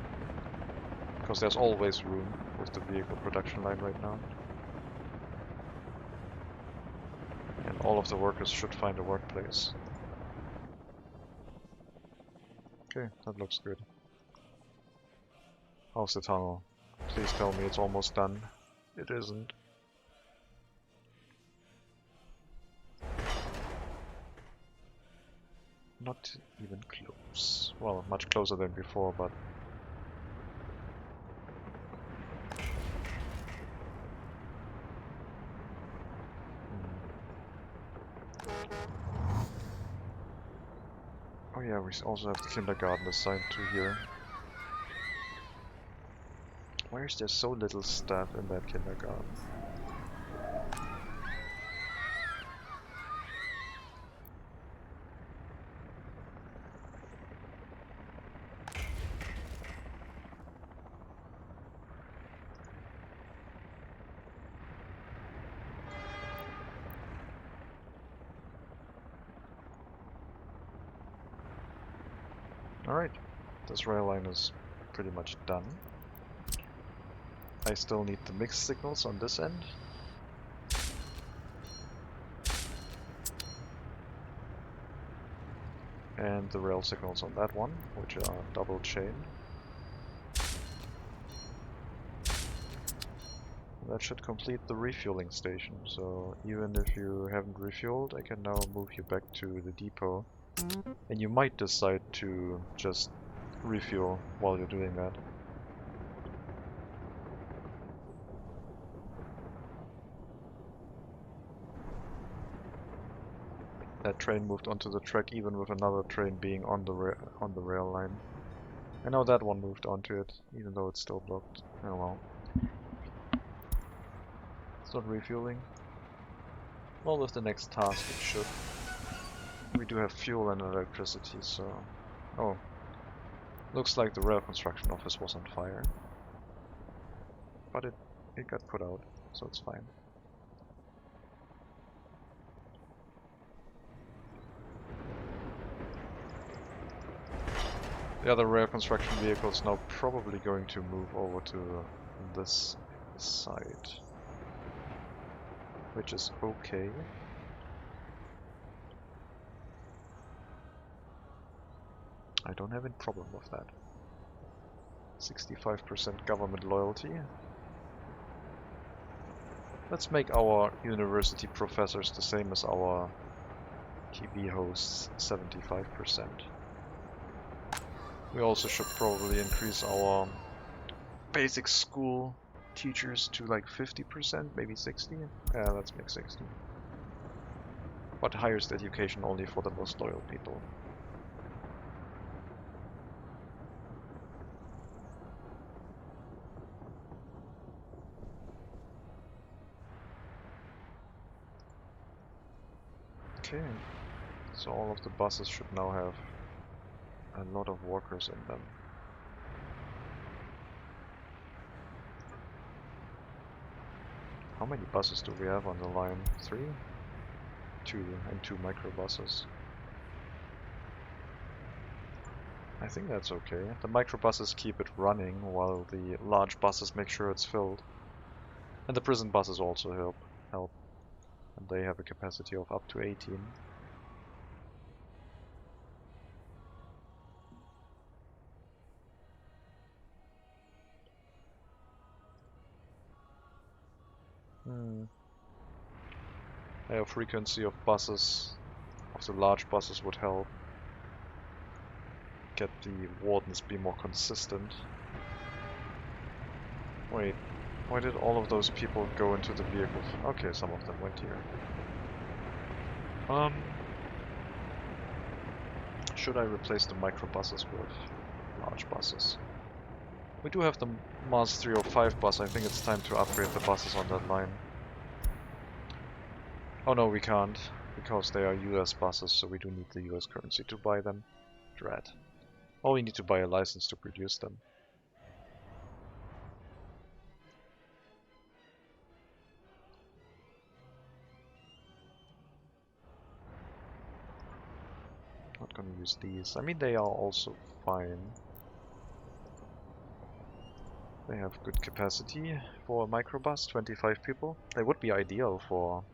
Because there's always room with the vehicle production line right now. And all of the workers should find a workplace. Okay, that looks good. How's the tunnel? Please tell me it's almost done. It isn't. Not even close. Well, much closer than before, but... Oh yeah, we also have the kindergarten assigned to here. Why is there so little staff in that kindergarten? Alright, this rail line is pretty much done. I still need the mixed signals on this end. And the rail signals on that one, which are double chain. That should complete the refueling station, so even if you haven't refueled, I can now move you back to the depot. And you might decide to just refuel while you're doing that. That train moved onto the track even with another train being on the rail line. I know that one moved onto it, even though it's still blocked. Oh well. It's not refueling. Well, with the next task it should. We do have fuel and electricity, so... Oh. Looks like the rail construction office was on fire. But it got put out, so it's fine. The other rail construction vehicle is now probably going to move over to this side. Which is okay. I don't have any problem with that. 65% government loyalty. Let's make our university professors the same as our TV hosts, 75%. We also should probably increase our basic school teachers to like 50%, maybe 60? Yeah, let's make 60. But highest education only for the most loyal people. Okay, so all of the buses should now have a lot of workers in them. How many buses do we have on the line? 3? 2, and 2 microbuses. I think that's okay. The microbuses keep it running while the large buses make sure it's filled. And the prison buses also help. And they have a capacity of up to 18. Higher frequency of buses, of the large buses would help. Get the wardens be more consistent. Wait, why did all of those people go into the vehicles? Okay, some of them went here. Should I replace the microbuses with large buses? We do have the Mars 305 bus. I think it's time to upgrade the buses on that line. Oh no, we can't, because they are US buses, so we do need the US currency to buy them. Dread. Or we need to buy a license to produce them. Not gonna use these. I mean, they are also fine. They have good capacity for a microbus, 25 people. They would be ideal for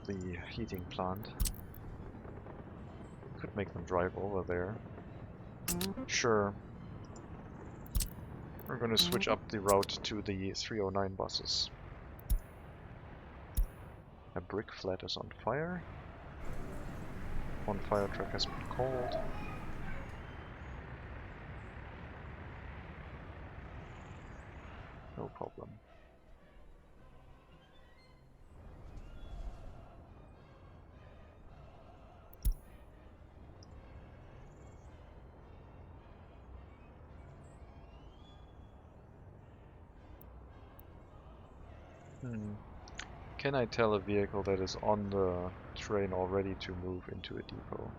the heating plant. Could make them drive over there. Sure. We're gonna switch up the route to the 309 buses. A brick flat is on fire. One fire truck has been called. No problem. Can I tell a vehicle that is on the train already to move into a depot?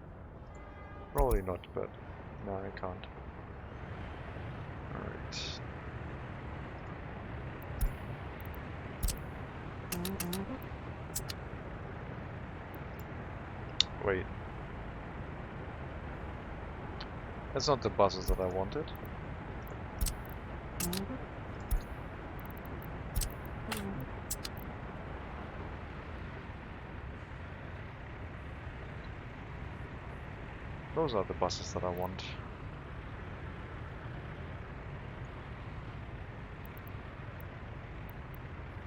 Probably not, but no, I can't. Alright. Wait. That's not the buses that I wanted. Those are the buses that I want.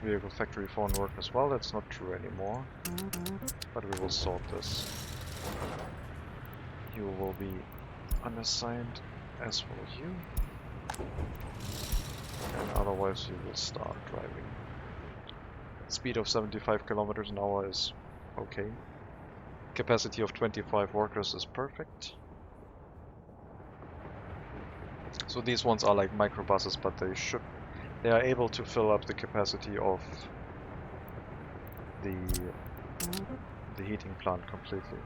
Vehicle factory phone work as well, that's not true anymore. But we will sort this. You will be unassigned, as will you. And otherwise you will start driving. Speed of 75 kilometers an hour is okay. Capacity of 25 workers is perfect. So these ones are like microbuses, but they are able to fill up the capacity of the heating plant completely.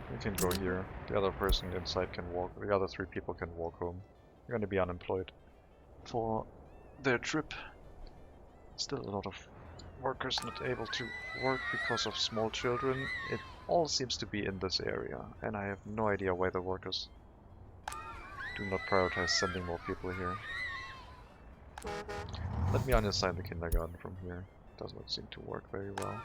We can go here. The other person inside can walk. The other 3 people can walk home. They're going to be unemployed for their trip. Still a lot of workers not able to work because of small children. It all seems to be in this area, and I have no idea why the workers do not prioritize sending more people here. Let me unassign the kindergarten from here. Does not seem to work very well.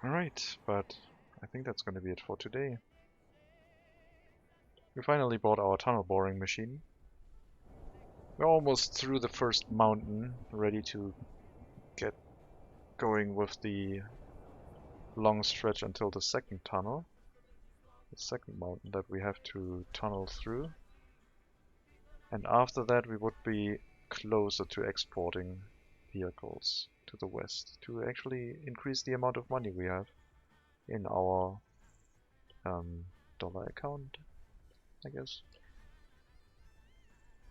Alright, but I think that's going to be it for today. We finally bought our tunnel boring machine, We're almost through the first mountain, ready to get going with the long stretch until the second tunnel. The second mountain that we have to tunnel through. And after that we would be closer to exporting vehicles to the west to actually increase the amount of money we have in our dollar account, I guess.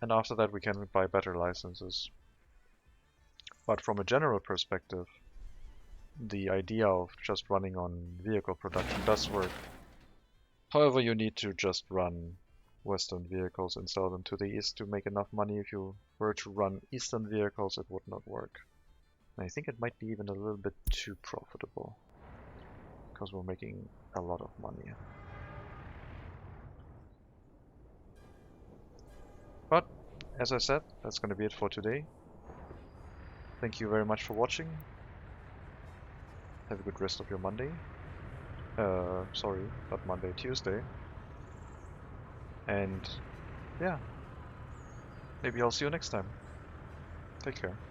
And after that we can buy better licenses. But from a general perspective, the idea of just running on vehicle production does work. However, you need to just run Western vehicles and sell them to the East to make enough money. If you were to run Eastern vehicles, it would not work. And I think it might be even a little bit too profitable, because we're making a lot of money. But, as I said, that's going to be it for today. Thank you very much for watching. Have a good rest of your Monday. Sorry, not Monday, Tuesday. And yeah, maybe I'll see you next time. Take care.